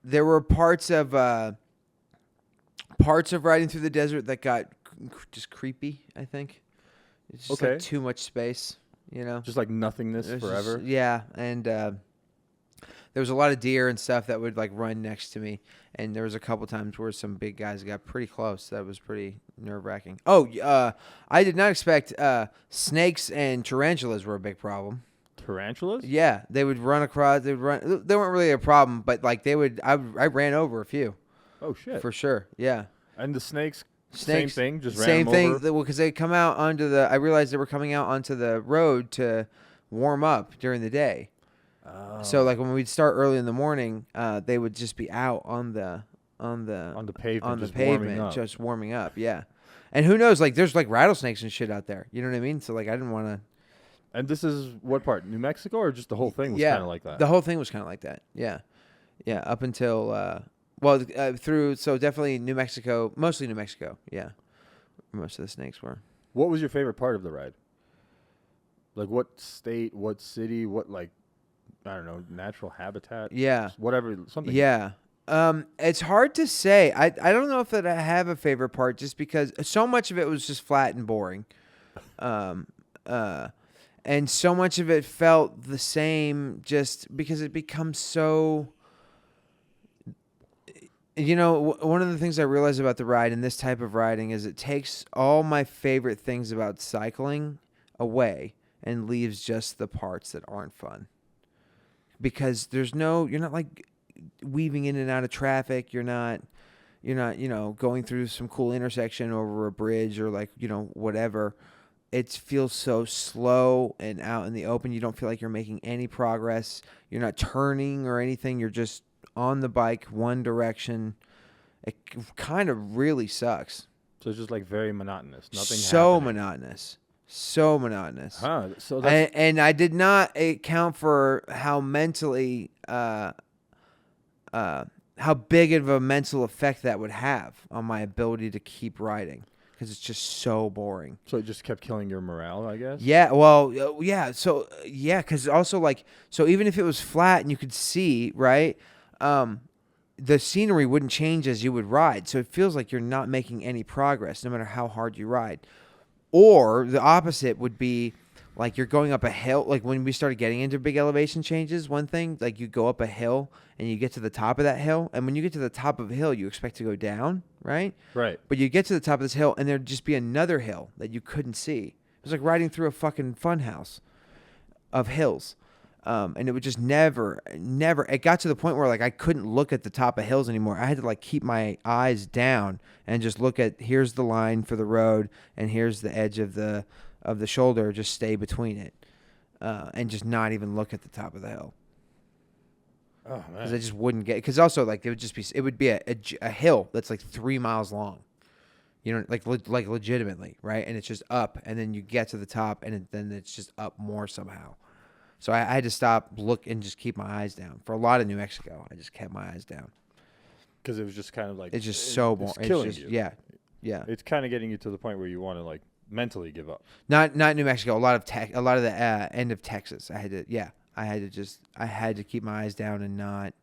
There were parts of riding through the desert that got just creepy, I think. It's just like too much space, you know? Just like nothingness forever? And there was a lot of deer and stuff that would like run next to me. And there was a couple times where some big guys got pretty close. That was pretty nerve-wracking. I did not expect snakes and tarantulas were a big problem. Tarantulas? Yeah, they would run across. They weren't really a problem, but like they would. I ran over a few. Oh shit! For sure. Yeah. And the snakes. Same thing. Just same ran thing. over? Well, because they come out onto the. I realized they were coming out onto the road to warm up during the day. Oh. So like when we'd start early in the morning, they would just be out on the pavement, just warming up. Yeah. And who knows? Like, there's like rattlesnakes and shit out there. You know what I mean? So like, I didn't want to. And this is what part? New Mexico, or just the whole thing was Yeah, kind of like that? the whole thing was kind of like that. Yeah, yeah. Up until through definitely New Mexico, mostly New Mexico. Yeah, most of the snakes were. What was your favorite part of the ride? Like what state, what city, what like, I don't know, natural habitat? Yeah. Whatever, something. Yeah. It's hard to say. I don't know if that I have a favorite part just because so much of it was just flat and boring. And so much of it felt the same just because it becomes so. You know, one of the things I realized about the ride and this type of riding is it takes all my favorite things about cycling away and leaves just the parts that aren't fun. Because you're not like weaving in and out of traffic. You're not, going through some cool intersection over a bridge or like, whatever. It feels so slow and out in the open. You don't feel like you're making any progress. You're not turning or anything. You're just on the bike, one direction. It kind of really sucks. So it's just like very monotonous. Nothing. So happening. monotonous. So monotonous. Huh. So that's And I did not account for how mentally, how big of a mental effect that would have on my ability to keep riding because it's just so boring. so it just kept killing your morale, I guess. Yeah, well, yeah. So because also like, so even if it was flat and you could see, right, the scenery wouldn't change as you would ride. So it feels like you're not making any progress, no matter how hard you ride. Or the opposite would be like you're going up a hill. Like when we started getting into big elevation changes, one thing, like you go up a hill and you get to the top of that hill. And when you get to the top of a hill, you expect to go down, right? Right. But you get to the top of this hill and there'd just be another hill that you couldn't see. It was like riding through a fucking funhouse of hills. And it would just never, it got to the point where like I couldn't look at the top of hills anymore. I had to like keep my eyes down and just look at, here's the line for the road and here's the edge of the shoulder, just stay between it. And just not even look at the top of the hill. Oh Because I man. just wouldn't get, because also like it would be a hill that's like 3 miles long. You know, like legitimately, right? And it's just up, and then you get to the top, and then it's just up more somehow. So I had to stop, look, and just keep my eyes down. For a lot of New Mexico, I just kept my eyes down. Because it was just kind of like It's just so boring. It's killing just, you. Yeah, yeah. It's kind of getting you to the point where you want to like mentally give up. Not New Mexico. A lot of the end of Texas. I had to keep my eyes down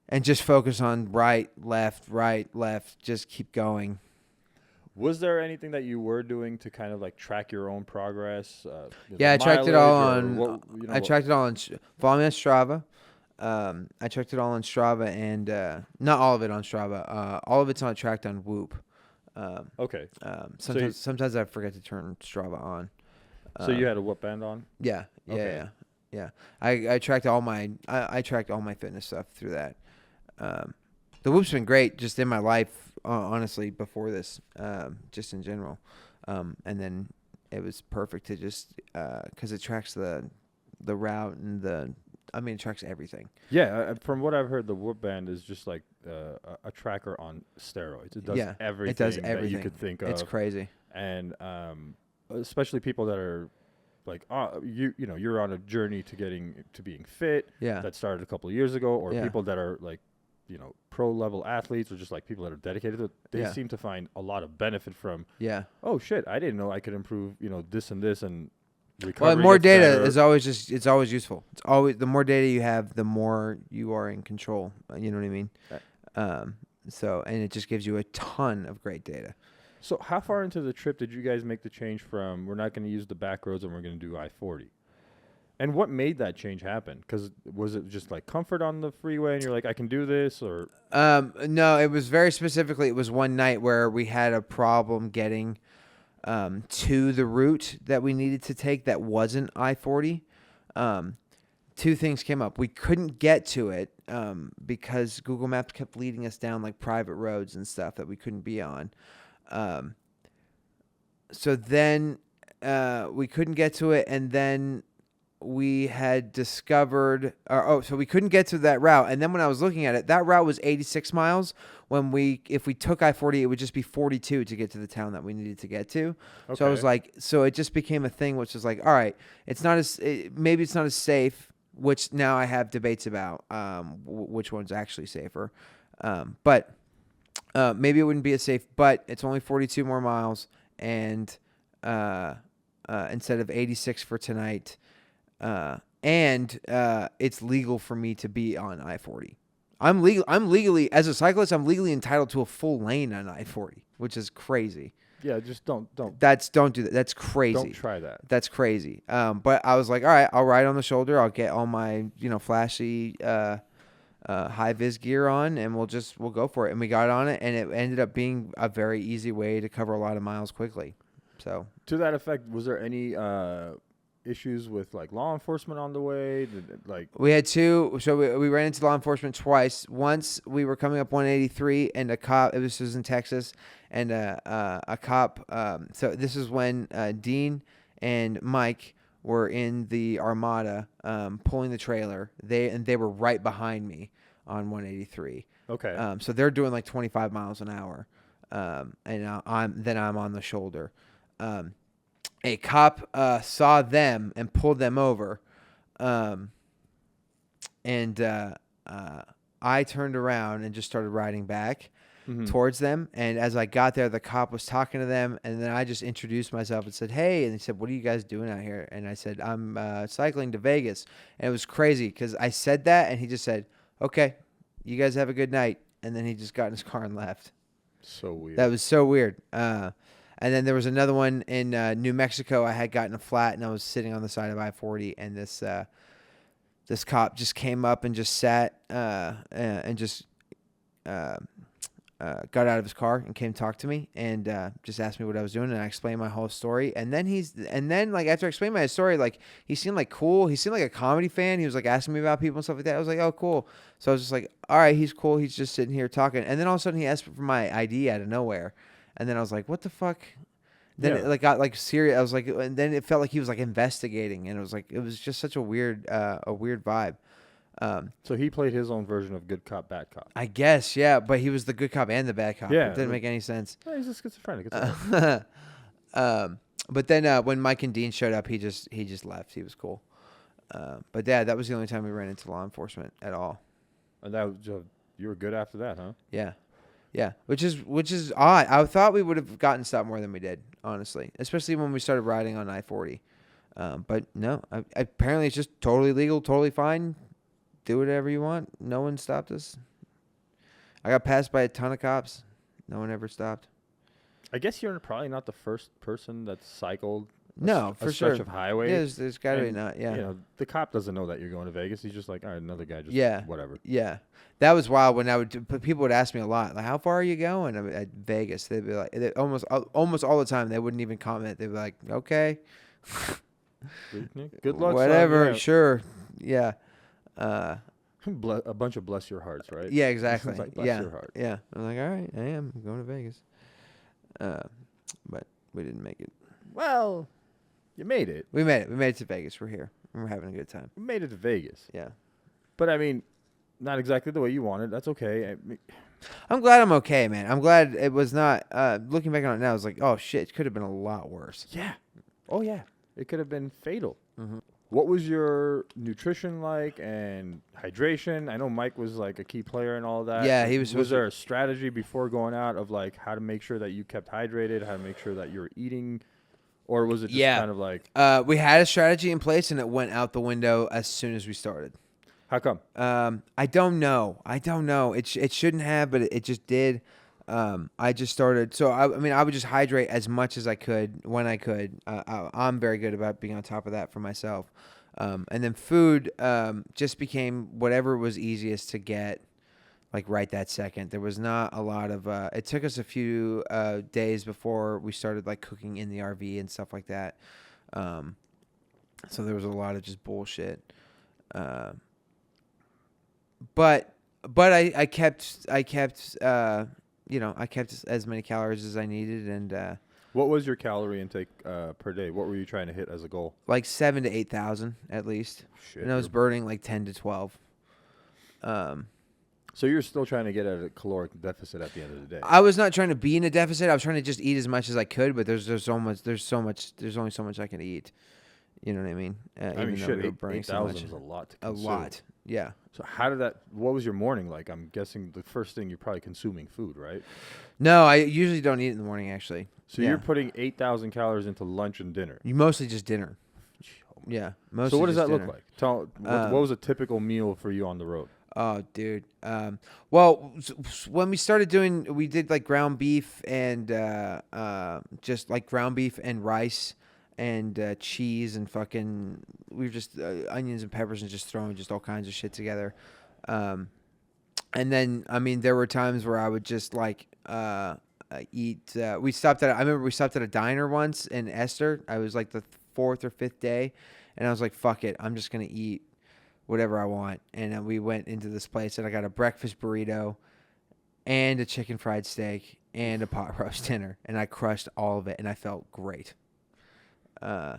and just focus on right, left, just keep going. Was there anything that you were doing to kind of like track your own progress? Yeah, I tracked it all on. I Tracked it all on. Follow me on Strava. I tracked it all on Strava, and not all of it on Strava. All of it's on tracked on Whoop. Okay. Sometimes I forget to turn Strava on. So you had a Whoop band on? Yeah. Okay. I tracked all my fitness stuff through that. The Whoop's been great just in my life, honestly, before this, just in general. And then it was perfect to just because it tracks the route and it tracks everything. Yeah, from what I've heard, the Whoop band is just like a tracker on steroids. It does everything that you could think of. It's crazy. And especially people that are like, you're on a journey to being fit. Yeah. That started a couple of years ago, or Yeah. people that are like, pro level athletes, or just like people that are dedicated to it. They Yeah. seem to find a lot of benefit from. Yeah. Oh shit! I didn't know I could improve. This and this, and Well, recovery more gets data better. is always it's always useful. It's always the more data you have, the more you are in control. You know what I mean? And it just gives you a ton of great data. So how far into the trip did you guys make the change from we're not going to use the back roads and we're going to do I-40? And what made that change happen? Because was it just like comfort on the freeway and you're like, I can do this, or? No, it was very specifically, it was one night where we had a problem getting to the route that we needed to take that wasn't I-40. Two things came up. We couldn't get to it because Google Maps kept leading us down like private roads and stuff that we couldn't be on. So then we couldn't get to it, and then we had discovered, so we couldn't get to that route. And then when I was looking at it, that route was 86 miles. If we took I-40, it would just be 42 to get to the town that we needed to get to. Okay. So I was like, so it just became a thing, which was like, all right, maybe it's not as safe, which now I have debates about, which one's actually safer. But maybe it wouldn't be as safe, but it's only 42 more miles. And instead of 86 for tonight, and it's legal for me to be on I-40. I'm legally, as a cyclist, I'm legally entitled to a full lane on I-40, which is crazy. Yeah, just don't Don't do that. That's crazy. don't try that. That's crazy. But I was like, all right, I'll ride on the shoulder. I'll get all my, flashy, high vis gear on, and we'll go for it. And we got on it, and it ended up being a very easy way to cover a lot of miles quickly. So To that effect, was there any issues with like law enforcement on the way? we had two. So we ran into law enforcement twice. Once we were coming up 183, and a cop. This was in Texas, and a cop. So this is when Dean and Mike were in the Armada, pulling the trailer. They were right behind me on 183. Okay. So they're doing like 25 miles an hour, and I'm on the shoulder. A cop saw them and pulled them over, and I turned around and just started riding back towards them. And as I got there, the cop was talking to them, and then I just introduced myself and said, "Hey," and he said, "What are you guys doing out here?" And I said, "I'm cycling to Vegas." And it was crazy because I said that, and he just said, "Okay, you guys have a good night," and then he just got in his car and left. So weird. That was so weird. And then there was another one in New Mexico. I had gotten a flat, and I was sitting on the side of I-40, and this cop just came up and just sat and just got out of his car and came to talk to me and just asked me what I was doing, and I explained my whole story. And then like after I explained my story, like he seemed like cool. He seemed like a comedy fan. He was like asking me about people and stuff like that. I was like, oh, cool. So I was just like, all right, he's cool. He's just sitting here talking. And then all of a sudden he asked for my ID out of nowhere. And then I was like, what the fuck? Then it like got like serious. I was like, and then it felt like he was like investigating, and it was just such a weird vibe. So he played his own version of good cop, bad cop. I guess, yeah, but he was the good cop and the bad cop. Yeah, It didn't make any sense. Yeah, he's a schizophrenic. It's all right. But then when Mike and Dean showed up, he just left. He was cool. But yeah, that was the only time we ran into law enforcement at all. And that was you were good after that, huh? Yeah. Yeah, which is odd. I thought we would have gotten stopped more than we did, honestly, especially when we started riding on I-40. But no, apparently it's just totally legal, totally fine. Do whatever you want. No one stopped us. I got passed by a ton of cops. No one ever stopped. I guess you're probably not the first person that's cycled No, for a sure. stretch of highway. Yeah, there's got to be And, not. Yeah. You know, the cop doesn't know that you're going to Vegas. He's just like, all right, another guy just whatever. Yeah. That was wild when people would ask me a lot, like, how far are you going at Vegas? They'd be like, almost all the time, they wouldn't even comment. They'd be like, okay. Good luck. Whatever, son. Yeah. sure. Yeah. A bunch of bless your hearts, right? Yeah, exactly. It's like, bless yeah. your heart. Yeah. I'm like, all right, I am going to Vegas. But we didn't make it. Well, you made it. We made it. We made it to Vegas. We're here. We're having a good time. We made it to Vegas. Yeah. But, I mean, not exactly the way you wanted. That's okay. I'm glad I'm okay, man. I'm glad it was not, looking back on it now, I was like, oh, shit, it could have been a lot worse. Yeah. Oh, yeah. It could have been fatal. Mm-hmm. What was your nutrition like and hydration? I know Mike was like a key player in all of that. Yeah, he was. Was there a strategy before going out of like how to make sure that you kept hydrated, how to make sure that you were eating, or was it just kind of like? We had a strategy in place and it went out the window as soon as we started. How come? I don't know. It shouldn't have, but it just did. I just started. So I would just hydrate as much as I could when I could. I'm very good about being on top of that for myself. And then food just became whatever was easiest to get, like right that second. There was not a lot of. It took us a few days before we started like cooking in the RV and stuff like that. So there was a lot of just bullshit. But I kept I kept as many calories as I needed, and What was your calorie intake per day? What were you trying to hit as a goal? Like 7,000 to 8,000 at least. Shit. And I was burning like 10 to 12. So you're still trying to get at a caloric deficit at the end of the day. I was not trying to be in a deficit. I was trying to just eat as much as I could, but there's only so much I can eat. You know what I mean? I mean, though shit, we were burning so 8,000 much. is a lot to A consume. lot. Yeah. So what was your morning like? I'm guessing the first thing you're probably consuming food, right? No, I usually don't eat in the morning, actually. So Yeah. you're putting 8,000 calories into lunch and dinner. You mostly just dinner. Yeah. Mostly So what does just that dinner. look like? What was a typical meal for you on the road? Oh, dude. Well, when we did like ground beef and just like ground beef and rice and cheese and fucking, we were just onions and peppers and just throwing just all kinds of shit together. And then, I mean, there were times where I would just like eat. I remember we stopped at a diner once in Esther. I was like the 4th or 5th day, and I was like, fuck it, I'm just gonna eat whatever I want. And then we went into this place and I got a breakfast burrito and a chicken fried steak and a pot roast dinner. And I crushed all of it and I felt great. How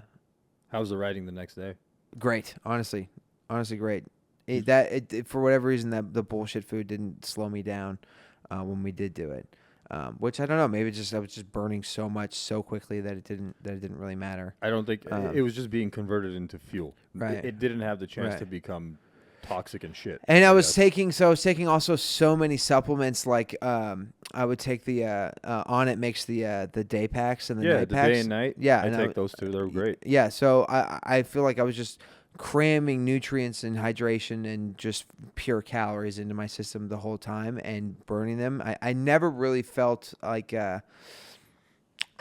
was the riding the next day? Great. Honestly great. For whatever reason, that the bullshit food didn't slow me down when we did do it. Which I don't know. Maybe I was just burning so much so quickly that it didn't really matter. I don't think it was just being converted into fuel. Right. It didn't have the chance Right. to become toxic and shit. And I was guess. taking also so many supplements. Like I would take the On It makes the day packs and the night the packs. day and night. Yeah, I and take those too. They're great. Yeah, so I feel like I was just cramming nutrients and hydration and just pure calories into my system the whole time and burning them. I never really felt like I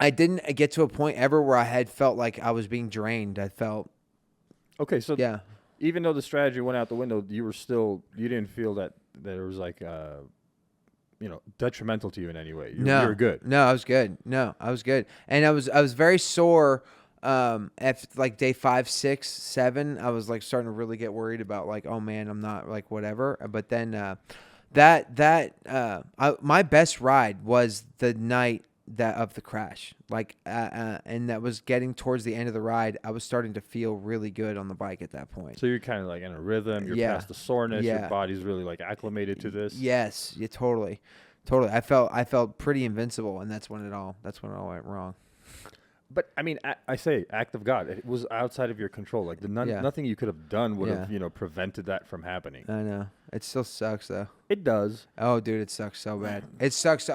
didn't get to a point ever where I had felt like I was being drained. I felt Okay, so yeah. even though the strategy went out the window, you didn't feel that there was like detrimental to you in any way. You were good. No, I was good. And I was very sore at like day 5, 6, 7. I was like starting to really get worried about like, oh man, I'm not like whatever. But then my best ride was the night of the crash. Like and that was getting towards the end of the ride. I was starting to feel really good on the bike at that point. So you're kind of like in a rhythm. You're past the soreness. Yeah. Your body's really like acclimated to this. Yes, yeah, totally. I felt pretty invincible, and that's when it all went wrong. But I mean, I say act of God. It was outside of your control. Like nothing you could have done would have prevented that from happening. I know. It still sucks though. It does. Oh, dude, it sucks so bad. It sucks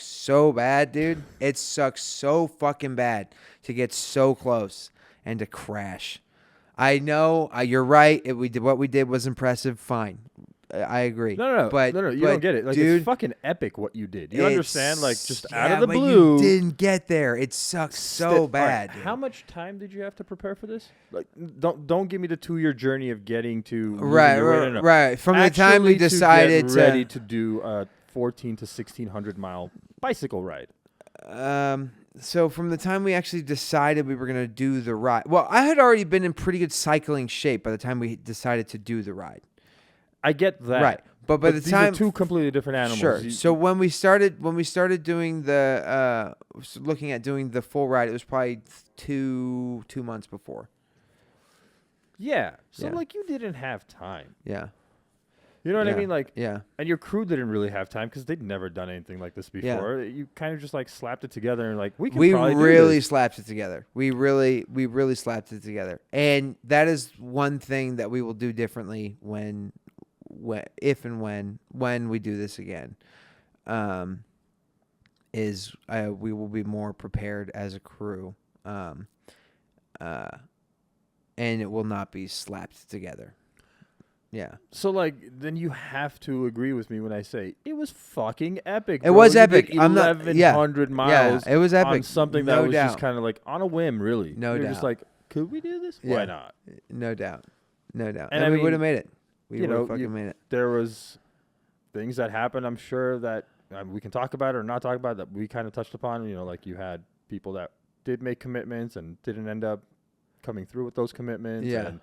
so bad, dude. It sucks so fucking bad to get so close and to crash. I know you're right. What we did was impressive. Fine, I agree. No. But You don't get it. Like, dude, it's fucking epic what you did. You understand? Like, just out yeah, of the but blue. you didn't get there. It sucks so bad. Right, how much time did you have to prepare for this? Like, don't give me the 2-year journey of getting to Right. From the time we Actually decided to get ready to do a 14 to 1600 mile bicycle ride. So from the time we actually decided we were going to do the ride, well, I had already been in pretty good cycling shape by the time we decided to do the ride. I get that. Right. But by the these time are two completely different animals. Sure. So when we started doing the looking at doing the full ride, it was probably 2 months before. Yeah. So Yeah. like you didn't have time. Yeah. You know what I Yeah. mean? Like, Yeah. and your crew didn't really have time because they'd never done anything like this before. You kind of just like slapped it together and like we probably really do this. slapped it together. We really slapped it together. And that is one thing that we will do differently when we do this again. We will be more prepared as a crew. And it will not be slapped together. Yeah. So like then you have to agree with me when I say it was fucking epic. It bro. was You epic. did I'm not- 1100 miles. Yeah, it was epic. On something No that was doubt. just kind of like on a whim, really. No You're doubt. just like, could we do this? Yeah. Why not? No doubt. And I we mean, would have made it. We you would know, have fucking made it. There was things that happened, I'm sure that we can talk about it or not talk about it, that we kind of touched upon. You know, like you had people that did make commitments and didn't end up coming through with those commitments. Yeah. And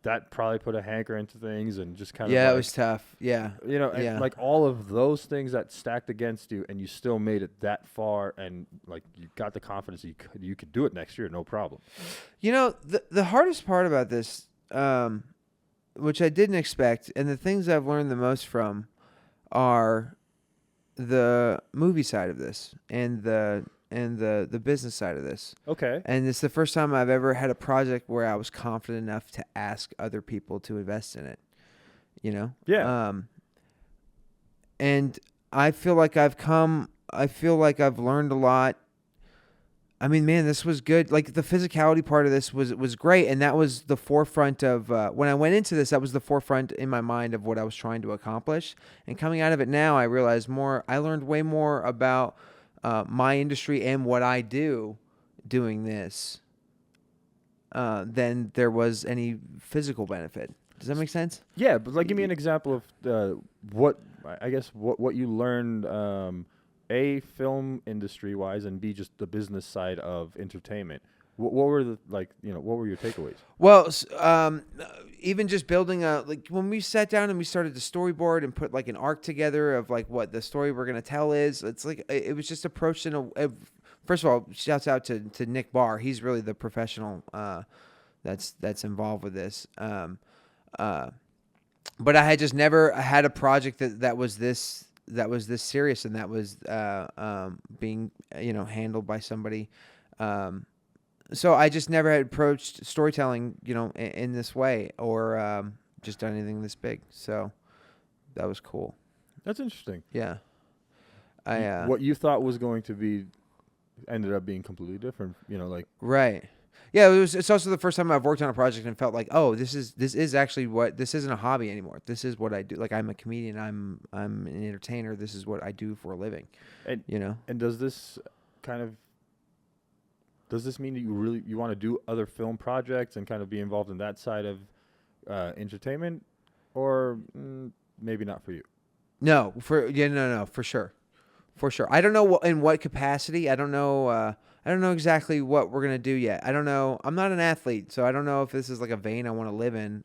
that probably put a hanker into things and just kind of Yeah, like, it was tough. Yeah. you know, and Yeah. like all of those things that stacked against you, and you still made it that far, and like you got the confidence you could do it next year, no problem. You know, the hardest part about this, which I didn't expect, and the things I've learned the most from, are the movie side of this and the business side of this. Okay. And it's the first time I've ever had a project where I was confident enough to ask other people to invest in it. You know? Yeah. And I feel like I've learned a lot. I mean, man, this was good. Like the physicality part of this was great, and that was the forefront of when I went into this. That was the forefront in my mind of what I was trying to accomplish. And coming out of it now, I realized more. I learned way more about my industry and what I do doing this than there was any physical benefit. Does that make sense? Yeah, but like, give me an example of what you learned. A, film industry wise, and B, just the business side of entertainment. What were what were your takeaways? Well, even just building like when we sat down and we started to storyboard and put like an arc together of like what the story we're gonna tell is. It's like it was just approached in first of all, shouts out to Nick Barr. He's really the professional that's involved with this. But I had just never had a project that was this serious and that was being handled by somebody. So I just never had approached storytelling in this way or just done anything this big. So that was cool. That's interesting. Yeah. What you thought was going to be ended up being completely different. Right. Yeah, it's also the first time I've worked on a project and felt like, oh, this is actually this isn't a hobby anymore. This is what I do. Like, I'm a comedian. I'm an entertainer. This is what I do for a living. And and does this mean that you want to do other film projects and kind of be involved in that side of entertainment, or maybe not for you? No, for sure. For sure. I don't know in what capacity. I don't know exactly what we're going to do yet. I don't know. I'm not an athlete, so I don't know if this is like a vein I want to live in.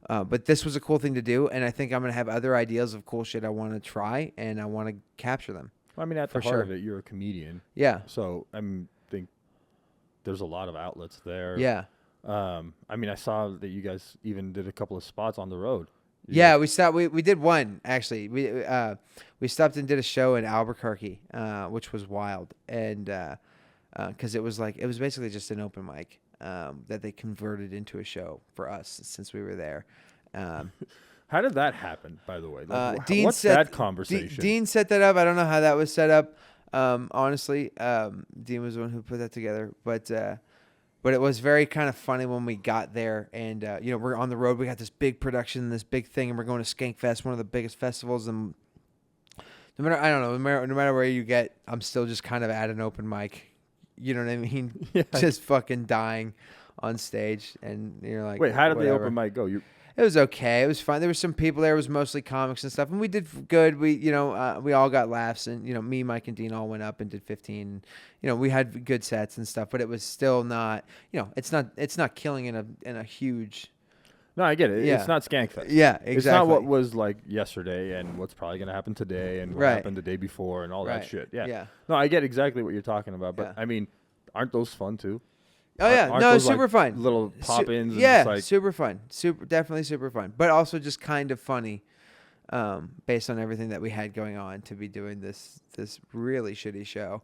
But this was a cool thing to do, and I think I'm going to have other ideas of cool shit I want to try, and I want to capture them. Well, I mean, at the heart of it, you're a comedian. Yeah. So I think there's a lot of outlets there. Yeah. I mean, I saw that you guys even did a couple of spots on the road. Yeah, we stopped. We did one actually. We stopped and did a show in Albuquerque, which was wild, and because it was basically just an open mic that they converted into a show for us since we were there. How did that happen, by the way? Like, Dean what's that conversation? Dean set that up. I don't know how that was set up. Honestly, Dean was the one who put that together, but it was very kind of funny when we got there, and we're on the road. We got this big production, this big thing, and we're going to Skank Fest, one of the biggest festivals. And no matter where you get, I'm still just kind of at an open mic. You know what I mean? Yeah. Just fucking dying on stage, and you're like, wait, how did whatever. the open mic go? It was okay. It was fun. There were some people there. It was mostly comics and stuff, and we did good. We all got laughs, and me, Mike, and Dean all went up and did 15. We had good sets and stuff, but it was still not. It's not killing in a huge. No, I get it. Yeah. It's not Skank Fest. Yeah, exactly. It's not what was like yesterday and what's probably going to happen today and what Right. happened the day before and all that shit. Yeah. Yeah. No, I get exactly what you're talking about, but Yeah. I mean, aren't those fun too? Oh yeah, Aren't no, those, super like, fun. little pop-ins. Yeah, and just like, super fun. Definitely super fun, but also just kind of funny, based on everything that we had going on to be doing this really shitty show.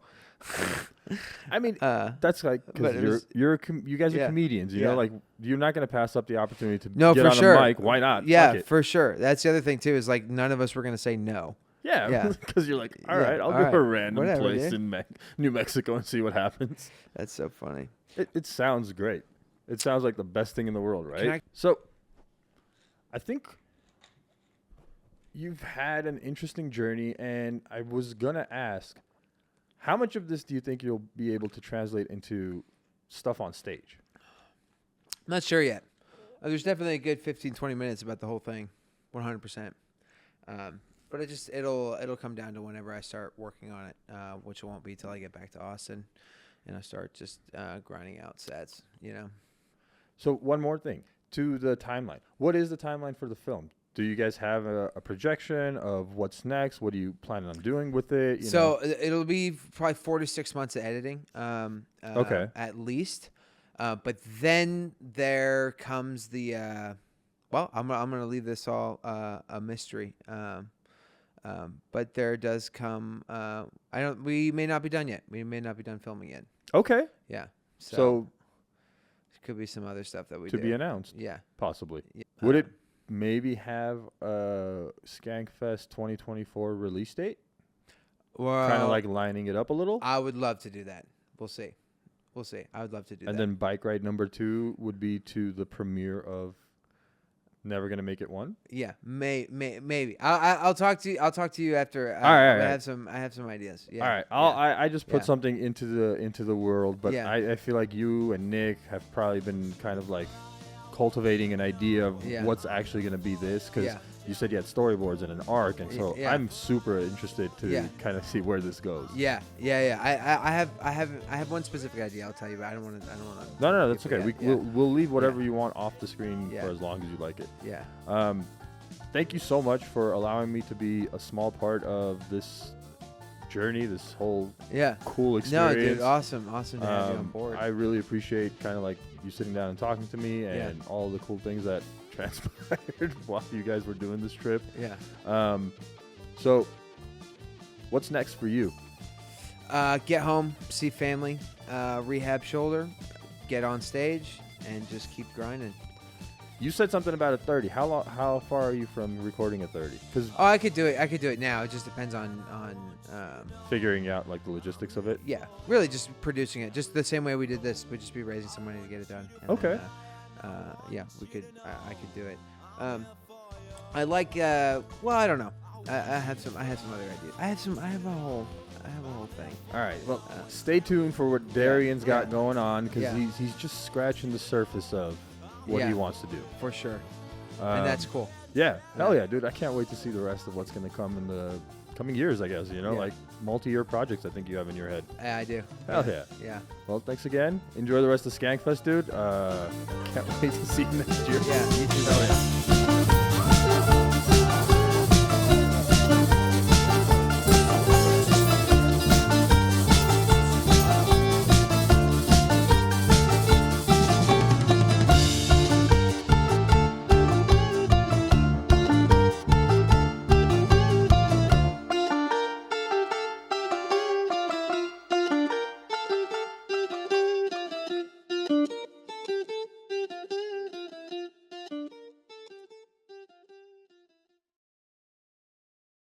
I mean, that's like but it because was- you guys are Yeah. comedians. You Yeah. know, like you're not going to pass up the opportunity to No, get for on sure. a mic. Why not? Yeah, Fuck it. for sure. That's the other thing too. Is like none of us were gonna say no. Yeah, Yeah. because you're like, all Yeah, right, I'll all go right. to a random Whatever, place dude. in New Mexico and see what happens. That's so funny. It sounds great. It sounds like the best thing in the world, right? Can I- So, I think you've had an interesting journey, and I was gonna ask, how much of this do you think you'll be able to translate into stuff on stage? I'm not sure yet. There's definitely a good 15, 20 minutes about the whole thing, 100%. But it'll come down to whenever I start working on it, which won't be till I get back to Austin, and I start just grinding out sets. So one more thing. to the timeline. What is the timeline for the film? Do you guys have a projection of what's next? What are you planning on doing with it? You know? It'll be probably 4 to 6 months of editing, Okay. at least. But then there comes the well, I'm gonna leave this all a mystery. But there does come. We may not be done yet. We may not be done filming yet. Okay. Yeah. So there could be some other stuff that we to do. be announced, Yeah. possibly. Yeah. Would it maybe have a Skank Fest 2024 release date? Well, Kind of like lining it up a little? I would love to do that. We'll see. I would love to do that. And then bike ride number 2 would be to the premiere of Never Gonna Make It 1? yeah, maybe. I'll talk to you. I'll talk to you after. All right. I have some ideas. Yeah. All right. I just put Yeah. something into the world, but Yeah. I feel like you and Nick have probably been kind of like cultivating an idea of Yeah. what's actually going to be this, because Yeah. you said you had storyboards and an arc, and so Yeah. I'm super interested to Yeah. kind of see where this goes. Yeah. I have one specific idea. I'll tell you, but I don't want to. No, that's okay. We'll leave whatever you want off the screen Yeah. for as long as you like it. Yeah. Thank you so much for allowing me to be a small part of this journey, this whole Yeah. cool No, experience. dude. Awesome to have you on board. I really appreciate kind of like you sitting down and talking to me Yeah. and all the cool things that transpired while you guys were doing this trip. Yeah. So what's next for you? Get home, see family, rehab shoulder, get on stage, and just keep grinding. You said something about a 30. How far are you from recording a 30? Because Oh, I could do it now. It just depends on figuring out like the logistics of it. yeah, really just producing it. Just the same way we did this. We'd just be raising some money to get it done. And Okay. Then, yeah, we could. I could do it. I like. Well, I don't know. I have some other ideas. I have a whole thing. All right. Well, stay tuned for what Darian's got yeah. going on, because Yeah. he's just scratching the surface of what Yeah. he wants to do. For sure. And that's cool. Yeah. Hell yeah, dude. I can't wait to see the rest of what's going to come in the coming years, I guess. You know, Yeah. like multi-year projects I think you have in your head. I do. Hell yeah. Yeah. Well, thanks again. Enjoy the rest of Skank Fest, dude. Can't wait to see you next year. Yeah. You too. Hell yeah.